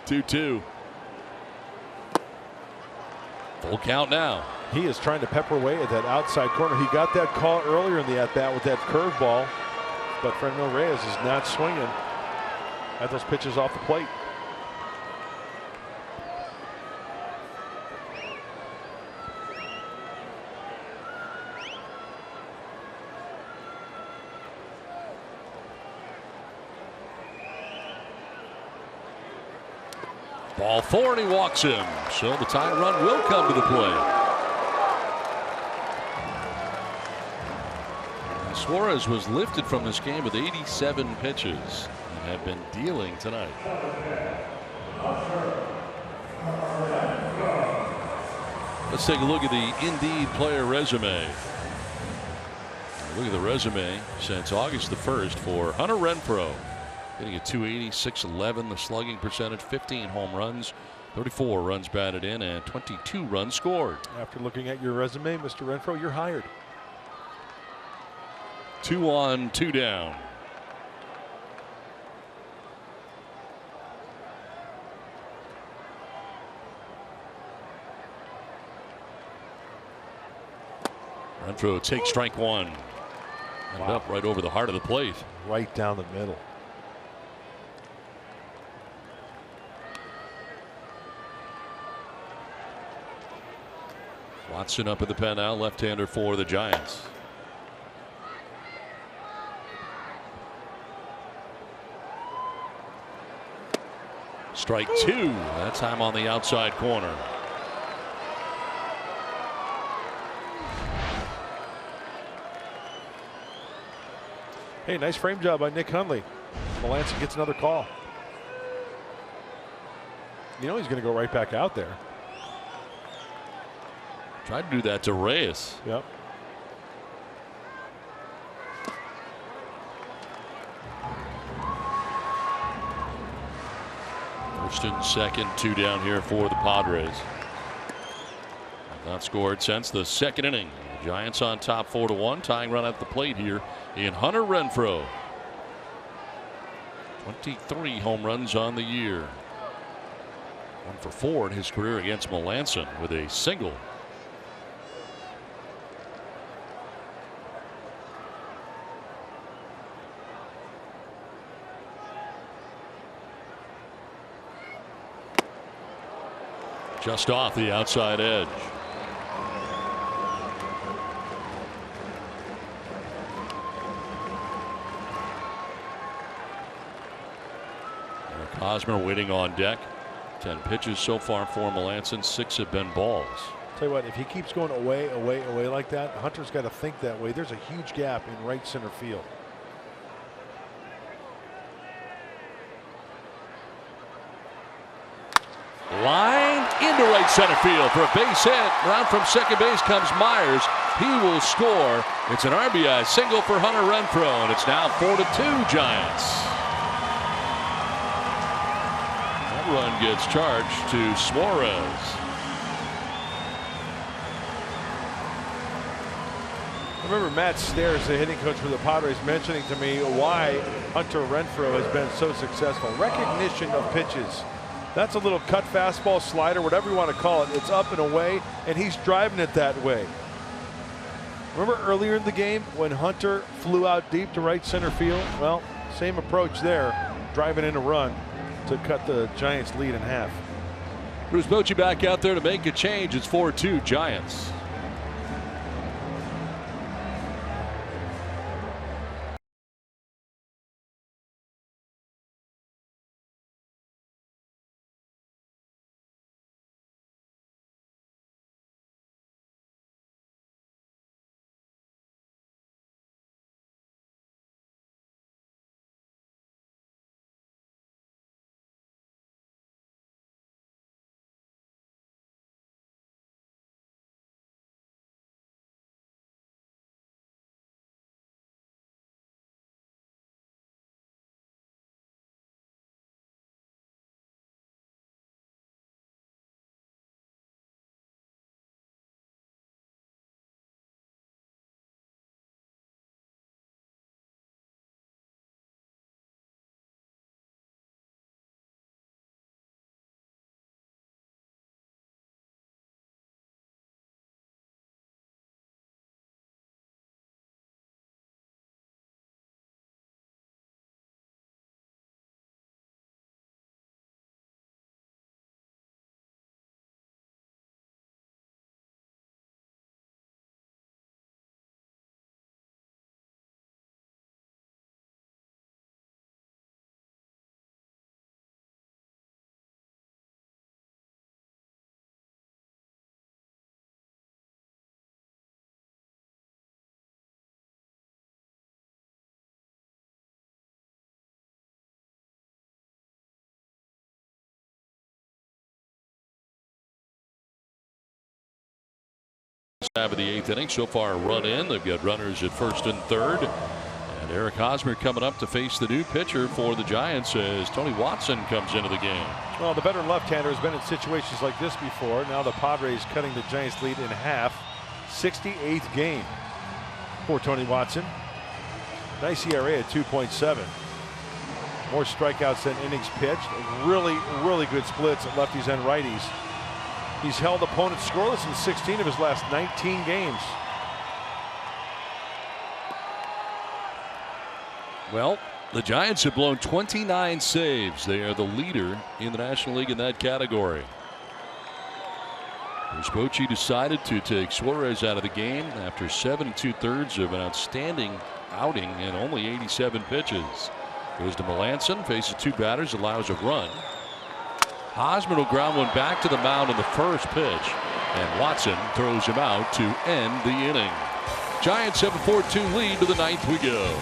2-2. Full count now. He is trying to pepper away at that outside corner. He got that call earlier in the at-bat with that curveball, but Franmil Reyes is not swinging at those pitches off the plate. Ball 4 and he walks him. So the tie run will come to the plate. And Suarez was lifted from this game with 87 pitches and have been dealing tonight. Let's take a look at the Indeed player resume. Look at the resume since August the 1st for Hunter Renfroe. Hitting at 280, 611, the slugging percentage, 15 home runs, 34 runs batted in, and 22 runs scored. After looking at your resume, Mr. Renfroe, you're hired. 2 on, 2 down. Renfroe takes strike 1. And up right over the heart of the plate. Right down the middle. Watson up at the pen now, left-hander for the Giants. Strike 2. That time on the outside corner. Hey, nice frame job by Nick Hundley. Melancon gets another call. You know he's going to go right back out there. Tried to do that to Reyes. Yep. First and second, 2 down here for the Padres. Not scored since the second inning. The Giants on top 4-1, tying run at the plate here in Hunter Renfroe. 23 home runs on the year. 1 for 4 in his career against Melanson with a single. Just off the outside edge. Hosmer waiting on deck. 10 pitches so far for Melanson. 6 have been balls. Tell you what, if he keeps going away like that, Hunter's got to think that way. There's a huge gap in right center field. Line into right center field for a base hit. Around from second base comes Myers. He will score. It's an RBI single for Hunter Renfroe, and it's now 4-2 Giants. That run gets charged to Suarez. I remember Matt Stairs, the hitting coach for the Padres, mentioning to me why Hunter Renfroe has been so successful. Recognition of pitches. That's a little cut fastball, slider, whatever you want to call it. It's up and away, and he's driving it that way. Remember earlier in the game when Hunter flew out deep to right center field? Well, same approach there, driving in a run to cut the Giants' lead in half. Bruce Bochy back out there to make a change. It's 4-2 Giants. Half of the 8th inning. So far a run in. They've got runners at first and third. And Eric Hosmer coming up to face the new pitcher for the Giants as Tony Watson comes into the game. Well, the veteran left-hander has been in situations like this before. Now the Padres cutting the Giants lead in half. 68th game for Tony Watson. Nice ERA at 2.7. More strikeouts than innings pitched. Really good splits at lefties and righties. He's held opponents scoreless in 16 of his last 19 games. Well, the Giants have blown 29 saves. They are the leader in the National League in that category. Bochy decided to take Suarez out of the game after 7 2/3 of an outstanding outing and only 87 pitches. Goes to Melanson, faces 2 batters, allows a run. Hosmer will ground one back to the mound in the first pitch, and Watson throws him out to end the inning. Giants have a 4-2 lead. To the 9th we go.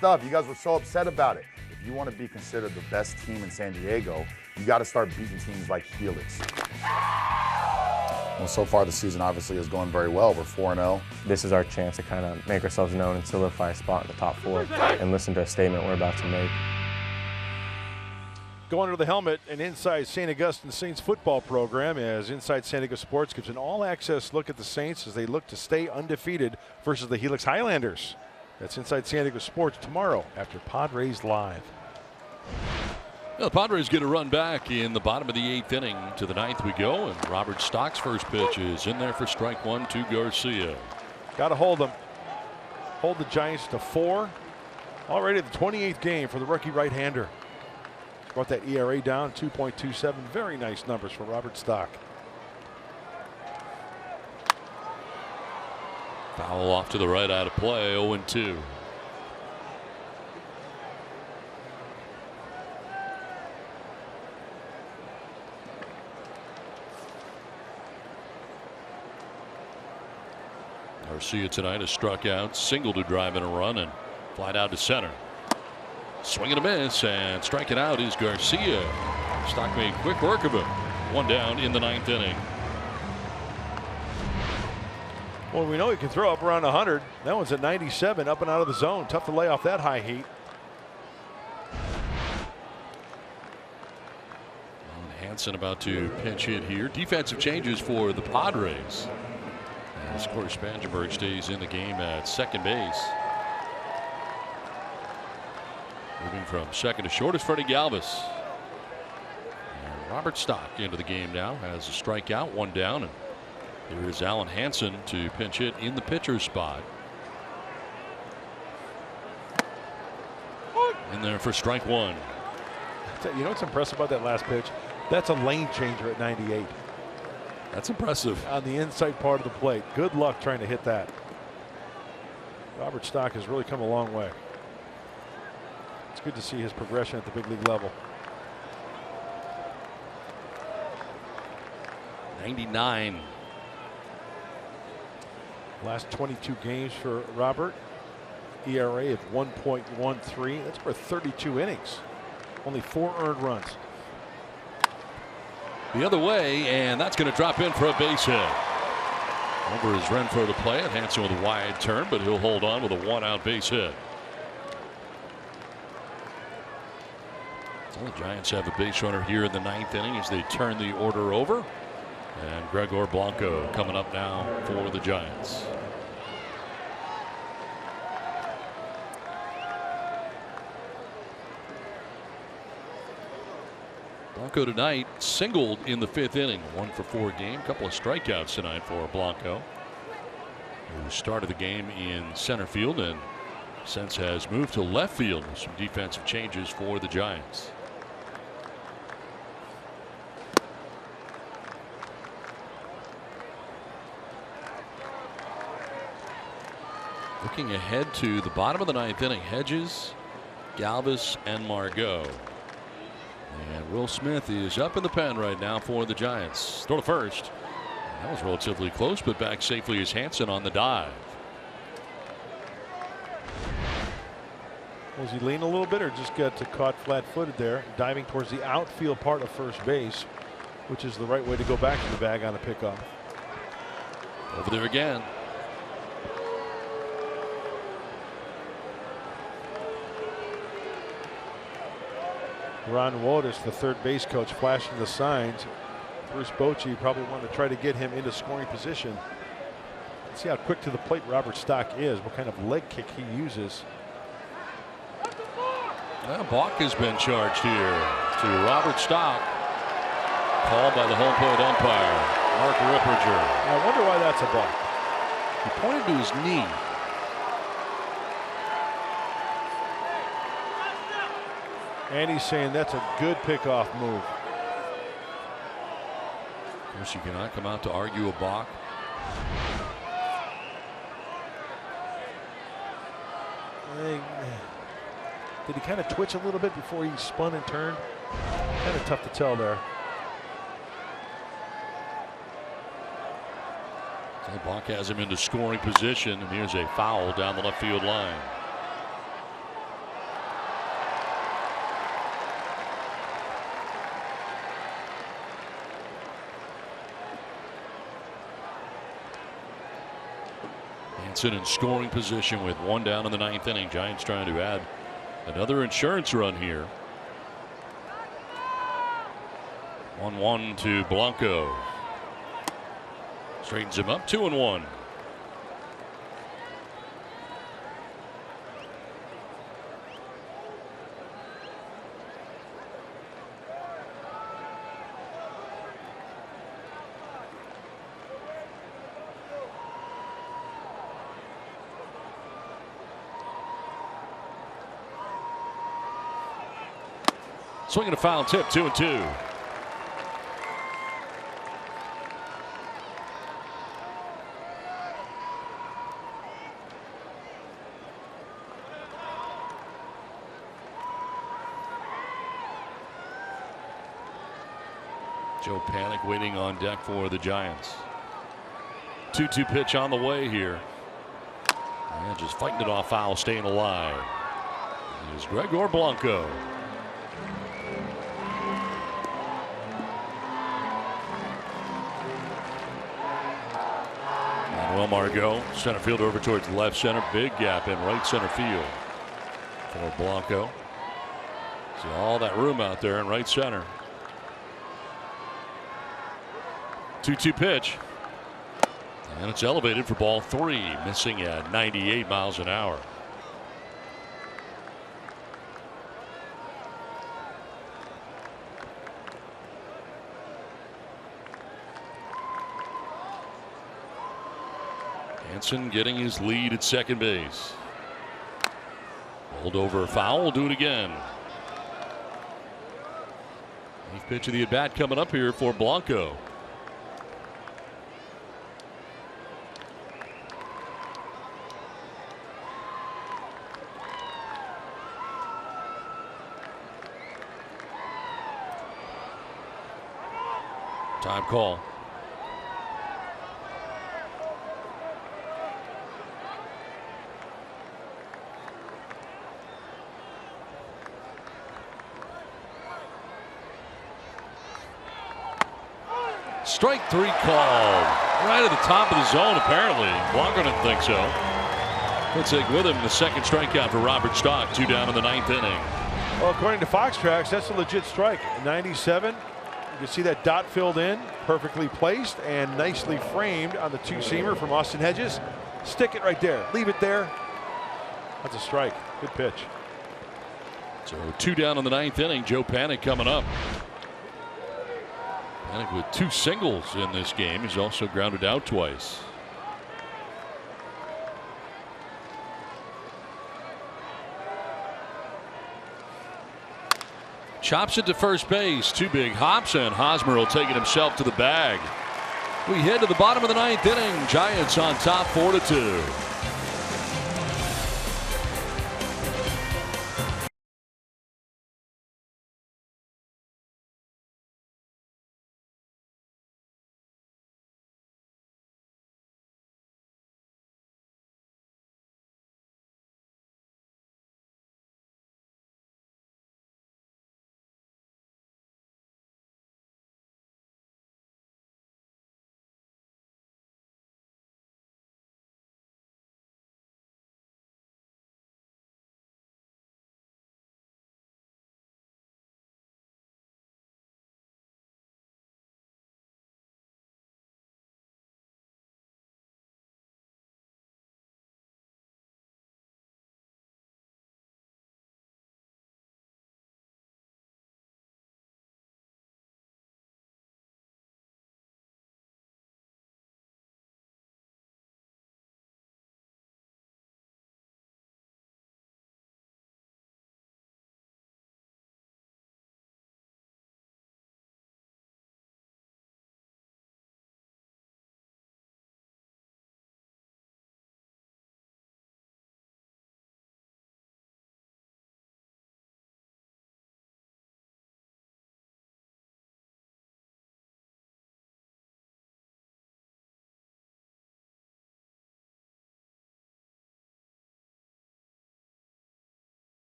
stuff. You guys were so upset about it. If you want to be considered the best team in San Diego, you got to start beating teams like Helix. Well, so far the season obviously is going very well. We're 4-0. This is our chance to kind of make ourselves known and solidify a spot in the top 4 and listen to a statement we're about to make. Go under the helmet and Inside St. Augustine Saints football program as Inside San Diego Sports gives an all-access look at the Saints as they look to stay undefeated versus the Helix Highlanders. That's Inside San Diego Sports tomorrow after Padres Live. Well, the Padres get a run back in the bottom of the 8th inning. To the 9th we go, and Robert Stock's first pitch is in there for strike 1 to Garcia. Got to hold them. Hold the Giants to 4. Already the 28th game for the rookie right-hander. Brought that ERA down, 2.27. Very nice numbers for Robert Stock. Foul off to the right, out of play, 0-2. Garcia tonight has struck out, single to drive in a run, and flied out to center. Swing and a miss, and striking out is Garcia. Stock made quick work of him. 1 down in the 9th inning. Well, we know he can throw up around 100. That one's at 97, up and out of the zone. Tough to lay off that high heat. Hansen about to pinch hit here. Defensive changes for the Padres. As Corey Spangenberg stays in the game at second base. Moving from second to short is Freddie Galvis. And Robert Stock into the game now, has a strikeout, 1 down. And here is Alan Hansen to pinch hit in the pitcher's spot. In there for strike 1. You know what's impressive about that last pitch? That's a lane changer at 98. That's impressive. On the inside part of the plate. Good luck trying to hit that. Robert Stock has really come a long way. It's good to see his progression at the big league level. 99. Last 22 games for Robert. ERA of 1.13. That's for 32 innings. Only 4 earned runs. The other way, and that's going to drop in for a base hit. Over is Renfroe to play it. Hansen with a wide turn, but he'll hold on with a 1-out base hit. Well, the Giants have a base runner here in the 9th inning as they turn the order over. And Gregor Blanco coming up now for the Giants. Blanco tonight singled in the 5th inning, 1 for 4 game. Couple of strikeouts tonight for Blanco, who started the game in center field and since has moved to left field with some defensive changes for the Giants. Looking ahead to the bottom of the 9th inning, Hedges, Galvis, and Margot. And Will Smith is up in the pen right now for the Giants. Throw to first. That was relatively close, but back safely is Hansen on the dive. Was he lean a little bit or just got caught flat-footed there, diving towards the outfield part of first base, which is the right way to go back to the bag on a pickoff. Over there again. Ron Wotus, the third base coach, flashing the signs. Bruce Bochy probably wanted to try to get him into scoring position. Let's see how quick to the plate Robert Stock is, what kind of leg kick he uses. Well, Balk has been charged here to Robert Stock. Called by the home plate umpire, Mark Ripperger. I wonder why that's a balk. He pointed to his knee. And he's saying that's a good pickoff move. Of course, you cannot come out to argue a balk. Did he kind of twitch a little bit before he spun and turned? Kind of tough to tell there. So Balk has him into scoring position, and here's a foul down the left field line. Hansen in scoring position with one down in the ninth inning. Giants trying to add another insurance run here. 1-1 to Blanco. Straightens him up, 2-1. Swinging a foul tip, 2-2. Joe Panic waiting on deck for the Giants. 2-2 pitch on the way here. And just fighting it off foul, staying alive. Here's Gregor Blanco. Manuel Margot, center field over towards left center. Big gap in right center field for Blanco. See all that room out there in right center. 2-2 pitch. And it's elevated for ball 3, missing at 98 miles an hour. Hansen getting his lead at second base. Rolled over, foul, will do it again. Eighth pitch of the at bat coming up here for Blanco. Time call. Strike 3 called. Right at the top of the zone, apparently. Blanco didn't think so. Let's take with him the second strikeout for Robert Stock. 2 down in the ninth inning. Well, according to Fox Tracks, that's a legit strike. 97. You can see that dot filled in, perfectly placed and nicely framed on the two-seamer from Austin Hedges. Stick it right there. Leave it there. That's a strike. Good pitch. So 2 down in the ninth inning. Joe Panic coming up. Panic with 2 singles in this game. He's also grounded out twice. Chops it to first base. 2 big hops, and Hosmer will take it himself to the bag. We head to the bottom of the ninth inning. Giants on top 4-2.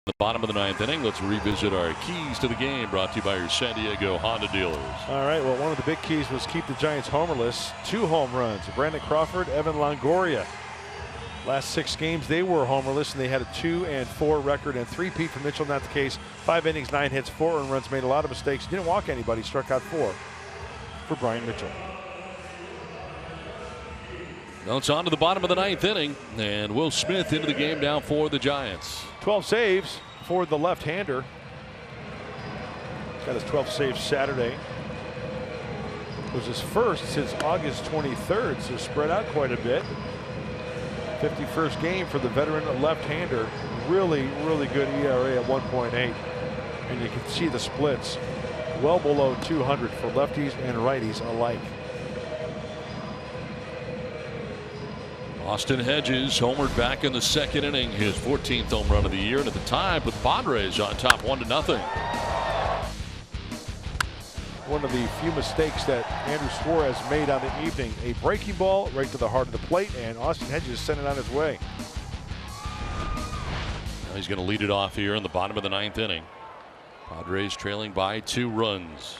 The bottom of the 9th inning. Let's revisit our keys to the game, brought to you by your San Diego Honda dealers. All right, well, one of the big keys was keep the Giants homerless. 2 home runs. Brandon Crawford, Evan Longoria. Last 6 games, they were homerless, and they had a 2-4 record, and 3-peat for Mitchell, not the case. 5 innings, 9 hits, 4 earned runs, made a lot of mistakes. Didn't walk anybody, struck out 4 for Brian Mitchell. Now it's on to the bottom of the 9th inning, and Will Smith into the game now for the Giants. 12 saves for the left-hander. Got his 12th save Saturday. It was his first since August 23rd, so spread out quite a bit. 51st game for the veteran left-hander. Really, really good ERA at 1.8. And you can see the splits well below 200 for lefties and righties alike. Austin Hedges homered back in the 2nd inning, his 14th home run of the year, and at the time with Padres on top 1-0. One of the few mistakes that Andrew Suarez made on the evening. A breaking ball right to the heart of the plate, and Austin Hedges sent it on his way. Now he's going to lead it off here in the bottom of the 9th inning. Padres trailing by 2 runs.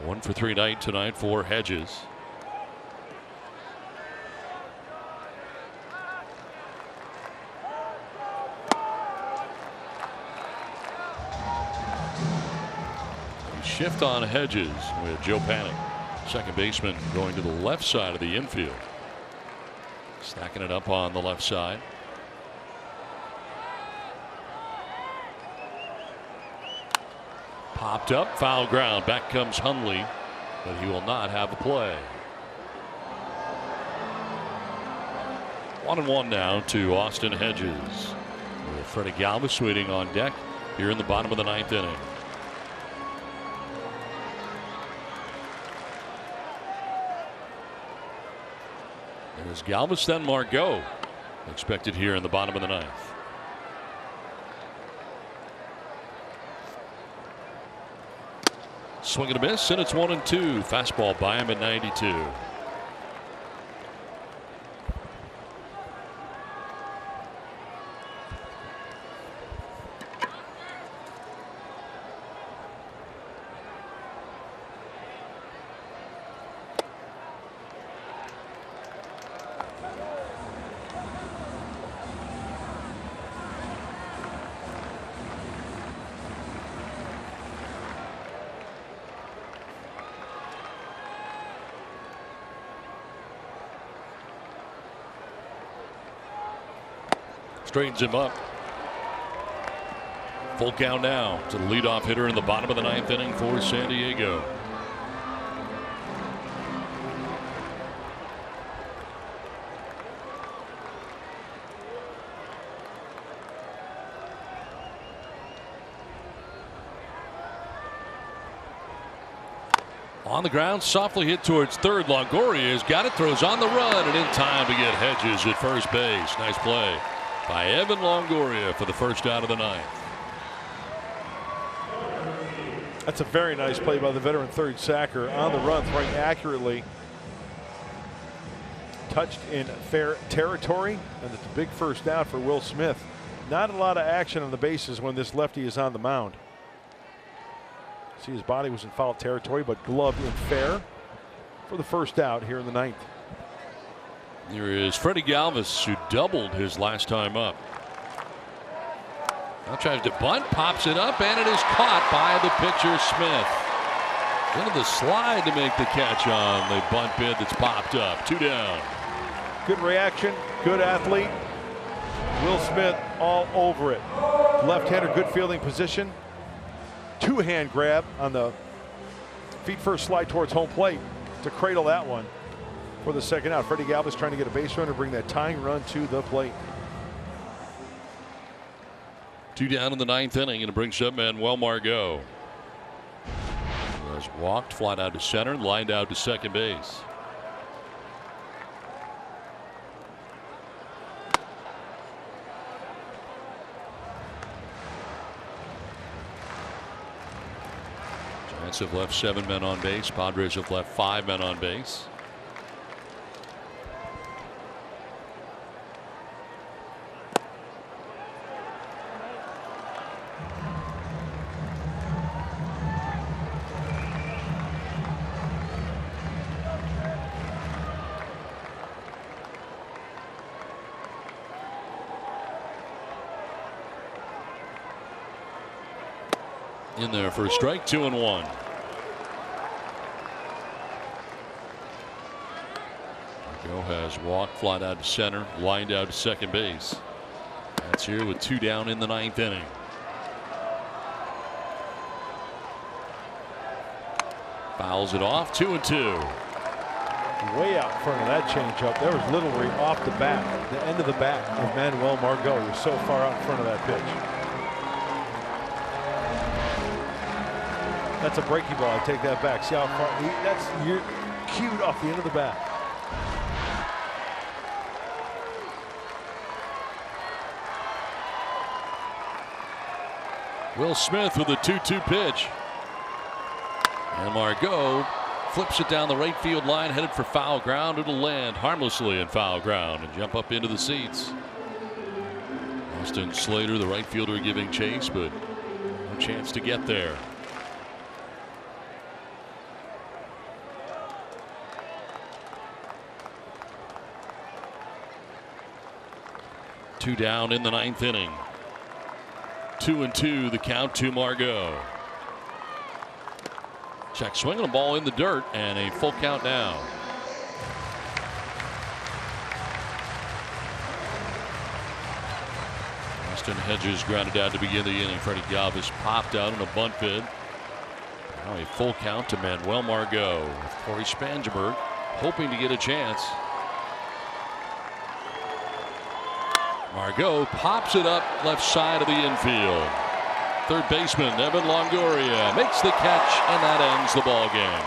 A 1-for-3 night tonight for Hedges. Shift on Hedges with Joe Panic, second baseman, going to the left side of the infield. Stacking it up on the left side. Popped up, foul ground. Back comes Hundley, but he will not have a play. 1-1 now to Austin Hedges, with Freddie Galvis waiting on deck here in the bottom of the 9th inning. There's Galvis, then Margot, expected here in the bottom of the 9th. Swing and a miss, and it's 1-2. Fastball by him at 92. Straightens him up. Full count now to the leadoff hitter in the bottom of the 9th inning for San Diego. On the ground, softly hit towards third. Longoria has got it, throws on the run, and in time to get Hedges at first base. Nice play by Evan Longoria for the first out of the 9th. That's a very nice play by the veteran third sacker. On the run, throwing accurately. Touched in fair territory, and it's a big first out for Will Smith. Not a lot of action on the bases when this lefty is on the mound. See, his body was in foul territory, but gloved in fair for the first out here in the 9th. Here is Freddie Galvis, who doubled his last time up. Now tries to bunt, pops it up, and it is caught by the pitcher Smith. Into the slide to make the catch on the bunt bid that's popped up. 2 down. Good reaction, good athlete. Will Smith all over it. Left-hander, good fielding position. 2-hand grab on the feet first slide towards home plate to cradle that one for the second out. Freddie Galvis trying to get a base runner, bring that tying run to the plate. 2 down in the 9th inning, and it brings up Manuel Margot. He has walked, flied out to center, and lined out to second base. Giants have left 7 men on base. Padres have left 5 men on base. in there for a strike, 2-1. Margot has walked, flied out to center, lined out to second base. That's here with 2 down in the 9th inning. Fouls it off, 2-2. Way out front of that changeup. There was literally off the bat, the end of the bat of Manuel Margot. You're so far out in front of that pitch. That's a breaking ball. I take that back. See how far? You're cued off the end of the bat. Will Smith with a 2-2 pitch. And Margot flips it down the right field line, headed for foul ground. It'll land harmlessly in foul ground and jump up into the seats. Austin Slater, the right fielder, giving chase, but no chance to get there. Two down in the 9th inning. 2-2 the count to Margot. Check swinging a ball in the dirt and a full count now. Austin Hedges grounded out to begin the inning. Freddie Galvis popped out on a bunt bid. Now a full count to Manuel Margot with Corey Spangenberg hoping to get a chance. Margot pops it up left side of the infield. Third baseman Evan Longoria makes the catch, and that ends the ball game.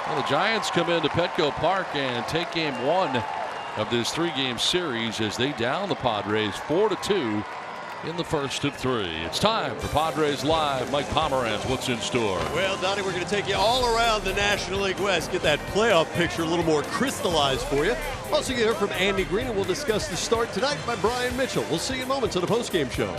Well, the Giants come into Petco Park and take game 1 of this 3-game series as they down the Padres 4-2 in the first of 3. It's time for Padres Live. Mike Pomeranz, what's in store? Well, Donnie, we're going to take you all around the National League West, get that playoff picture a little more crystallized for you. Also, you hear from Andy Green, and we'll discuss the start tonight by Brian Mitchell. We'll see you in moments on the postgame show.